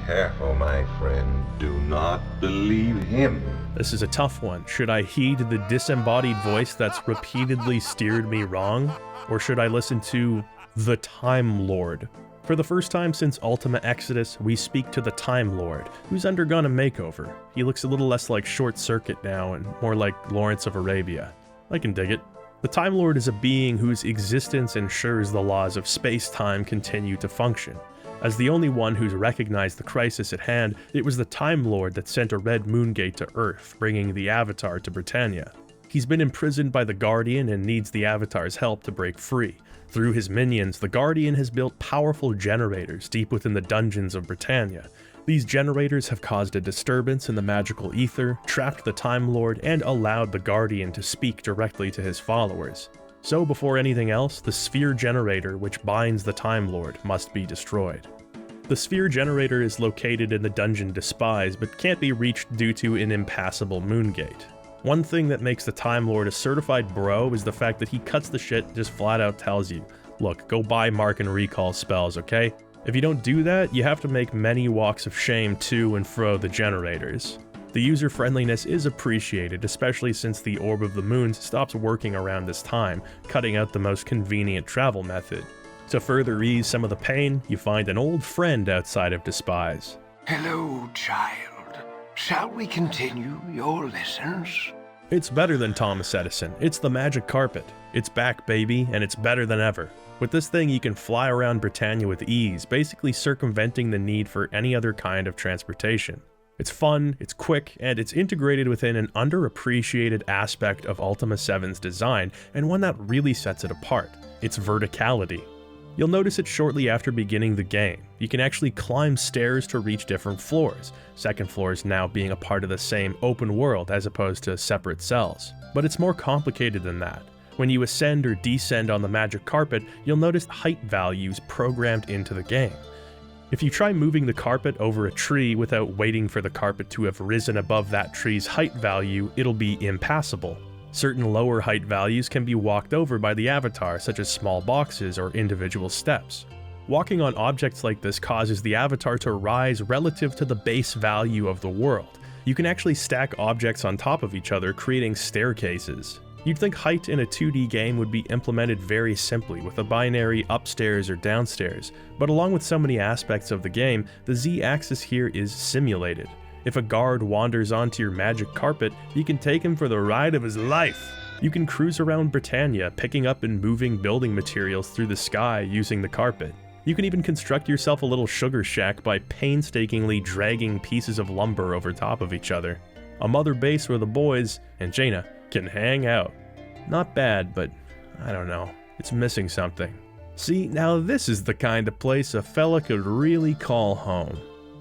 Careful, my friend. Do not believe him. This is a tough one. Should I heed the disembodied voice that's repeatedly steered me wrong? Or should I listen to the Time Lord? For the first time since Ultima Exodus, we speak to the Time Lord, who's undergone a makeover. He looks a little less like Short Circuit now and more like Lawrence of Arabia. I can dig it. The Time Lord is a being whose existence ensures the laws of space-time continue to function. As the only one who's recognized the crisis at hand, it was the Time Lord that sent a red moon gate to Earth, bringing the Avatar to Britannia. He's been imprisoned by the Guardian and needs the Avatar's help to break free. Through his minions, the Guardian has built powerful generators deep within the dungeons of Britannia. These generators have caused a disturbance in the magical ether, trapped the Time Lord, and allowed the Guardian to speak directly to his followers. So before anything else, the sphere generator which binds the Time Lord must be destroyed. The sphere generator is located in the dungeon Despise, but can't be reached due to an impassable moon gate. One thing that makes the Time Lord a certified bro is the fact that he cuts the shit and just flat out tells you, look, go buy mark and recall spells, okay? If you don't do that, you have to make many walks of shame to and fro the generators. The user-friendliness is appreciated, especially since the Orb of the Moons stops working around this time, cutting out the most convenient travel method. To further ease some of the pain, you find an old friend outside of Despise. Hello, child. Shall we continue your lessons? It's better than Thomas Edison. It's the magic carpet. It's back, baby, and it's better than ever. With this thing, you can fly around Britannia with ease, basically circumventing the need for any other kind of transportation. It's fun, it's quick, and it's integrated within an underappreciated aspect of Ultima VII's design, and one that really sets it apart: its verticality. You'll notice it shortly after beginning the game. You can actually climb stairs to reach different floors, second floors now being a part of the same open world as opposed to separate cells. But it's more complicated than that. When you ascend or descend on the magic carpet, you'll notice height values programmed into the game. If you try moving the carpet over a tree without waiting for the carpet to have risen above that tree's height value, it'll be impassable. Certain lower height values can be walked over by the Avatar, such as small boxes or individual steps. Walking on objects like this causes the Avatar to rise relative to the base value of the world. You can actually stack objects on top of each other, creating staircases. You'd think height in a 2D game would be implemented very simply, with a binary upstairs or downstairs, but along with so many aspects of the game, the Z-axis here is simulated. If a guard wanders onto your magic carpet, you can take him for the ride of his life. You can cruise around Britannia, picking up and moving building materials through the sky using the carpet. You can even construct yourself a little sugar shack by painstakingly dragging pieces of lumber over top of each other. A mother base where the boys, and Jaina, can hang out. Not bad, but I don't know, it's missing something. See, now this is the kind of place a fella could really call home.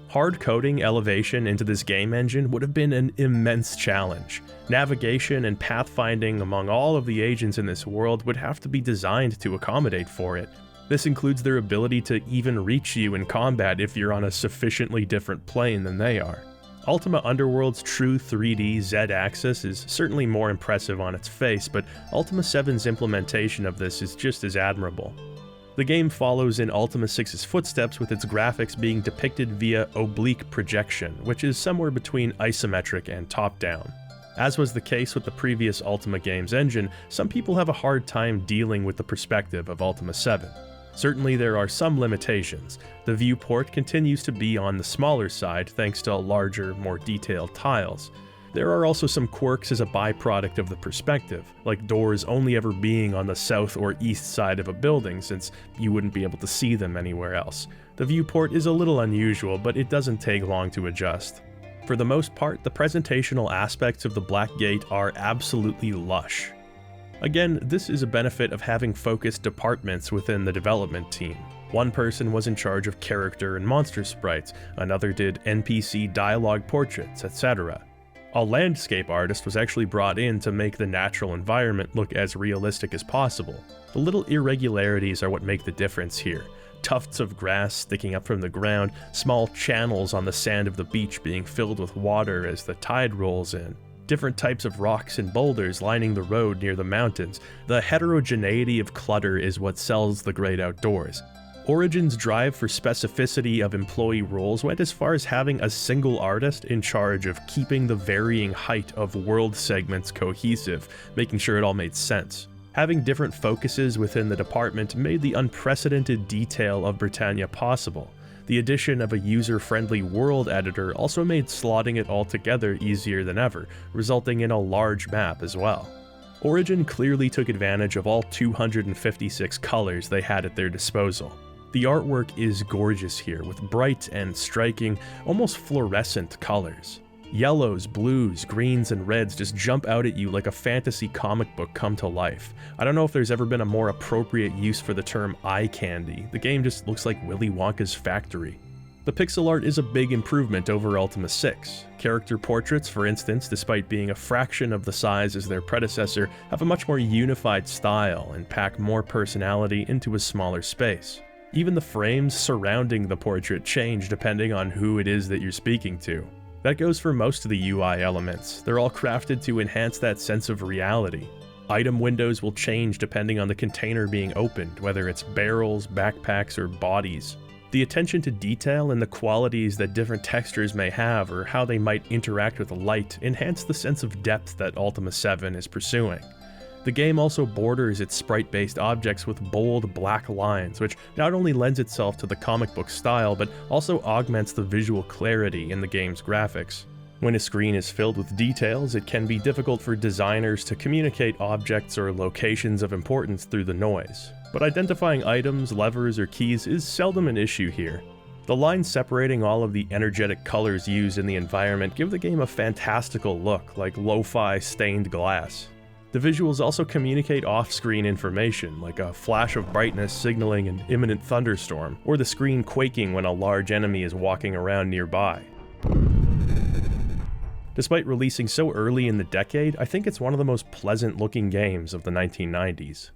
Hard coding elevation into this game engine would have been an immense challenge. Navigation and pathfinding among all of the agents in this world would have to be designed to accommodate for it. This includes their ability to even reach you in combat if you're on a sufficiently different plane than they are. Ultima Underworld's true 3D Z-axis is certainly more impressive on its face, but Ultima 7's implementation of this is just as admirable. The game follows in Ultima 6's footsteps with its graphics being depicted via oblique projection, which is somewhere between isometric and top-down. As was the case with the previous Ultima games engine, some people have a hard time dealing with the perspective of Ultima 7. Certainly there are some limitations. The viewport continues to be on the smaller side thanks to larger, more detailed tiles. There are also some quirks as a byproduct of the perspective, like doors only ever being on the south or east side of a building since you wouldn't be able to see them anywhere else. The viewport is a little unusual, but it doesn't take long to adjust. For the most part, the presentational aspects of the Black Gate are absolutely lush. Again, this is a benefit of having focused departments within the development team. One person was in charge of character and monster sprites, another did NPC dialogue portraits, etc. A landscape artist was actually brought in to make the natural environment look as realistic as possible. The little irregularities are what make the difference here. Tufts of grass sticking up from the ground, small channels on the sand of the beach being filled with water as the tide rolls in. Different types of rocks and boulders lining the road near the mountains. The heterogeneity of clutter is what sells the great outdoors. Origin's drive for specificity of employee roles went as far as having a single artist in charge of keeping the varying height of world segments cohesive, making sure it all made sense. Having different focuses within the department made the unprecedented detail of Britannia possible. The addition of a user-friendly world editor also made slotting it all together easier than ever, resulting in a large map as well. Origin clearly took advantage of all 256 colors they had at their disposal. The artwork is gorgeous here, with bright and striking, almost fluorescent colors. Yellows, blues, greens, and reds just jump out at you like a fantasy comic book come to life. I don't know if there's ever been a more appropriate use for the term eye candy. The game just looks like Willy Wonka's factory. The pixel art is a big improvement over Ultima 6. Character portraits, for instance, despite being a fraction of the size as their predecessor, have a much more unified style and pack more personality into a smaller space. Even the frames surrounding the portrait change depending on who it is that you're speaking to. That goes for most of the UI elements. They're all crafted to enhance that sense of reality. Item windows will change depending on the container being opened, whether it's barrels, backpacks, or bodies. The attention to detail and the qualities that different textures may have or how they might interact with light enhance the sense of depth that Ultima 7 is pursuing. The game also borders its sprite-based objects with bold black lines, which not only lends itself to the comic book style, but also augments the visual clarity in the game's graphics. When a screen is filled with details, it can be difficult for designers to communicate objects or locations of importance through the noise. But identifying items, levers, or keys is seldom an issue here. The lines separating all of the energetic colors used in the environment give the game a fantastical look, like lo-fi stained glass. The visuals also communicate off-screen information, like a flash of brightness signaling an imminent thunderstorm, or the screen quaking when a large enemy is walking around nearby. Despite releasing so early in the decade, I think it's one of the most pleasant-looking games of the 1990s.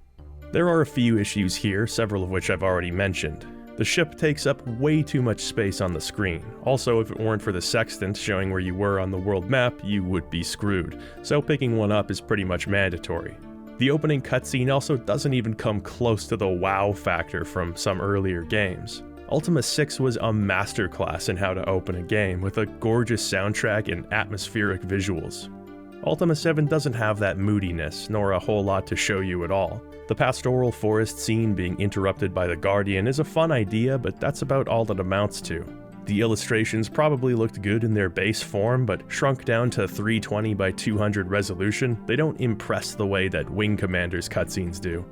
There are a few issues here, several of which I've already mentioned. The ship takes up way too much space on the screen. Also, if it weren't for the sextant showing where you were on the world map, you would be screwed, so picking one up is pretty much mandatory. The opening cutscene also doesn't even come close to the wow factor from some earlier games. Ultima 6 was a masterclass in how to open a game, with a gorgeous soundtrack and atmospheric visuals. Ultima 7 doesn't have that moodiness, nor a whole lot to show you at all. The pastoral forest scene being interrupted by the Guardian is a fun idea, but that's about all it amounts to. The illustrations probably looked good in their base form, but shrunk down to 320 by 200 resolution, they don't impress the way that Wing Commander's cutscenes do.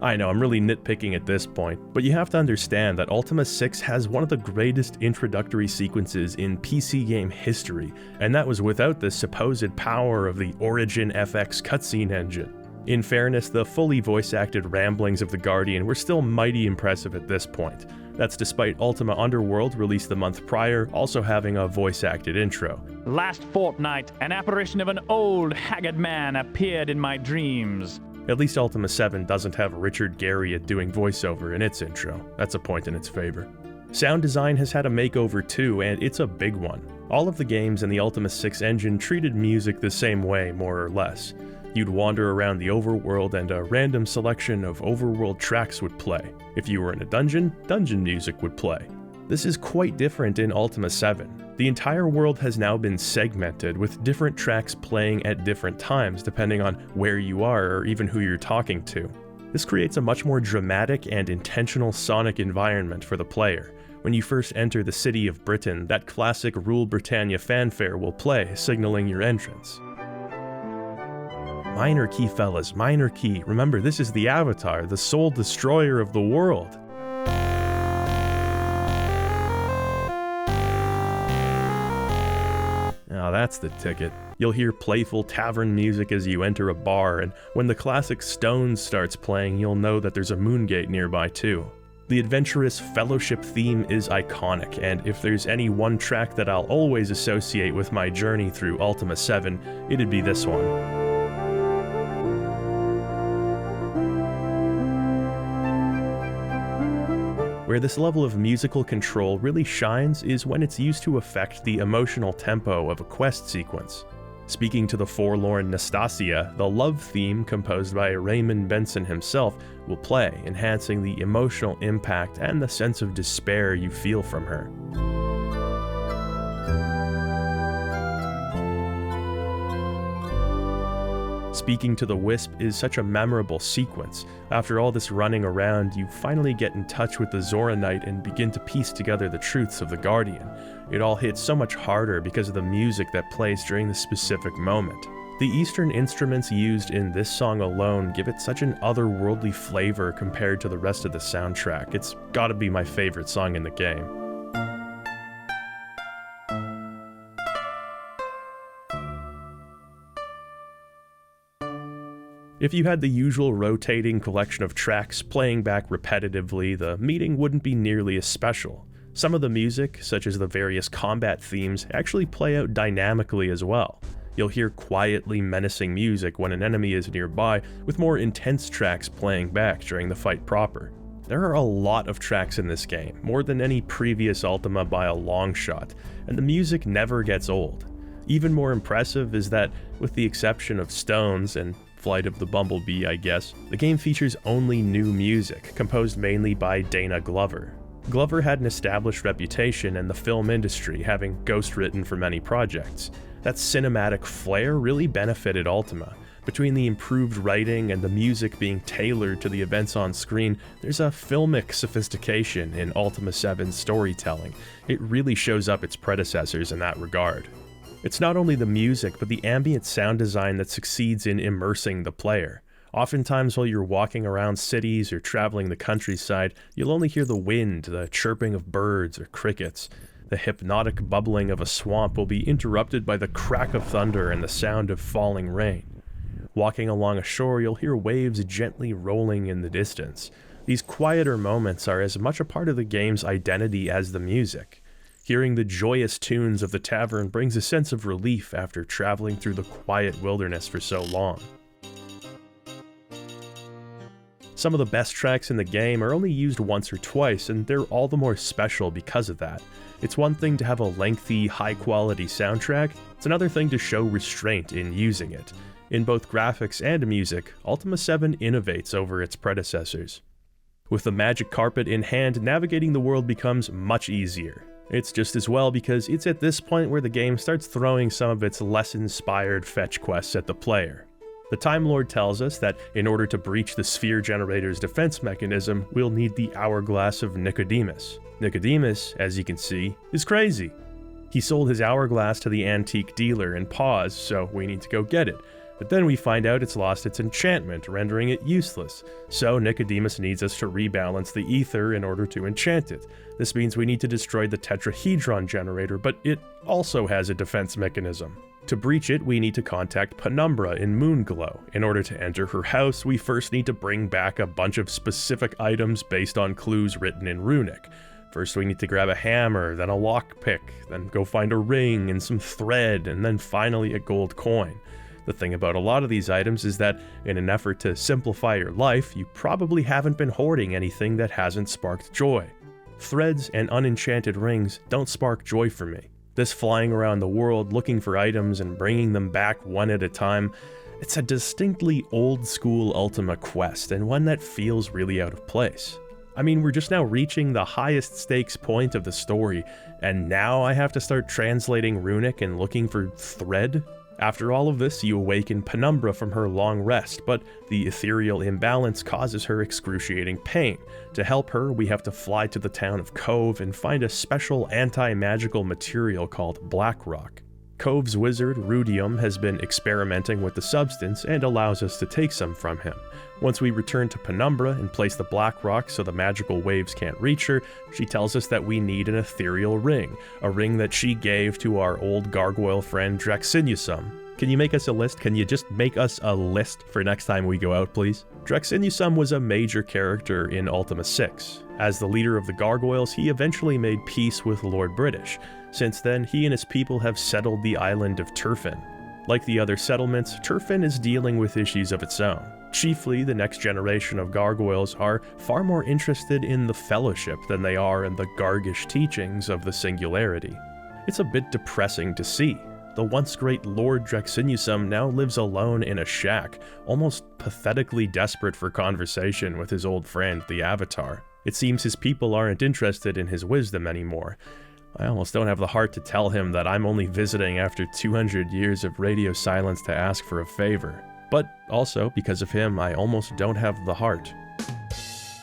I know, I'm really nitpicking at this point, but you have to understand that Ultima 6 has one of the greatest introductory sequences in PC game history, and that was without the supposed power of the Origin FX cutscene engine. In fairness, the fully voice-acted ramblings of the Guardian were still mighty impressive at this point. That's despite Ultima Underworld, released the month prior, also having a voice-acted intro. Last fortnight, an apparition of an old, haggard man appeared in my dreams. At least Ultima 7 doesn't have Richard Garriott doing voiceover in its intro. That's a point in its favor. Sound design has had a makeover too, and it's a big one. All of the games in the Ultima 6 engine treated music the same way, more or less. You'd wander around the overworld and a random selection of overworld tracks would play. If you were in a dungeon, dungeon music would play. This is quite different in Ultima 7. The entire world has now been segmented, with different tracks playing at different times depending on where you are or even who you're talking to. This creates a much more dramatic and intentional sonic environment for the player. When you first enter the city of Britain, that classic Rule Britannia fanfare will play, signaling your entrance. Minor key, fellas, minor key. Remember, this is the Avatar, the sole destroyer of the world. Now that's the ticket. You'll hear playful tavern music as you enter a bar, and when the classic Stones starts playing, you'll know that there's a Moongate nearby too. The adventurous Fellowship theme is iconic, and if there's any one track that I'll always associate with my journey through Ultima 7, it'd be this one. Where this level of musical control really shines is when it's used to affect the emotional tempo of a quest sequence. Speaking to the forlorn Nastasia, the love theme composed by Raymond Benson himself will play, enhancing the emotional impact and the sense of despair you feel from her. Speaking to the Wisp is such a memorable sequence. After all this running around, you finally get in touch with the Zoranite and begin to piece together the truths of the Guardian. It all hits so much harder because of the music that plays during this specific moment. The Eastern instruments used in this song alone give it such an otherworldly flavor compared to the rest of the soundtrack. It's gotta be my favorite song in the game. If you had the usual rotating collection of tracks playing back repetitively, the meeting wouldn't be nearly as special. Some of the music, such as the various combat themes, actually play out dynamically as well. You'll hear quietly menacing music when an enemy is nearby, with more intense tracks playing back during the fight proper. There are a lot of tracks in this game, more than any previous Ultima by a long shot, and the music never gets old. Even more impressive is that, with the exception of Stones and Flight of the Bumblebee, I guess, the game features only new music, composed mainly by Dana Glover. Glover had an established reputation in the film industry, having ghostwritten for many projects. That cinematic flair really benefited Ultima. Between the improved writing and the music being tailored to the events on screen, there's a filmic sophistication in Ultima 7's storytelling. It really shows up its predecessors in that regard. It's not only the music, but the ambient sound design that succeeds in immersing the player. Oftentimes while you're walking around cities or traveling the countryside, you'll only hear the wind, the chirping of birds or crickets. The hypnotic bubbling of a swamp will be interrupted by the crack of thunder and the sound of falling rain. Walking along a shore, you'll hear waves gently rolling in the distance. These quieter moments are as much a part of the game's identity as the music. Hearing the joyous tunes of the tavern brings a sense of relief after traveling through the quiet wilderness for so long. Some of the best tracks in the game are only used once or twice, and they're all the more special because of that. It's one thing to have a lengthy, high-quality soundtrack, it's another thing to show restraint in using it. In both graphics and music, Ultima 7 innovates over its predecessors. With the magic carpet in hand, navigating the world becomes much easier. It's just as well because it's at this point where the game starts throwing some of its less inspired fetch quests at the player. The Time Lord tells us that in order to breach the sphere generator's defense mechanism, we'll need the hourglass of Nicodemus. Nicodemus, as you can see, is crazy. He sold his hourglass to the antique dealer in Pause, so we need to go get it. But then we find out it's lost its enchantment, rendering it useless. So Nicodemus needs us to rebalance the ether in order to enchant it. This means we need to destroy the tetrahedron generator, but it also has a defense mechanism. To breach it, we need to contact Penumbra in Moonglow. In order to enter her house, we first need to bring back a bunch of specific items based on clues written in Runic. First we need to grab a hammer, then a lockpick, then go find a ring and some thread, and then finally a gold coin. The thing about a lot of these items is that, in an effort to simplify your life, you probably haven't been hoarding anything that hasn't sparked joy. Threads and unenchanted rings don't spark joy for me. This flying around the world looking for items and bringing them back one at a time, it's a distinctly old-school Ultima quest, and one that feels really out of place. I mean, we're just now reaching the highest stakes point of the story, and now I have to start translating Runic and looking for thread? After all of this, you awaken Penumbra from her long rest, but the ethereal imbalance causes her excruciating pain. To help her, we have to fly to the town of Cove and find a special anti-magical material called Blackrock. Cove's wizard, Rudium, has been experimenting with the substance and allows us to take some from him. Once we return to Penumbra and place the Blackrock so the magical waves can't reach her, she tells us that we need an ethereal ring, a ring that she gave to our old gargoyle friend Draxinusum. Can you make us a list? Can you just make us a list for next time we go out, please? Draxinusum was a major character in Ultima VI. As the leader of the gargoyles, he eventually made peace with Lord British. Since then, he and his people have settled the island of Turfin. Like the other settlements, Turfin is dealing with issues of its own. Chiefly, the next generation of gargoyles are far more interested in the Fellowship than they are in the gargish teachings of the Singularity. It's a bit depressing to see. The once great Lord Draxinusum now lives alone in a shack, almost pathetically desperate for conversation with his old friend, the Avatar. It seems his people aren't interested in his wisdom anymore. I almost don't have the heart to tell him that I'm only visiting after 200 years of radio silence to ask for a favor. But also, because of him, I almost don't have the heart.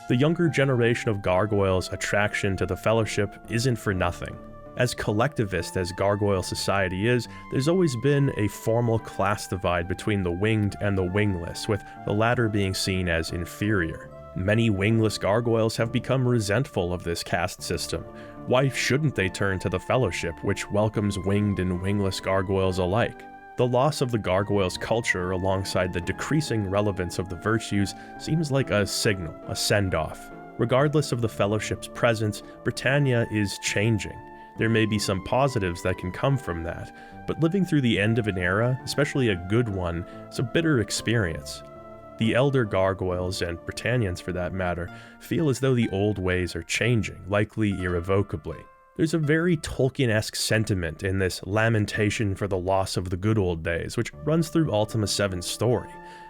The younger generation of gargoyles' attraction to the Fellowship isn't for nothing. As collectivist as gargoyle society is, there's always been a formal class divide between the winged and the wingless, with the latter being seen as inferior. Many wingless gargoyles have become resentful of this caste system. Why shouldn't they turn to the Fellowship, which welcomes winged and wingless gargoyles alike? The loss of the gargoyles' culture alongside the decreasing relevance of the virtues seems like a signal, a send-off. Regardless of the Fellowship's presence, Britannia is changing. There may be some positives that can come from that, but living through the end of an era, especially a good one, is a bitter experience. The elder gargoyles, and Britannians for that matter, feel as though the old ways are changing, likely irrevocably. There's a very Tolkien-esque sentiment in this lamentation for the loss of the good old days, which runs through Ultima VII's story.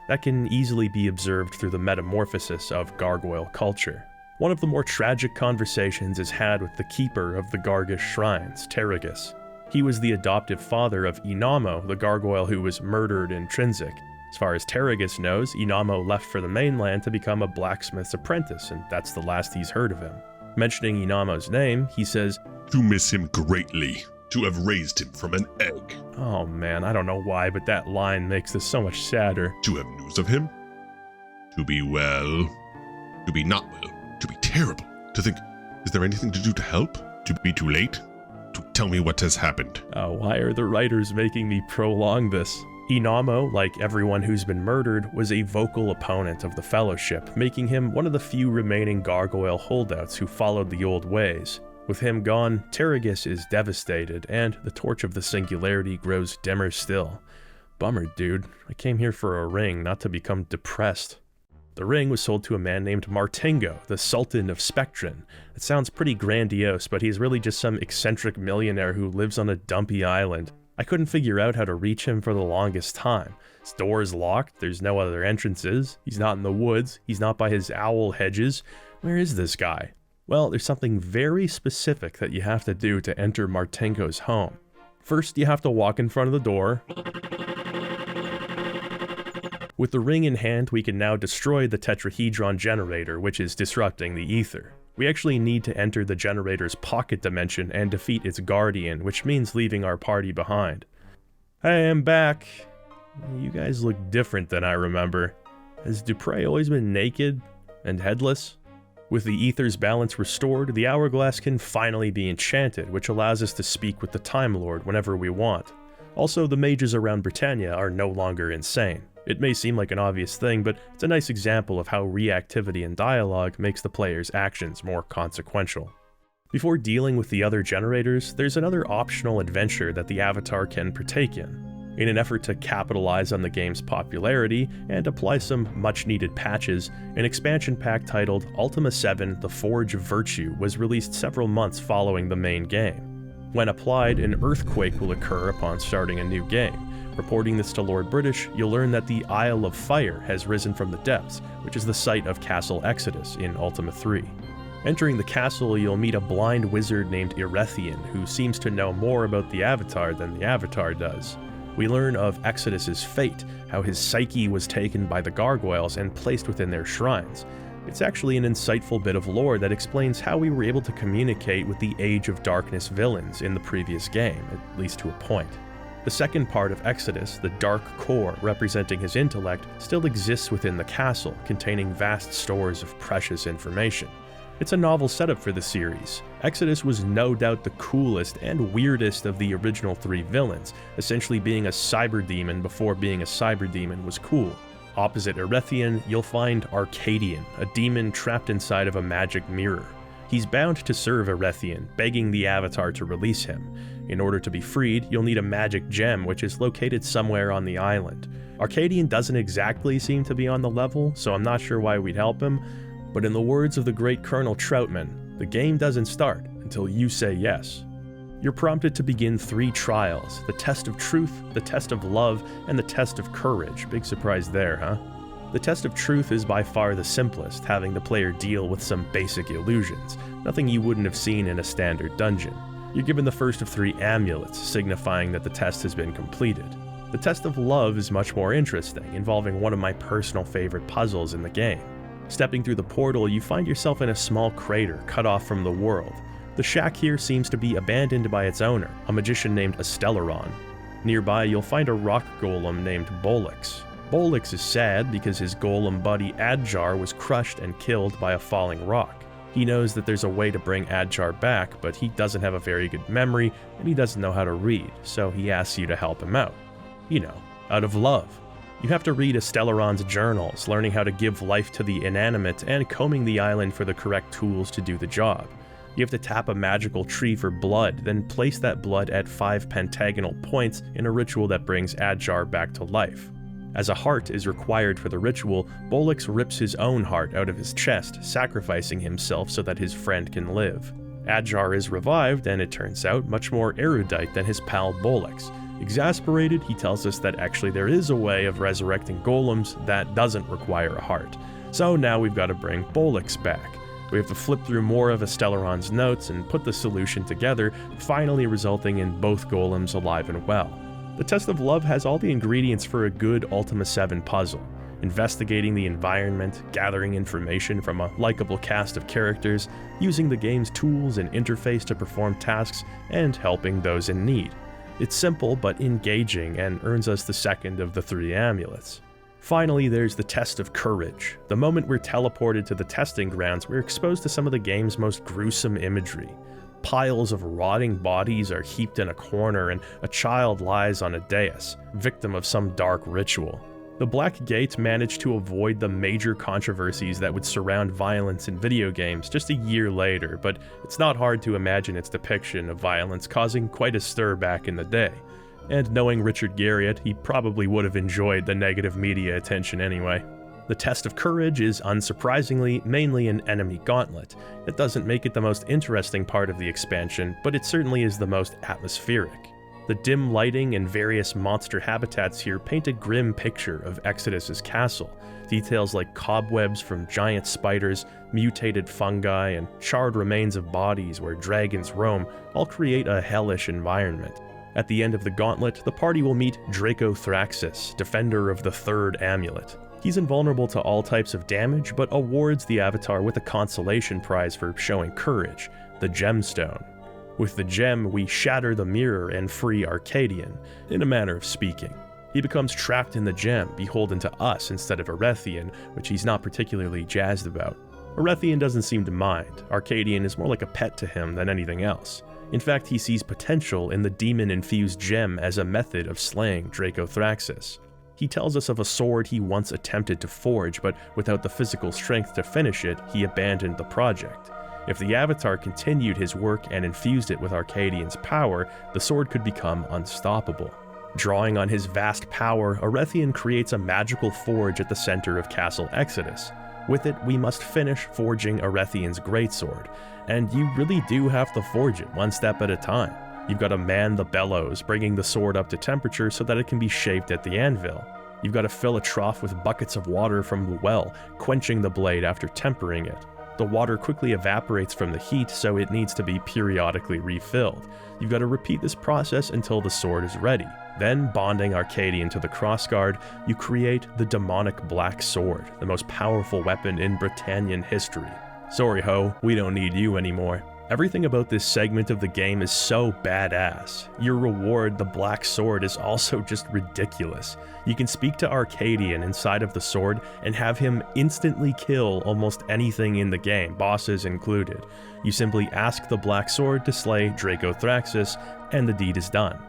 That can easily be observed through the metamorphosis of gargoyle culture. One of the more tragic conversations is had with the keeper of the Gargish shrines, Terragus. He was the adoptive father of Inamo, the gargoyle who was murdered in Trinsic. As far as Terragus knows, Inamo left for the mainland to become a blacksmith's apprentice, and that's the last he's heard of him. Mentioning Inamo's name, he says, "To miss him greatly, to have raised him from an egg." Oh man, I don't know why, but that line makes this so much sadder. "To have news of him? To be well, to be not well, to be terrible, to think, is there anything to do to help? To be too late? To tell me what has happened." Why are the writers making me prolong this? Inamo, like everyone who's been murdered, was a vocal opponent of the Fellowship, making him one of the few remaining gargoyle holdouts who followed the old ways. With him gone, Terragus is devastated, and the torch of the Singularity grows dimmer still. Bummer, dude. I came here for a ring, not to become depressed. The ring was sold to a man named Martingo, the Sultan of Spectrin. It sounds pretty grandiose, but he's really just some eccentric millionaire who lives on a dumpy island. I couldn't figure out how to reach him for the longest time. His door is locked, there's no other entrances, he's not in the woods, he's not by his owl hedges. Where is this guy? Well, there's something very specific that you have to do to enter Martingo's home. First, you have to walk in front of the door. With the ring in hand, we can now destroy the tetrahedron generator, which is disrupting the ether. We actually need to enter the generator's pocket dimension and defeat its guardian, which means leaving our party behind. Hey, I'm back. You guys look different than I remember. Has Dupree always been naked and headless? With the ether's balance restored, the hourglass can finally be enchanted, which allows us to speak with the Time Lord whenever we want. Also, the mages around Britannia are no longer insane. It may seem like an obvious thing, but it's a nice example of how reactivity in dialogue makes the player's actions more consequential. Before dealing with the other generators, there's another optional adventure that the Avatar can partake in. In an effort to capitalize on the game's popularity and apply some much-needed patches, an expansion pack titled Ultima VII: The Forge of Virtue was released several months following the main game. When applied, an earthquake will occur upon starting a new game. Reporting this to Lord British, you'll learn that the Isle of Fire has risen from the depths, which is the site of Castle Exodus in Ultima 3. Entering the castle, you'll meet a blind wizard named Erethian, who seems to know more about the Avatar than the Avatar does. We learn of Exodus's fate, how his psyche was taken by the gargoyles and placed within their shrines. It's actually an insightful bit of lore that explains how we were able to communicate with the Age of Darkness villains in the previous game, at least to a point. The second part of Exodus, the Dark Core representing his intellect, still exists within the castle, containing vast stores of precious information. It's a novel setup for the series. Exodus was no doubt the coolest and weirdest of the original 3 villains, essentially being a cyber demon before being a cyber demon was cool. Opposite Erethian, you'll find Arcadian, a demon trapped inside of a magic mirror. He's bound to serve Erethian, begging the Avatar to release him. In order to be freed, you'll need a magic gem which is located somewhere on the island. Arcadian doesn't exactly seem to be on the level, so I'm not sure why we'd help him, but in the words of the great Colonel Troutman, the game doesn't start until you say yes. You're prompted to begin 3 trials: the test of truth, the test of love, and the test of courage. Big surprise there, huh? The test of truth is by far the simplest, having the player deal with some basic illusions, nothing you wouldn't have seen in a standard dungeon. You're given the first of 3 amulets, signifying that the test has been completed. The test of love is much more interesting, involving one of my personal favorite puzzles in the game. Stepping through the portal, you find yourself in a small crater cut off from the world. The shack here seems to be abandoned by its owner, a magician named Asteleron. Nearby, you'll find a rock golem named Bolix. Bolix is sad because his golem buddy Adjar was crushed and killed by a falling rock. He knows that there's a way to bring Adjar back, but he doesn't have a very good memory and he doesn't know how to read, so he asks you to help him out. You know, out of love. You have to read Asteleron's journals, learning how to give life to the inanimate and combing the island for the correct tools to do the job. You have to tap a magical tree for blood, then place that blood at 5 pentagonal points in a ritual that brings Adjar back to life. As a heart is required for the ritual, Bolix rips his own heart out of his chest, sacrificing himself so that his friend can live. Adjar is revived, and it turns out much more erudite than his pal Bolix. Exasperated, he tells us that actually there is a way of resurrecting golems that doesn't require a heart. So now we've got to bring Bolix back. We have to flip through more of Asteleron's notes and put the solution together, finally resulting in both golems alive and well. The Test of Love has all the ingredients for a good Ultima 7 puzzle. Investigating the environment, gathering information from a likable cast of characters, using the game's tools and interface to perform tasks, and helping those in need. It's simple but engaging and earns us the second of the 3 amulets. Finally, there's the Test of Courage. The moment we're teleported to the testing grounds, we're exposed to some of the game's most gruesome imagery. Piles of rotting bodies are heaped in a corner and a child lies on a dais, victim of some dark ritual. The Black Gate managed to avoid the major controversies that would surround violence in video games just a year later, but it's not hard to imagine its depiction of violence causing quite a stir back in the day. And knowing Richard Garriott, he probably would have enjoyed the negative media attention anyway. The Test of Courage is, unsurprisingly, mainly an enemy gauntlet. It doesn't make it the most interesting part of the expansion, but it certainly is the most atmospheric. The dim lighting and various monster habitats here paint a grim picture of Exodus's castle. Details like cobwebs from giant spiders, mutated fungi, and charred remains of bodies where dragons roam all create a hellish environment. At the end of the gauntlet, the party will meet Dracothraxis, defender of the third amulet. He's invulnerable to all types of damage, but awards the Avatar with a consolation prize for showing courage, the Gemstone. With the gem, we shatter the mirror and free Arcadian, in a manner of speaking. He becomes trapped in the gem, beholden to us instead of Erethian, which he's not particularly jazzed about. Erethian doesn't seem to mind. Arcadian is more like a pet to him than anything else. In fact, he sees potential in the demon-infused gem as a method of slaying Dracothraxis. He tells us of a sword he once attempted to forge, but without the physical strength to finish it, he abandoned the project. If the Avatar continued his work and infused it with Arcadian's power, the sword could become unstoppable. Drawing on his vast power, Erethian creates a magical forge at the center of Castle Exodus. With it, we must finish forging Erethian's greatsword, and you really do have to forge it one step at a time. You've got to man the bellows, bringing the sword up to temperature so that it can be shaped at the anvil. You've got to fill a trough with buckets of water from the well, quenching the blade after tempering it. The water quickly evaporates from the heat, so it needs to be periodically refilled. You've got to repeat this process until the sword is ready. Then, bonding Arcadian to the crossguard, you create the demonic Black Sword, the most powerful weapon in Britannian history. Sorry ho, we don't need you anymore. Everything about this segment of the game is so badass. Your reward, the Black Sword, is also just ridiculous. You can speak to Arcadian inside of the sword and have him instantly kill almost anything in the game, bosses included. You simply ask the Black Sword to slay Dracothraxis, and the deed is done.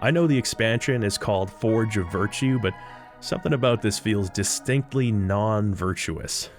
I know the expansion is called Forge of Virtue, but something about this feels distinctly non-virtuous.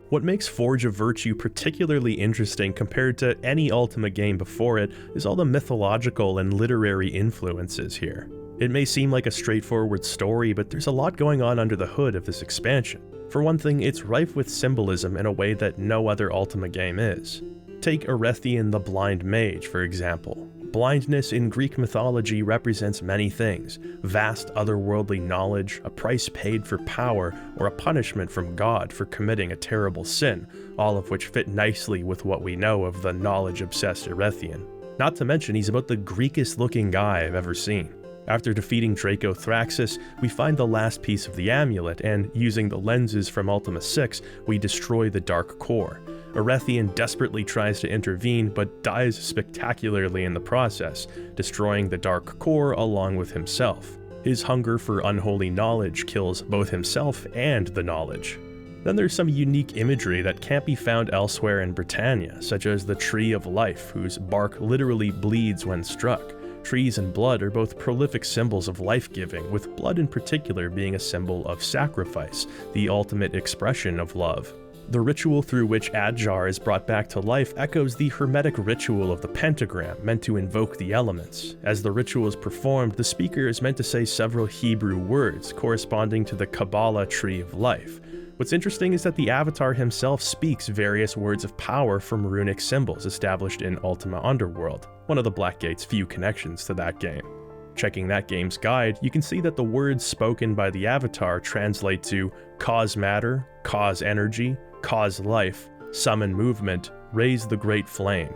What makes Forge of Virtue particularly interesting compared to any Ultima game before it is all the mythological and literary influences here. It may seem like a straightforward story, but there's a lot going on under the hood of this expansion. For one thing, it's rife with symbolism in a way that no other Ultima game is. Take Erethian the Blind Mage, for example. Blindness in Greek mythology represents many things: vast otherworldly knowledge, a price paid for power, or a punishment from God for committing a terrible sin, all of which fit nicely with what we know of the knowledge-obsessed Erethian. Not to mention he's about the Greekest-looking guy I've ever seen. After defeating Dracothraxis, we find the last piece of the amulet, and using the lenses from Ultima VI, we destroy the Dark Core. Erethian desperately tries to intervene, but dies spectacularly in the process, destroying the Dark Core along with himself. His hunger for unholy knowledge kills both himself and the knowledge. Then there's some unique imagery that can't be found elsewhere in Britannia, such as the Tree of Life, whose bark literally bleeds when struck. Trees and blood are both prolific symbols of life-giving, with blood in particular being a symbol of sacrifice, the ultimate expression of love. The ritual through which Adjar is brought back to life echoes the hermetic ritual of the pentagram, meant to invoke the elements. As the ritual is performed, the speaker is meant to say several Hebrew words corresponding to the Kabbalah Tree of Life. What's interesting is that the Avatar himself speaks various words of power from runic symbols established in Ultima Underworld, one of the Blackgate's few connections to that game. Checking that game's guide, you can see that the words spoken by the Avatar translate to cause matter, cause energy, cause life, summon movement, raise the great flame.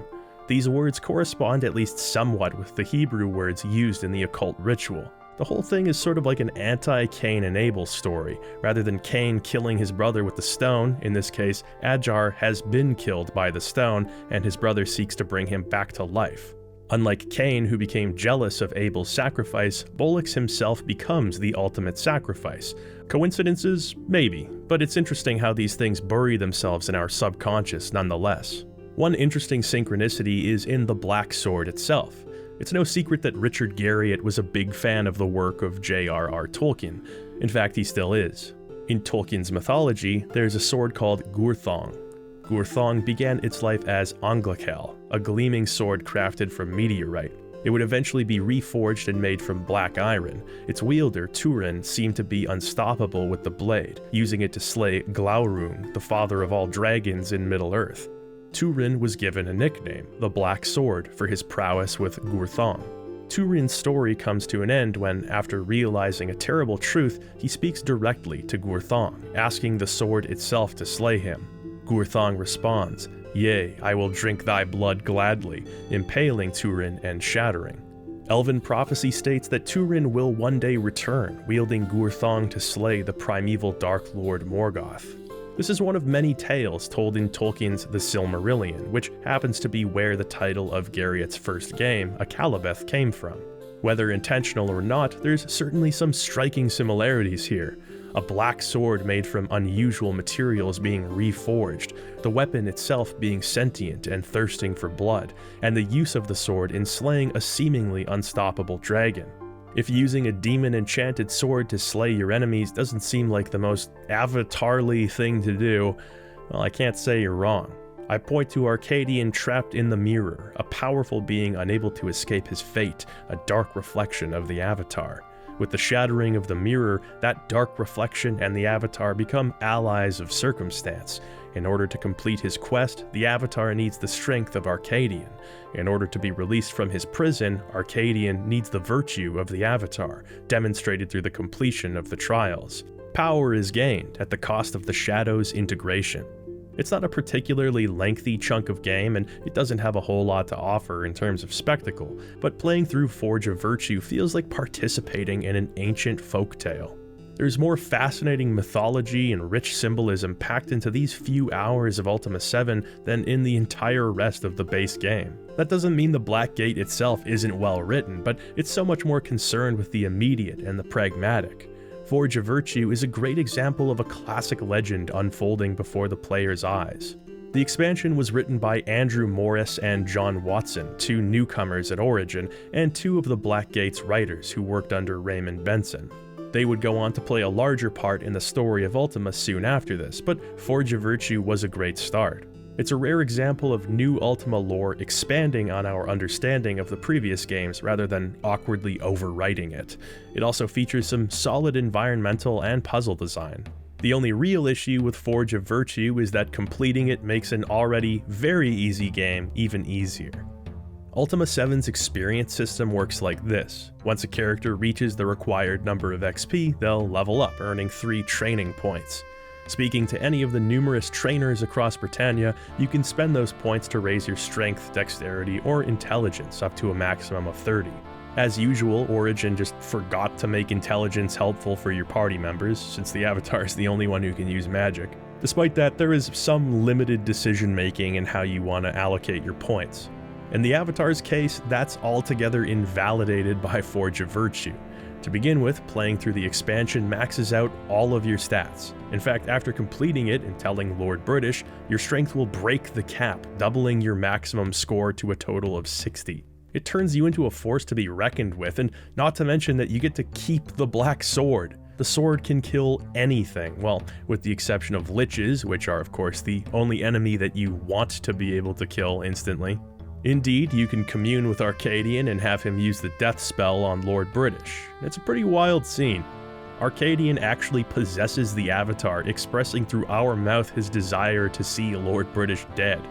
These words correspond at least somewhat with the Hebrew words used in the occult ritual. The whole thing is sort of like an anti-Cain and Abel story. Rather than Cain killing his brother with the stone, in this case, Adjar has been killed by the stone, and his brother seeks to bring him back to life. Unlike Cain, who became jealous of Abel's sacrifice, Bolix himself becomes the ultimate sacrifice. Coincidences? Maybe, but it's interesting how these things bury themselves in our subconscious nonetheless. One interesting synchronicity is in the Black Sword itself. It's no secret that Richard Garriott was a big fan of the work of J.R.R. Tolkien. In fact, he still is. In Tolkien's mythology, there's a sword called Gurthong. Gurthong began its life as Anglakel, a gleaming sword crafted from meteorite. It would eventually be reforged and made from black iron. Its wielder, Turin, seemed to be unstoppable with the blade, using it to slay Glaurung, the father of all dragons in Middle-earth. Turin was given a nickname, the Black Sword, for his prowess with Gurthong. Turin's story comes to an end when, after realizing a terrible truth, he speaks directly to Gurthong, asking the sword itself to slay him. Gurthong responds, "Yea, I will drink thy blood gladly," impaling Turin and shattering. Elven prophecy states that Turin will one day return, wielding Gurthong to slay the primeval Dark Lord Morgoth. This is one of many tales told in Tolkien's The Silmarillion, which happens to be where the title of Garriot's first game, Akalabeth, came from. Whether intentional or not, there's certainly some striking similarities here. A black sword made from unusual materials being reforged, the weapon itself being sentient and thirsting for blood, and the use of the sword in slaying a seemingly unstoppable dragon. If using a demon-enchanted sword to slay your enemies doesn't seem like the most Avatar-ly thing to do, well, I can't say you're wrong. I point to Arcadian trapped in the mirror, a powerful being unable to escape his fate, a dark reflection of the Avatar. With the shattering of the mirror, that dark reflection and the Avatar become allies of circumstance. In order to complete his quest, the Avatar needs the strength of Arcadian. In order to be released from his prison, Arcadian needs the virtue of the Avatar, demonstrated through the completion of the trials. Power is gained at the cost of the Shadow's integration. It's not a particularly lengthy chunk of game, and it doesn't have a whole lot to offer in terms of spectacle, but playing through Forge of Virtue feels like participating in an ancient folktale. There's more fascinating mythology and rich symbolism packed into these few hours of Ultima VII than in the entire rest of the base game. That doesn't mean the Black Gate itself isn't well written, but it's so much more concerned with the immediate and the pragmatic. Forge of Virtue is a great example of a classic legend unfolding before the player's eyes. The expansion was written by Andrew Morris and John Watson, two newcomers at Origin, and two of the Black Gate's writers who worked under Raymond Benson. They would go on to play a larger part in the story of Ultima soon after this, but Forge of Virtue was a great start. It's a rare example of new Ultima lore expanding on our understanding of the previous games rather than awkwardly overwriting it. It also features some solid environmental and puzzle design. The only real issue with Forge of Virtue is that completing it makes an already very easy game even easier. Ultima VII's experience system works like this. Once a character reaches the required number of XP, they'll level up, earning 3 training points. Speaking to any of the numerous trainers across Britannia, you can spend those points to raise your strength, dexterity, or intelligence up to a maximum of 30. As usual, Origin just forgot to make intelligence helpful for your party members, since the Avatar is the only one who can use magic. Despite that, there is some limited decision making in how you want to allocate your points. In the Avatar's case, that's altogether invalidated by Forge of Virtue. To begin with, playing through the expansion maxes out all of your stats. In fact, after completing it and telling Lord British, your strength will break the cap, doubling your maximum score to a total of 60. It turns you into a force to be reckoned with, and not to mention that you get to keep the Black Sword. The sword can kill anything, well, with the exception of liches, which are of course the only enemy that you want to be able to kill instantly. Indeed, you can commune with Arcadian and have him use the death spell on Lord British. It's a pretty wild scene. Arcadian actually possesses the Avatar, expressing through our mouth his desire to see Lord British dead.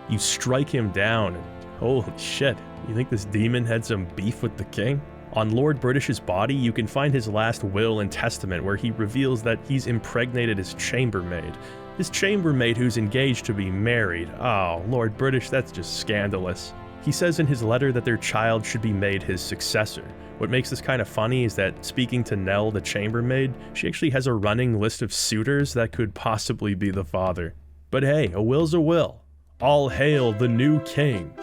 You strike him down, and holy shit, you think this demon had some beef with the king? On Lord British's body, you can find his last will and testament where he reveals that he's impregnated his chambermaid. His chambermaid who's engaged to be married. Oh, Lord British, that's just scandalous. He says in his letter that their child should be made his successor. What makes this kind of funny is that speaking to Nell, the chambermaid, she actually has a running list of suitors that could possibly be the father. But hey, a will's a will. All hail the new king.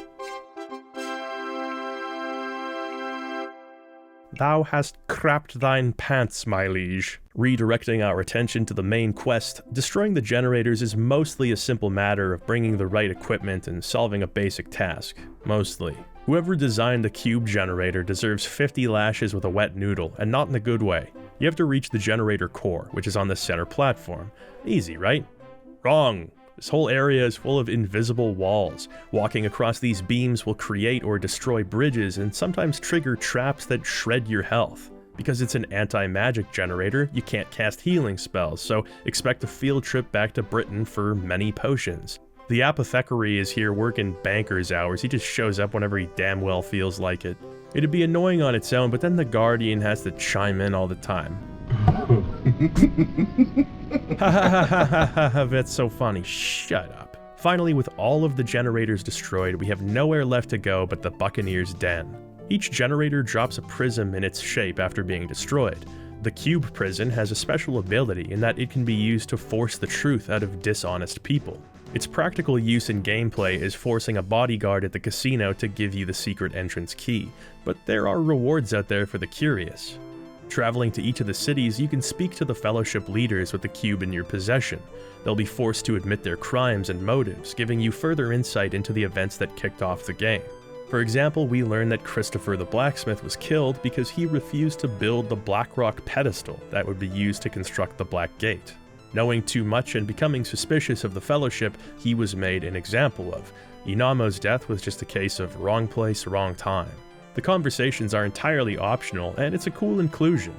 Thou hast crapped thine pants, my liege. Redirecting our attention to the main quest, destroying the generators is mostly a simple matter of bringing the right equipment and solving a basic task. Mostly. Whoever designed the cube generator deserves 50 lashes with a wet noodle, and not in a good way. You have to reach the generator core, which is on the center platform. Easy, right? Wrong. This whole area is full of invisible walls. Walking across these beams will create or destroy bridges and sometimes trigger traps that shred your health. Because it's an anti-magic generator, you can't cast healing spells, so expect a field trip back to Britain for many potions. The apothecary is here working banker's hours. He just shows up whenever he damn well feels like it. It'd be annoying on its own, but then the Guardian has to chime in all the time. Ha ha ha ha ha ha, that's so funny. Shut up. Finally, with all of the generators destroyed, we have nowhere left to go but the Buccaneer's Den. Each generator drops a prism in its shape after being destroyed. The cube prison has a special ability in that it can be used to force the truth out of dishonest people. Its practical use in gameplay is forcing a bodyguard at the casino to give you the secret entrance key, but there are rewards out there for the curious. Traveling to each of the cities, you can speak to the Fellowship leaders with the cube in your possession. They'll be forced to admit their crimes and motives, giving you further insight into the events that kicked off the game. For example, we learn that Christopher the blacksmith was killed because he refused to build the black rock pedestal that would be used to construct the Black Gate. Knowing too much and becoming suspicious of the Fellowship, he was made an example of. Inamo's death was just a case of wrong place, wrong time. The conversations are entirely optional, and it's a cool inclusion.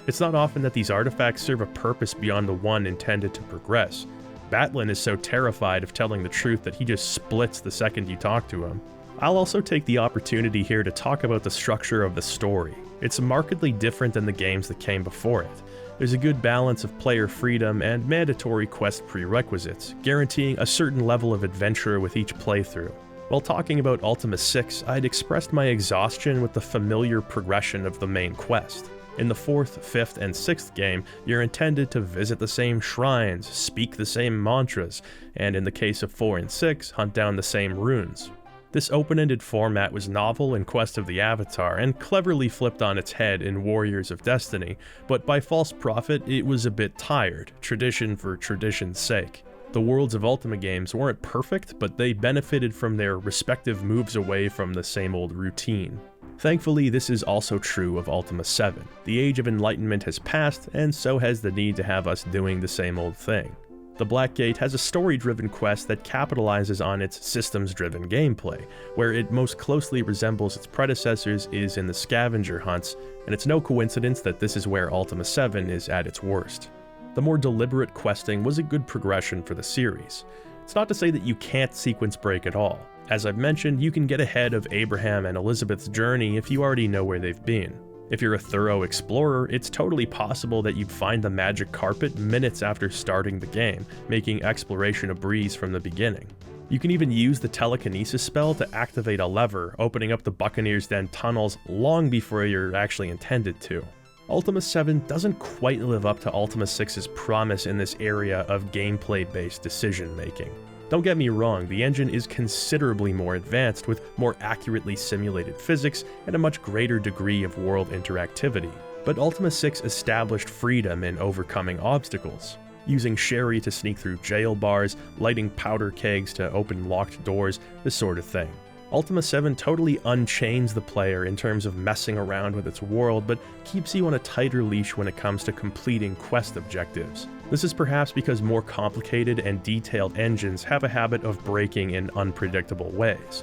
It's not often that these artifacts serve a purpose beyond the one intended to progress. Batlin is so terrified of telling the truth that he just splits the second you talk to him. I'll also take the opportunity here to talk about the structure of the story. It's markedly different than the games that came before it. There's a good balance of player freedom and mandatory quest prerequisites, guaranteeing a certain level of adventure with each playthrough. While talking about Ultima VI, I'd expressed my exhaustion with the familiar progression of the main quest. In the 4th, 5th, and 6th game, you're intended to visit the same shrines, speak the same mantras, and in the case of 4 and 6, hunt down the same runes. This open-ended format was novel in Quest of the Avatar and cleverly flipped on its head in Warriors of Destiny, but by false prophet it was a bit tired, tradition for tradition's sake. The Worlds of Ultima games weren't perfect, but they benefited from their respective moves away from the same old routine. Thankfully, this is also true of Ultima VII. The Age of Enlightenment has passed, and so has the need to have us doing the same old thing. The Black Gate has a story-driven quest that capitalizes on its systems-driven gameplay. Where it most closely resembles its predecessors is in the scavenger hunts, and it's no coincidence that this is where Ultima VII is at its worst. The more deliberate questing was a good progression for the series. It's not to say that you can't sequence break at all. As I've mentioned, you can get ahead of Abraham and Elizabeth's journey if you already know where they've been. If you're a thorough explorer, it's totally possible that you'd find the magic carpet minutes after starting the game, making exploration a breeze from the beginning. You can even use the telekinesis spell to activate a lever, opening up the Buccaneer's Den tunnels long before you're actually intended to. Ultima VII doesn't quite live up to Ultima VI's promise in this area of gameplay-based decision-making. Don't get me wrong, the engine is considerably more advanced with more accurately simulated physics and a much greater degree of world interactivity. But Ultima VI established freedom in overcoming obstacles. Using sherry to sneak through jail bars, lighting powder kegs to open locked doors, this sort of thing. Ultima VII totally unchains the player in terms of messing around with its world, but keeps you on a tighter leash when it comes to completing quest objectives. This is perhaps because more complicated and detailed engines have a habit of breaking in unpredictable ways.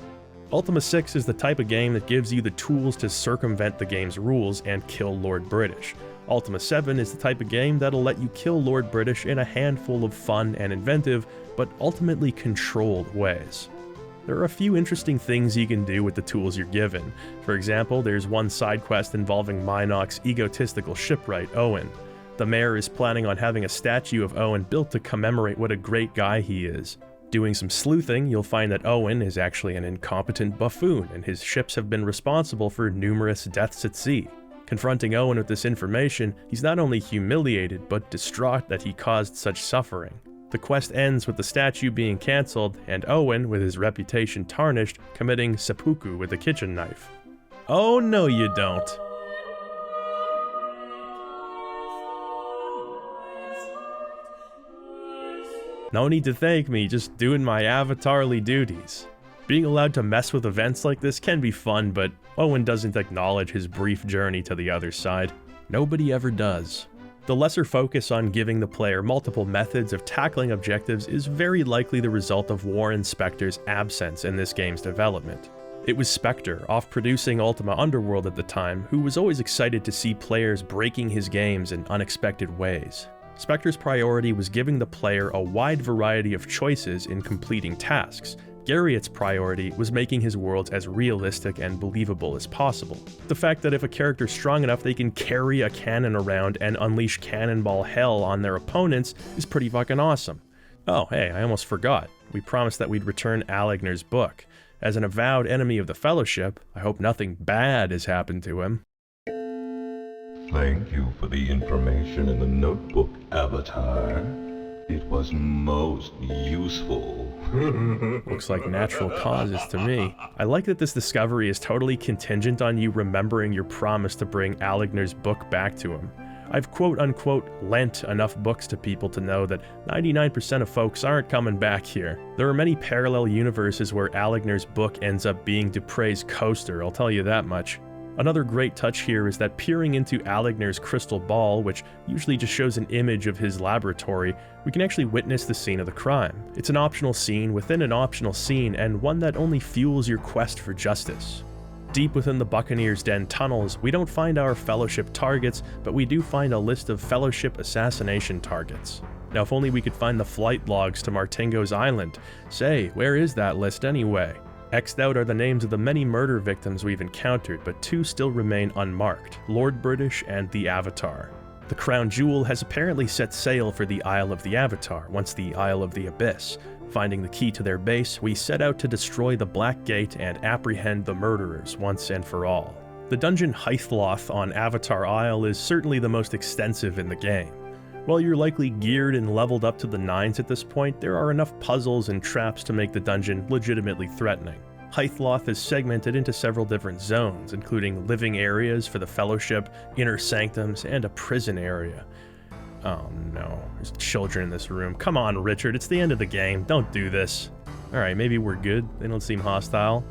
Ultima VI is the type of game that gives you the tools to circumvent the game's rules and kill Lord British. Ultima VII is the type of game that'll let you kill Lord British in a handful of fun and inventive, but ultimately controlled ways. There are a few interesting things you can do with the tools you're given. For example, there's one side quest involving Minok's egotistical shipwright, Owen. The mayor is planning on having a statue of Owen built to commemorate what a great guy he is. Doing some sleuthing, you'll find that Owen is actually an incompetent buffoon, and his ships have been responsible for numerous deaths at sea. Confronting Owen with this information, he's not only humiliated, but distraught that he caused such suffering. The quest ends with the statue being cancelled, and Owen, with his reputation tarnished, committing seppuku with a kitchen knife. Oh no you don't. No need to thank me, just doing my avatarly duties. Being allowed to mess with events like this can be fun, but Owen doesn't acknowledge his brief journey to the other side. Nobody ever does. The lesser focus on giving the player multiple methods of tackling objectives is very likely the result of Warren Spector's absence in this game's development. It was Spector, off producing Ultima Underworld at the time, who was always excited to see players breaking his games in unexpected ways. Spector's priority was giving the player a wide variety of choices in completing tasks. Garriott's priority was making his worlds as realistic and believable as possible. The fact that if a character's strong enough they can carry a cannon around and unleash cannonball hell on their opponents is pretty fucking awesome. Oh hey, I almost forgot. We promised that we'd return Aligner's book. As an avowed enemy of the Fellowship, I hope nothing bad has happened to him. Thank you for the information in the notebook, Avatar. It was most useful. Looks like natural causes to me. I like that this discovery is totally contingent on you remembering your promise to bring Alignar's book back to him. I've quote-unquote lent enough books to people to know that 99% of folks aren't coming back here. There are many parallel universes where Alignar's book ends up being Dupre's coaster, I'll tell you that much. Another great touch here is that peering into Alignar's crystal ball, which usually just shows an image of his laboratory, we can actually witness the scene of the crime. It's an optional scene within an optional scene, and one that only fuels your quest for justice. Deep within the Buccaneer's Den tunnels, we don't find our Fellowship targets, but we do find a list of Fellowship assassination targets. Now, if only we could find the flight logs to Martingo's Island. Say, where is that list anyway? X'd out are the names of the many murder victims we've encountered, but 2 still remain unmarked, Lord British and the Avatar. The Crown Jewel has apparently set sail for the Isle of the Avatar, once the Isle of the Abyss. Finding the key to their base, we set out to destroy the Black Gate and apprehend the murderers once and for all. The dungeon Hythloth on Avatar Isle is certainly the most extensive in the game. While you're likely geared and leveled up to the 9s at this point, there are enough puzzles and traps to make the dungeon legitimately threatening. Hythloth is segmented into several different zones, including living areas for the Fellowship, inner sanctums, and a prison area. Oh no, there's children in this room. Come on, Richard, it's the end of the game. Don't do this. Alright, maybe we're good. They don't seem hostile.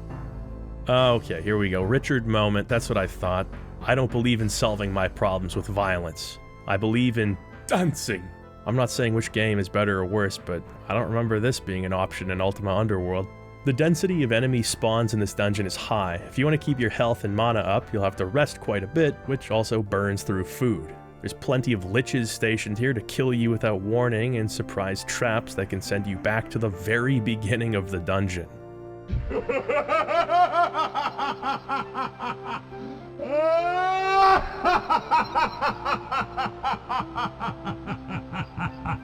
Okay, here we go. Richard moment, that's what I thought. I don't believe in solving my problems with violence. I believe in dancing. I'm not saying which game is better or worse, but I don't remember this being an option in Ultima Underworld. The density of enemy spawns in this dungeon is high. If you want to keep your health and mana up, you'll have to rest quite a bit, which also burns through food. There's plenty of liches stationed here to kill you without warning, and surprise traps that can send you back to the very beginning of the dungeon.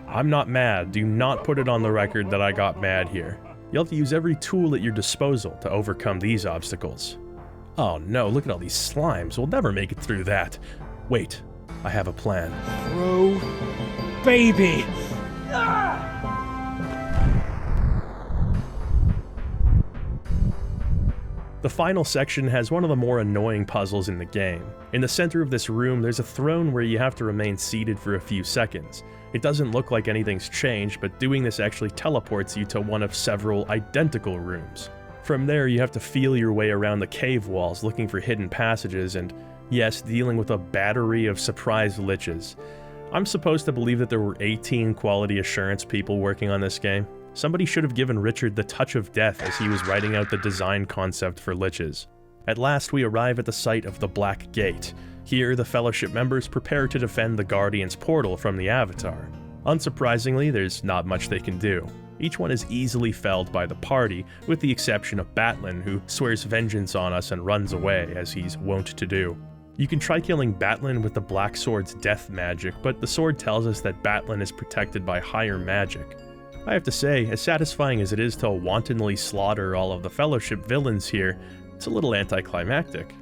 I'm not mad. Do not put it on the record that I got mad here. You'll have to use every tool at your disposal to overcome these obstacles. Oh no, look at all these slimes. We'll never make it through that. Wait, I have a plan. Bro, baby! The final section has one of the more annoying puzzles in the game. In the center of this room, there's a throne where you have to remain seated for a few seconds. It doesn't look like anything's changed, but doing this actually teleports you to one of several identical rooms. From there, you have to feel your way around the cave walls looking for hidden passages and, yes, dealing with a battery of surprise liches. I'm supposed to believe that there were 18 quality assurance people working on this game. Somebody should have given Richard the touch of death as he was writing out the design concept for liches. At last, we arrive at the site of the Black Gate. Here, the Fellowship members prepare to defend the Guardian's portal from the Avatar. Unsurprisingly, there's not much they can do. Each one is easily felled by the party, with the exception of Batlin, who swears vengeance on us and runs away, as he's wont to do. You can try killing Batlin with the Black Sword's death magic, but the sword tells us that Batlin is protected by higher magic. I have to say, as satisfying as it is to wantonly slaughter all of the Fellowship villains here, it's a little anticlimactic.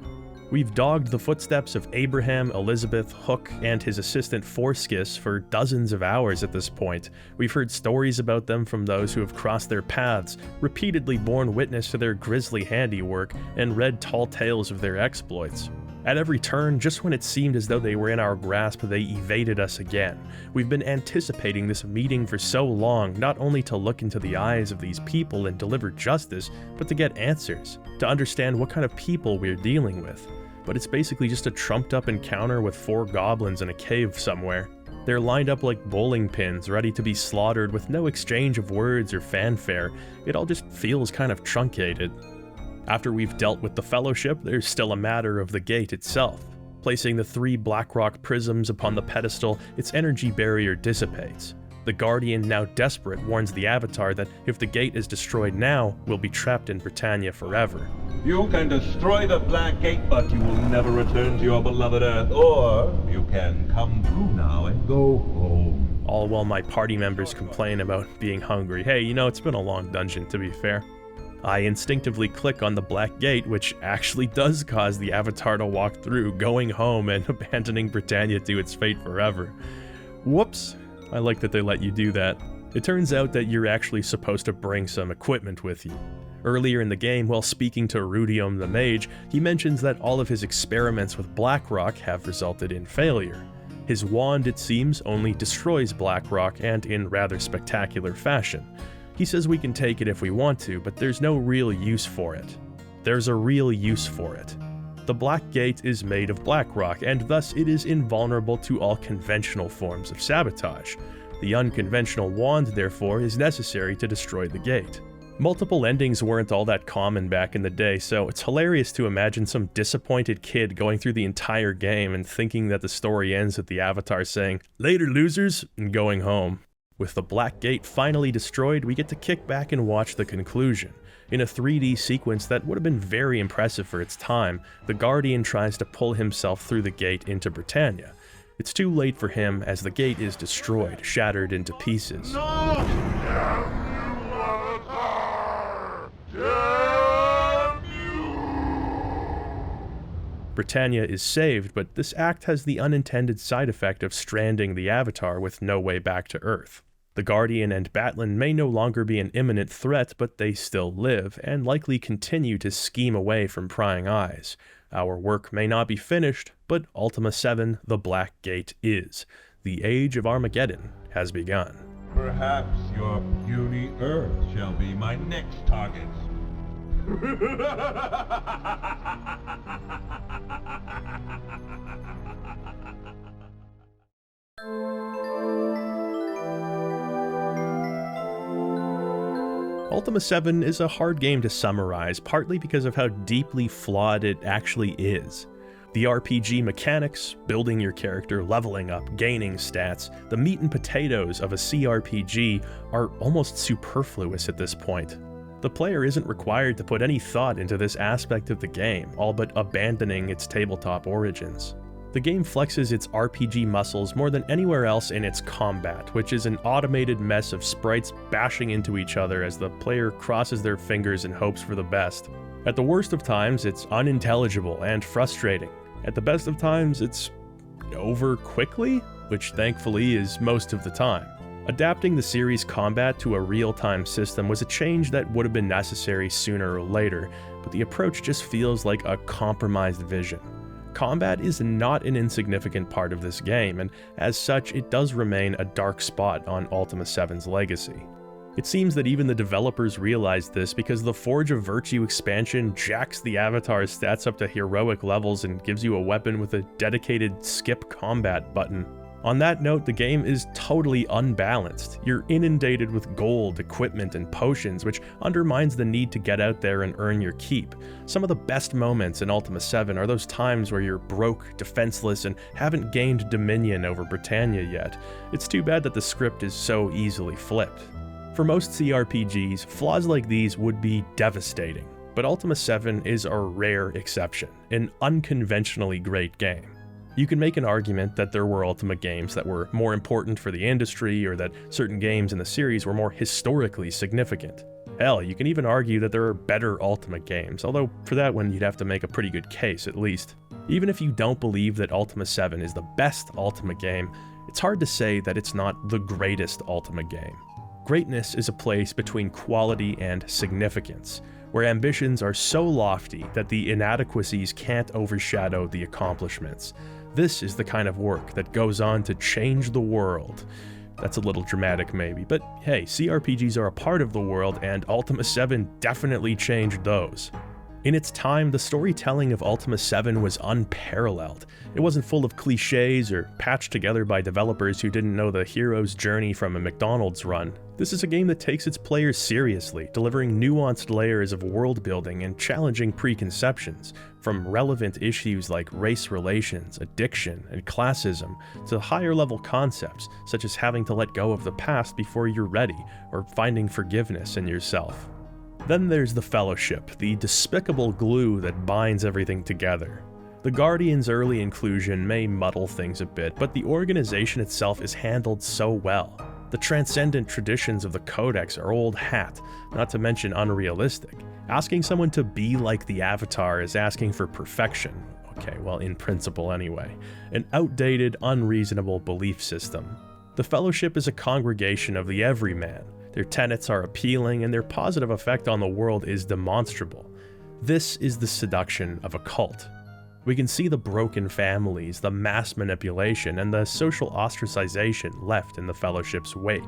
We've dogged the footsteps of Abraham, Elizabeth, Hook, and his assistant Forskis for dozens of hours at this point. We've heard stories about them from those who have crossed their paths, repeatedly borne witness to their grisly handiwork, and read tall tales of their exploits. At every turn, just when it seemed as though they were in our grasp, they evaded us again. We've been anticipating this meeting for so long, not only to look into the eyes of these people and deliver justice, but to get answers, to understand what kind of people we're dealing with. But it's basically just a trumped-up encounter with 4 goblins in a cave somewhere. They're lined up like bowling pins, ready to be slaughtered with no exchange of words or fanfare. It all just feels kind of truncated. After we've dealt with the Fellowship, there's still a matter of the gate itself. Placing the 3 Blackrock prisms upon the pedestal, its energy barrier dissipates. The Guardian, now desperate, warns the Avatar that if the gate is destroyed now, we'll be trapped in Britannia forever. You can destroy the Black Gate, but you will never return to your beloved Earth, or you can come through now and go home. All while my party members complain about being hungry. Hey, you know, it's been a long dungeon, to be fair. I instinctively click on the black gate, which actually does cause the avatar to walk through, going home and abandoning Britannia to its fate forever. Whoops. I like that they let you do that. It turns out that you're actually supposed to bring some equipment with you. Earlier in the game, while speaking to Rudium the Mage, he mentions that all of his experiments with Blackrock have resulted in failure. His wand, it seems, only destroys Blackrock, and in rather spectacular fashion. He says we can take it if we want to, but there's no real use for it. There's a real use for it. The Black Gate is made of Blackrock, and thus it is invulnerable to all conventional forms of sabotage. The unconventional wand, therefore, is necessary to destroy the gate. Multiple endings weren't all that common back in the day, so it's hilarious to imagine some disappointed kid going through the entire game and thinking that the story ends with the avatar saying, "Later, losers," and going home. With the Black Gate finally destroyed, we get to kick back and watch the conclusion. In a 3D sequence that would have been very impressive for its time, the Guardian tries to pull himself through the gate into Britannia. It's too late for him as the gate is destroyed, shattered into pieces. Britannia is saved, but this act has the unintended side effect of stranding the Avatar with no way back to Earth. The Guardian and Batlin may no longer be an imminent threat, but they still live, and likely continue to scheme away from prying eyes. Our work may not be finished, but Ultima VII, the Black Gate is. The Age of Armageddon has begun. Perhaps your puny Earth shall be my next target. Ultima VII is a hard game to summarize, partly because of how deeply flawed it actually is. The RPG mechanics, building your character, leveling up, gaining stats, the meat and potatoes of a CRPG are almost superfluous at this point. The player isn't required to put any thought into this aspect of the game, all but abandoning its tabletop origins. The game flexes its RPG muscles more than anywhere else in its combat, which is an automated mess of sprites bashing into each other as the player crosses their fingers and hopes for the best. At the worst of times, it's unintelligible and frustrating. At the best of times, it's over quickly, which thankfully is most of the time. Adapting the series' combat to a real-time system was a change that would have been necessary sooner or later, but the approach just feels like a compromised vision. Combat is not an insignificant part of this game, and as such, it does remain a dark spot on Ultima VII's legacy. It seems that even the developers realized this because the Forge of Virtue expansion jacks the Avatar's stats up to heroic levels and gives you a weapon with a dedicated skip combat button. On that note, the game is totally unbalanced. You're inundated with gold, equipment, and potions, which undermines the need to get out there and earn your keep. Some of the best moments in Ultima VII are those times where you're broke, defenseless, and haven't gained dominion over Britannia yet. It's too bad that the script is so easily flipped. For most CRPGs, flaws like these would be devastating, but Ultima VII is a rare exception, an unconventionally great game. You can make an argument that there were Ultima games that were more important for the industry, or that certain games in the series were more historically significant. Hell, you can even argue that there are better Ultima games, although for that one you'd have to make a pretty good case at least. Even if you don't believe that Ultima VII is the best Ultima game, it's hard to say that it's not the greatest Ultima game. Greatness is a place between quality and significance, where ambitions are so lofty that the inadequacies can't overshadow the accomplishments. This is the kind of work that goes on to change the world. That's a little dramatic maybe, but hey, CRPGs are a part of the world, and Ultima VII definitely changed those. In its time, the storytelling of Ultima VII was unparalleled. It wasn't full of cliches or patched together by developers who didn't know the hero's journey from a McDonald's run. This is a game that takes its players seriously, delivering nuanced layers of world building and challenging preconceptions, from relevant issues like race relations, addiction, and classism, to higher level concepts such as having to let go of the past before you're ready, or finding forgiveness in yourself. Then there's the Fellowship, the despicable glue that binds everything together. The Guardian's early inclusion may muddle things a bit, but the organization itself is handled so well. The transcendent traditions of the Codex are old hat, not to mention unrealistic. Asking someone to be like the Avatar is asking for perfection. Okay, well, in principle anyway. An outdated, unreasonable belief system. The Fellowship is a congregation of the everyman. Their tenets are appealing, and their positive effect on the world is demonstrable. This is the seduction of a cult. We can see the broken families, the mass manipulation, and the social ostracization left in the Fellowship's wake.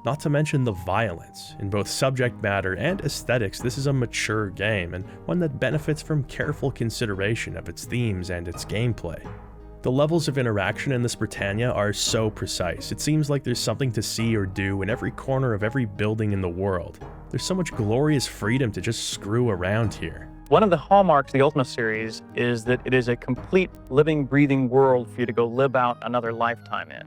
Not to mention the violence. In both subject matter and aesthetics, this is a mature game, and one that benefits from careful consideration of its themes and its gameplay. The levels of interaction in this Britannia are so precise, it seems like there's something to see or do in every corner of every building in the world. There's so much glorious freedom to just screw around here. One of the hallmarks of the Ultima series is that it is a complete living, breathing world for you to go live out another lifetime in.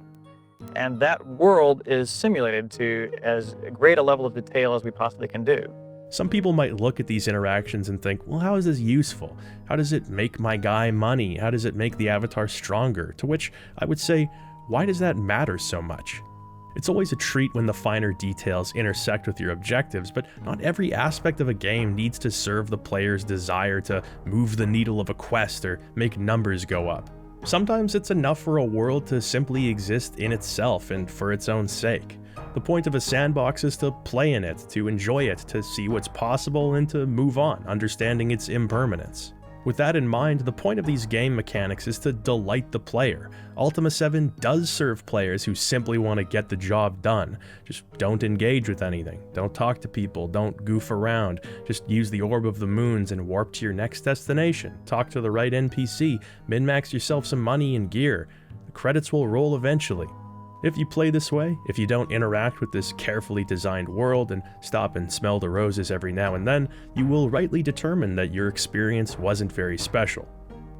And that world is simulated to as great a level of detail as we possibly can do. Some people might look at these interactions and think, well, how is this useful? How does it make my guy money? How does it make the Avatar stronger? To which I would say, why does that matter so much? It's always a treat when the finer details intersect with your objectives, but not every aspect of a game needs to serve the player's desire to move the needle of a quest or make numbers go up. Sometimes it's enough for a world to simply exist in itself and for its own sake. The point of a sandbox is to play in it, to enjoy it, to see what's possible, and to move on, understanding its impermanence. With that in mind, the point of these game mechanics is to delight the player. Ultima VII does serve players who simply want to get the job done. Just don't engage with anything, don't talk to people, don't goof around, just use the Orb of the Moons and warp to your next destination, talk to the right NPC, min-max yourself some money and gear. The credits will roll eventually. If you play this way, if you don't interact with this carefully designed world and stop and smell the roses every now and then, you will rightly determine that your experience wasn't very special.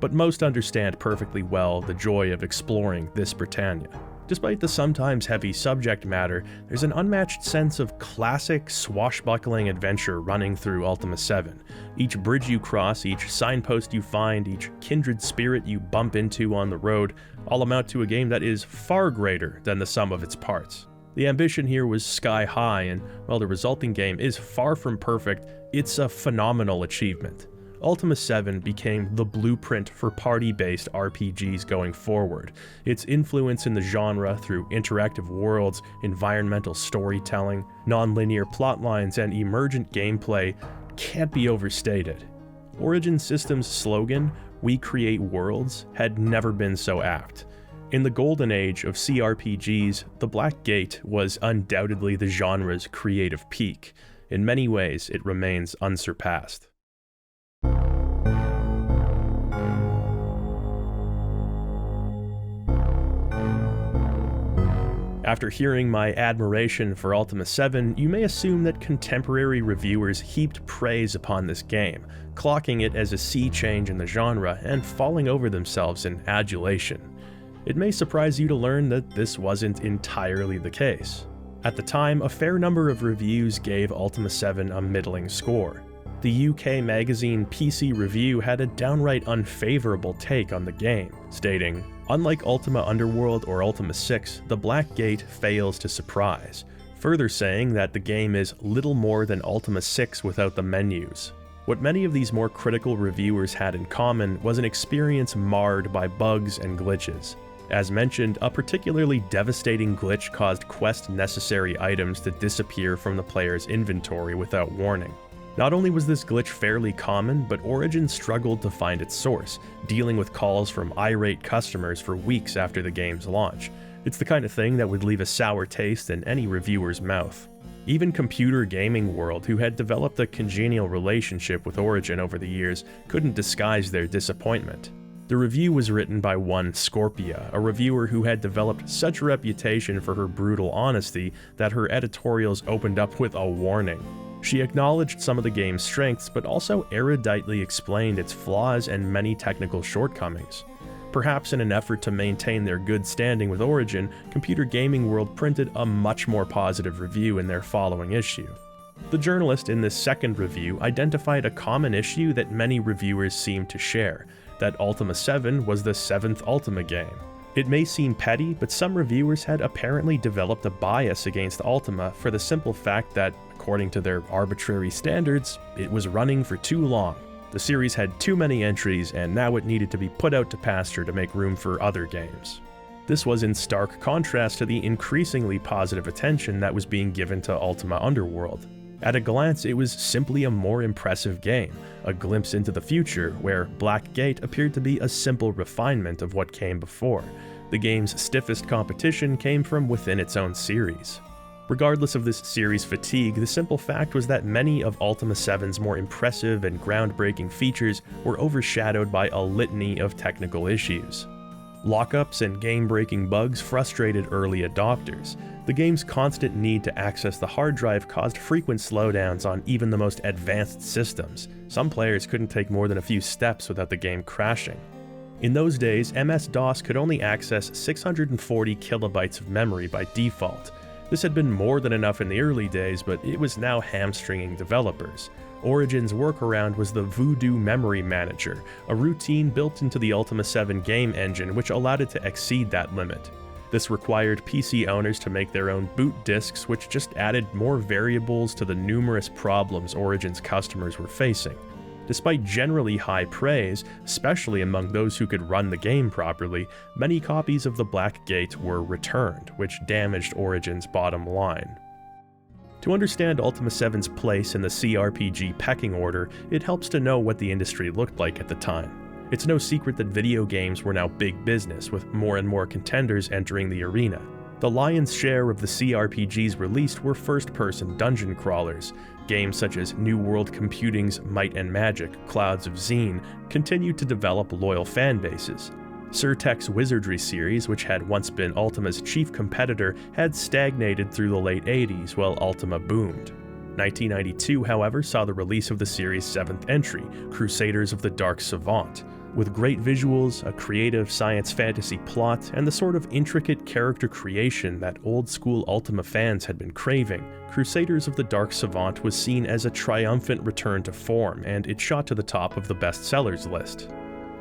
But most understand perfectly well the joy of exploring this Britannia. Despite the sometimes heavy subject matter, there's an unmatched sense of classic, swashbuckling adventure running through Ultima VII. Each bridge you cross, each signpost you find, each kindred spirit you bump into on the road, all amount to a game that is far greater than the sum of its parts. The ambition here was sky high, and while the resulting game is far from perfect, it's a phenomenal achievement. Ultima VII became the blueprint for party-based RPGs going forward. Its influence in the genre through interactive worlds, environmental storytelling, non-linear plotlines, and emergent gameplay can't be overstated. Origin Systems' slogan, "We create worlds," had never been so apt. In the golden age of CRPGs, The Black Gate was undoubtedly the genre's creative peak. In many ways, it remains unsurpassed. After hearing my admiration for Ultima VII, you may assume that contemporary reviewers heaped praise upon this game, clocking it as a sea change in the genre and falling over themselves in adulation. It may surprise you to learn that this wasn't entirely the case. At the time, a fair number of reviews gave Ultima VII a middling score. The UK magazine PC Review had a downright unfavorable take on the game, stating, "Unlike Ultima Underworld or Ultima VI, The Black Gate fails to surprise," further saying that the game is little more than Ultima VI without the menus. What many of these more critical reviewers had in common was an experience marred by bugs and glitches. As mentioned, a particularly devastating glitch caused quest-necessary items to disappear from the player's inventory without warning. Not only was this glitch fairly common, but Origin struggled to find its source, dealing with calls from irate customers for weeks after the game's launch. It's the kind of thing that would leave a sour taste in any reviewer's mouth. Even Computer Gaming World, who had developed a congenial relationship with Origin over the years, couldn't disguise their disappointment. The review was written by one Scorpia, a reviewer who had developed such a reputation for her brutal honesty that her editorials opened up with a warning. She acknowledged some of the game's strengths, but also eruditely explained its flaws and many technical shortcomings. Perhaps in an effort to maintain their good standing with Origin, Computer Gaming World printed a much more positive review in their following issue. The journalist in this second review identified a common issue that many reviewers seemed to share, that Ultima VII was the 7th Ultima game. It may seem petty, but some reviewers had apparently developed a bias against Ultima for the simple fact that, according to their arbitrary standards, it was running for too long. The series had too many entries, and now it needed to be put out to pasture to make room for other games. This was in stark contrast to the increasingly positive attention that was being given to Ultima Underworld. At a glance, it was simply a more impressive game, a glimpse into the future where Black Gate appeared to be a simple refinement of what came before. The game's stiffest competition came from within its own series. Regardless of this series' fatigue, the simple fact was that many of Ultima VII's more impressive and groundbreaking features were overshadowed by a litany of technical issues. Lockups and game-breaking bugs frustrated early adopters. The game's constant need to access the hard drive caused frequent slowdowns on even the most advanced systems. Some players couldn't take more than a few steps without the game crashing. In those days, MS-DOS could only access 640 kilobytes of memory by default. This had been more than enough in the early days, but it was now hamstringing developers. Origin's workaround was the Voodoo Memory Manager, a routine built into the Ultima VII game engine which allowed it to exceed that limit. This required PC owners to make their own boot disks, which just added more variables to the numerous problems Origin's customers were facing. Despite generally high praise, especially among those who could run the game properly, many copies of the Black Gate were returned, which damaged Origin's bottom line. To understand Ultima VII's place in the CRPG pecking order, it helps to know what the industry looked like at the time. It's no secret that video games were now big business, with more and more contenders entering the arena. The lion's share of the CRPGs released were first-person dungeon crawlers. Games such as New World Computing's Might and Magic: Clouds of Xeen continued to develop loyal fanbases. Surtek's Wizardry series, which had once been Ultima's chief competitor, had stagnated through the late 80s while Ultima boomed. 1992, however, saw the release of the series' 7th entry, Crusaders of the Dark Savant. With great visuals, a creative science fantasy plot, and the sort of intricate character creation that old-school Ultima fans had been craving, Crusaders of the Dark Savant was seen as a triumphant return to form, and it shot to the top of the bestsellers list.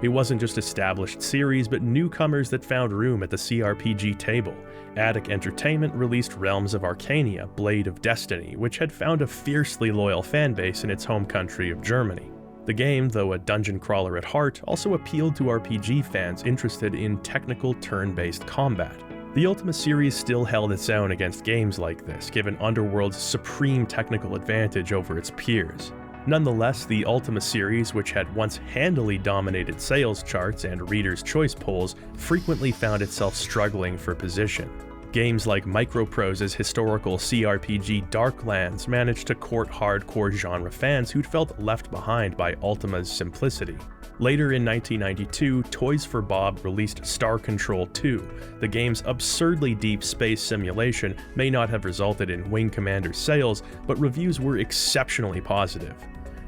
It wasn't just established series, but newcomers that found room at the CRPG table. Attic Entertainment released Realms of Arcania: Blade of Destiny, which had found a fiercely loyal fanbase in its home country of Germany. The game, though a dungeon crawler at heart, also appealed to RPG fans interested in technical turn-based combat. The Ultima series still held its own against games like this, given Underworld's supreme technical advantage over its peers. Nonetheless, the Ultima series, which had once handily dominated sales charts and readers' choice polls, frequently found itself struggling for position. Games like Microprose's historical CRPG Darklands managed to court hardcore genre fans who'd felt left behind by Ultima's simplicity. Later in 1992, Toys for Bob released Star Control 2. The game's absurdly deep space simulation may not have resulted in Wing Commander sales, but reviews were exceptionally positive.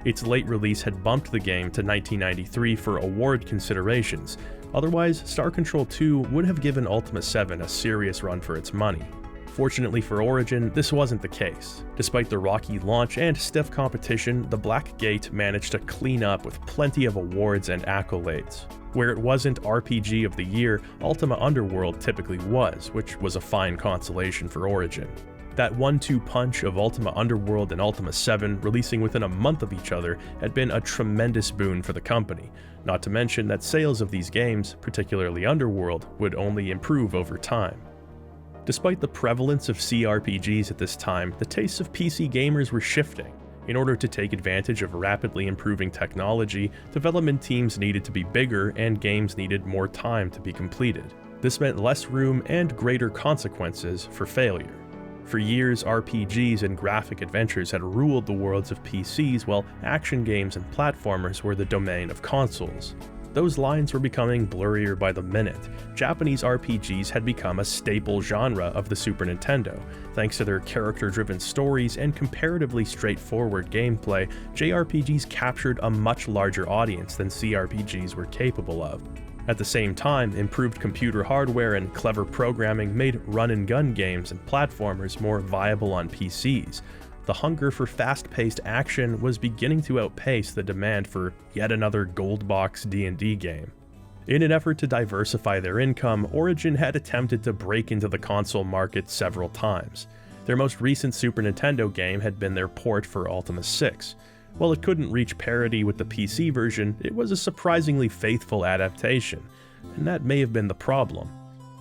Its late release had bumped the game to 1993 for award considerations. Otherwise, Star Control 2 would have given Ultima VII a serious run for its money. Fortunately for Origin, this wasn't the case. Despite the rocky launch and stiff competition, the Black Gate managed to clean up with plenty of awards and accolades. Where it wasn't RPG of the Year, Ultima Underworld typically was, which was a fine consolation for Origin. That 1-2 punch of Ultima Underworld and Ultima VII releasing within a month of each other had been a tremendous boon for the company, not to mention that sales of these games, particularly Underworld, would only improve over time. Despite the prevalence of CRPGs at this time, the tastes of PC gamers were shifting. In order to take advantage of rapidly improving technology, development teams needed to be bigger and games needed more time to be completed. This meant less room and greater consequences for failure. For years, RPGs and graphic adventures had ruled the worlds of PCs, while action games and platformers were the domain of consoles. Those lines were becoming blurrier by the minute. Japanese RPGs had become a staple genre of the Super Nintendo. Thanks to their character-driven stories and comparatively straightforward gameplay, JRPGs captured a much larger audience than CRPGs were capable of. At the same time, improved computer hardware and clever programming made run-and-gun games and platformers more viable on PCs. The hunger for fast-paced action was beginning to outpace the demand for yet another gold box D&D game. In an effort to diversify their income, Origin had attempted to break into the console market several times. Their most recent Super Nintendo game had been their port for Ultima VI. While it couldn't reach parity with the PC version, it was a surprisingly faithful adaptation, and that may have been the problem.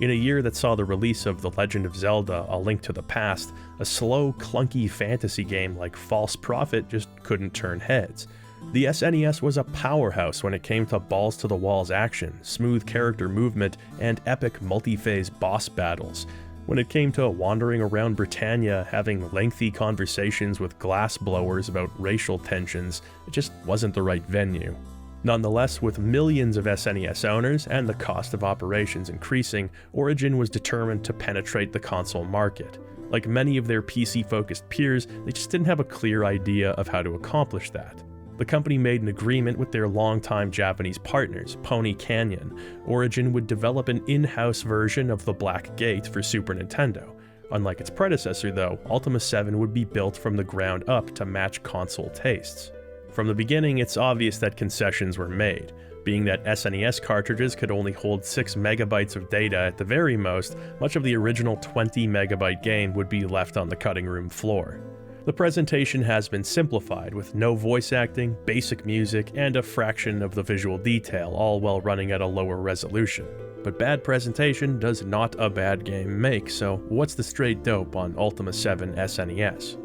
In a year that saw the release of The Legend of Zelda: A Link to the Past, a slow, clunky fantasy game like False Prophet just couldn't turn heads. The SNES was a powerhouse when it came to balls-to-the-walls action, smooth character movement, and epic multi-phase boss battles. When it came to wandering around Britannia, having lengthy conversations with glassblowers about racial tensions, it just wasn't the right venue. Nonetheless, with millions of SNES owners and the cost of operations increasing, Origin was determined to penetrate the console market. Like many of their PC-focused peers, they just didn't have a clear idea of how to accomplish that. The company made an agreement with their longtime Japanese partners, Pony Canyon. Origin would develop an in-house version of the Black Gate for Super Nintendo. Unlike its predecessor though, Ultima VII would be built from the ground up to match console tastes. From the beginning, it's obvious that concessions were made. Being that SNES cartridges could only hold 6 megabytes of data at the very most, much of the original 20 megabyte game would be left on the cutting room floor. The presentation has been simplified, with no voice acting, basic music, and a fraction of the visual detail, all while running at a lower resolution. But bad presentation does not a bad game make, so what's the straight dope on Ultima VII SNES?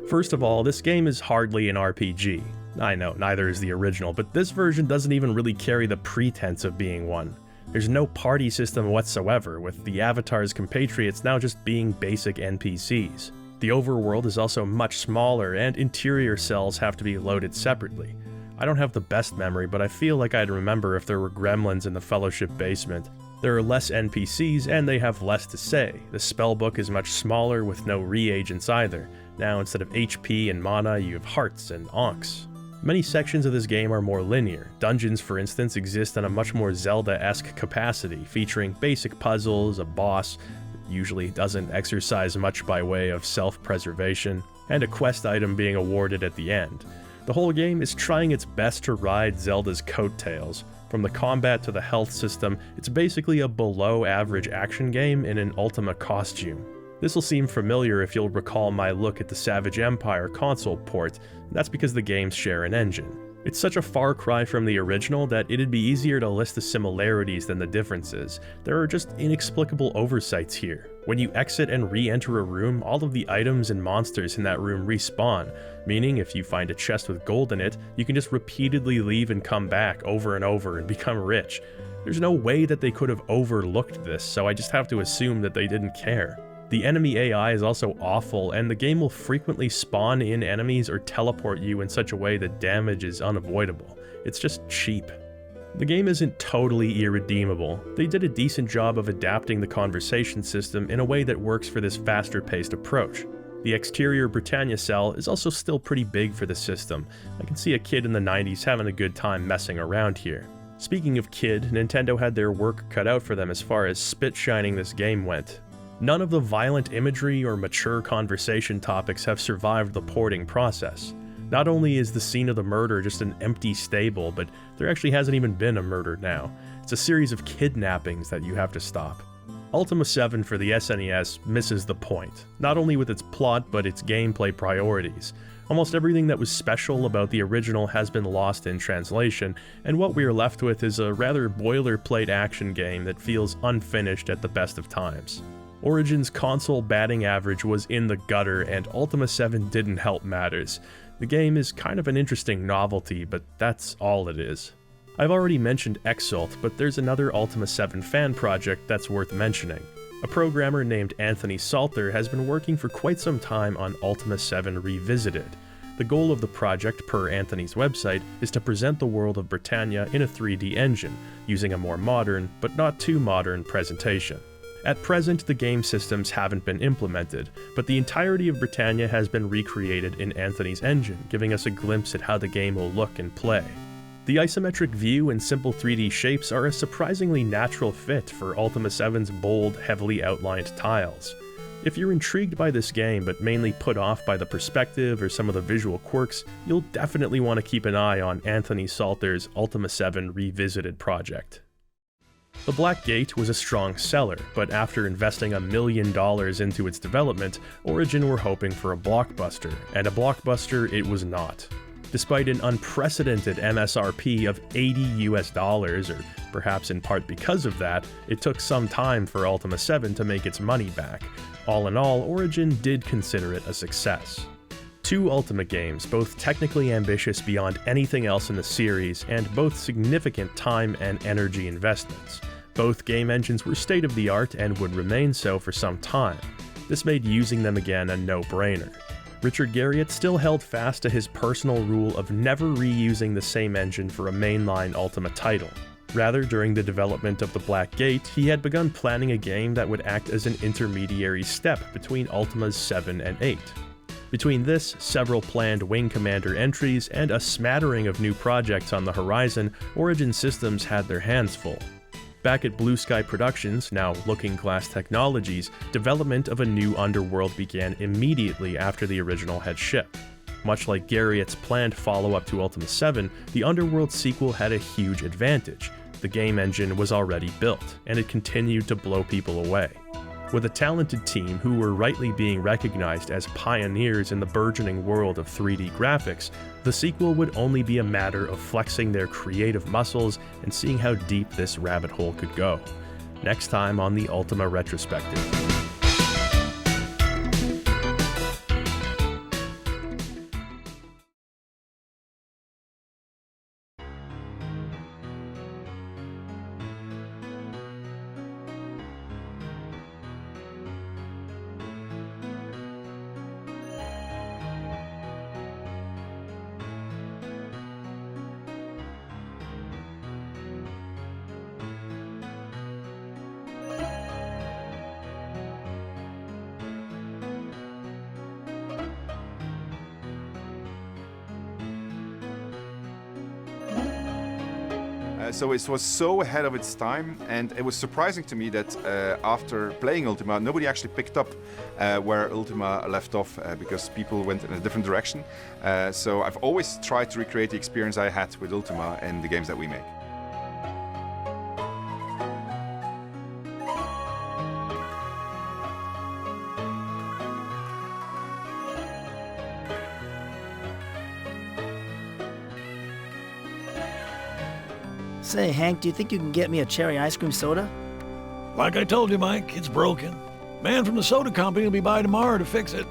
First of all, this game is hardly an RPG. I know, neither is the original, but this version doesn't even really carry the pretense of being one. There's no party system whatsoever, with the avatar's compatriots now just being basic NPCs. The overworld is also much smaller, and interior cells have to be loaded separately. I don't have the best memory, but I feel like I'd remember if there were gremlins in the Fellowship basement. There are less NPCs, and they have less to say. The spellbook is much smaller, with no reagents either. Now, instead of HP and mana, you have hearts and onks. Many sections of this game are more linear. Dungeons, for instance, exist in a much more Zelda-esque capacity, featuring basic puzzles, a boss that usually doesn't exercise much by way of self-preservation, and a quest item being awarded at the end. The whole game is trying its best to ride Zelda's coattails. From the combat to the health system, it's basically a below-average action game in an Ultima costume. This will seem familiar if you'll recall my look at the Savage Empire console port, and that's because the games share an engine. It's such a far cry from the original that it'd be easier to list the similarities than the differences. There are just inexplicable oversights here. When you exit and re-enter a room, all of the items and monsters in that room respawn, meaning if you find a chest with gold in it, you can just repeatedly leave and come back over and over and become rich. There's no way that they could have overlooked this, so I just have to assume that they didn't care. The enemy AI is also awful, and the game will frequently spawn in enemies or teleport you in such a way that damage is unavoidable. It's just cheap. The game isn't totally irredeemable. They did a decent job of adapting the conversation system in a way that works for this faster-paced approach. The exterior Britannia cell is also still pretty big for the system. I can see a kid in the 90s having a good time messing around here. Speaking of kid, Nintendo had their work cut out for them as far as spit-shining this game went. None of the violent imagery or mature conversation topics have survived the porting process. Not only is the scene of the murder just an empty stable, but there actually hasn't even been a murder now. It's a series of kidnappings that you have to stop. Ultima VII for the SNES misses the point, not only with its plot but its gameplay priorities. Almost everything that was special about the original has been lost in translation, and what we are left with is a rather boilerplate action game that feels unfinished at the best of times. Origin's console batting average was in the gutter, and Ultima VII didn't help matters. The game is kind of an interesting novelty, but that's all it is. I've already mentioned Exult, but there's another Ultima VII fan project that's worth mentioning. A programmer named Anthony Salter has been working for quite some time on Ultima VII Revisited. The goal of the project, per Anthony's website, is to present the world of Britannia in a 3D engine, using a more modern, but not too modern, presentation. At present, the game systems haven't been implemented, but the entirety of Britannia has been recreated in Anthony's engine, giving us a glimpse at how the game will look and play. The isometric view and simple 3D shapes are a surprisingly natural fit for Ultima VII's bold, heavily outlined tiles. If you're intrigued by this game but mainly put off by the perspective or some of the visual quirks, you'll definitely want to keep an eye on Anthony Salter's Ultima VII Revisited project. The Black Gate was a strong seller, but after investing $1 million into its development, Origin were hoping for a blockbuster, and a blockbuster it was not. Despite an unprecedented MSRP of $80, or perhaps in part because of that, it took some time for Ultima VII to make its money back. All in all, Origin did consider it a success. 2 Ultima games, both technically ambitious beyond anything else in the series, and both significant time and energy investments. Both game engines were state-of-the-art and would remain so for some time. This made using them again a no-brainer. Richard Garriott still held fast to his personal rule of never reusing the same engine for a mainline Ultima title. Rather, during the development of the Black Gate, he had begun planning a game that would act as an intermediary step between Ultimas 7 and 8. Between this, several planned Wing Commander entries, and a smattering of new projects on the horizon, Origin Systems had their hands full. Back at Blue Sky Productions, now Looking Glass Technologies, development of a new Underworld began immediately after the original had shipped. Much like Garriott's planned follow-up to Ultima 7, the Underworld sequel had a huge advantage. The game engine was already built, and it continued to blow people away. With a talented team who were rightly being recognized as pioneers in the burgeoning world of 3D graphics, the sequel would only be a matter of flexing their creative muscles and seeing how deep this rabbit hole could go. Next time on the Ultima Retrospective. So it was so ahead of its time, and it was surprising to me that after playing Ultima, nobody actually picked up where Ultima left off because people went in a different direction. So I've always tried to recreate the experience I had with Ultima in the games that we make. Say, Hank, do you think you can get me a cherry ice cream soda? Like I told you, Mike, it's broken. Man from the soda company will be by tomorrow to fix it.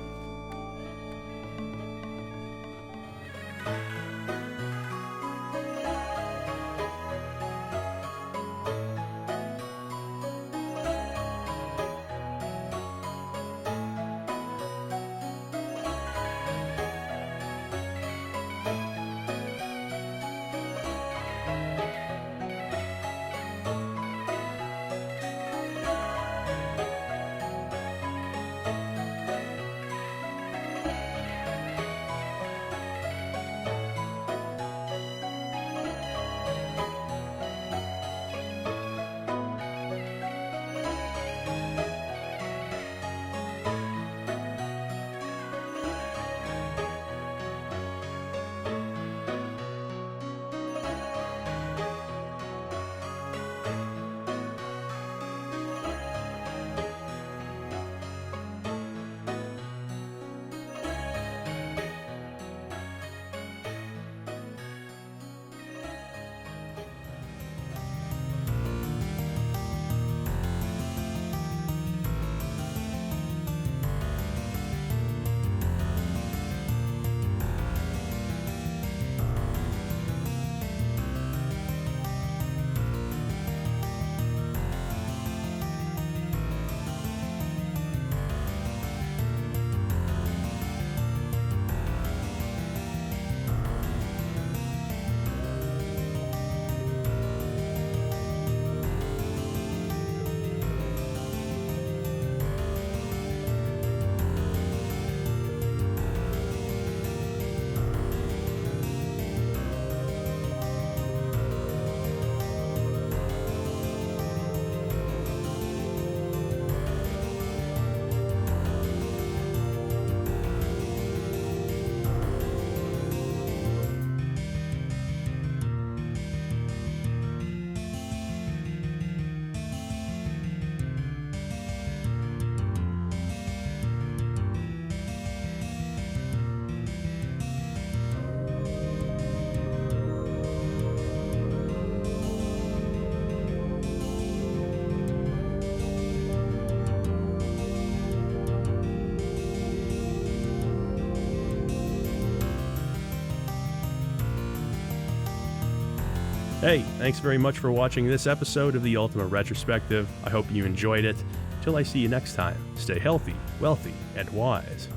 Hey, thanks very much for watching this episode of the Ultima Retrospective. I hope you enjoyed it. Till I see you next time, stay healthy, wealthy, and wise.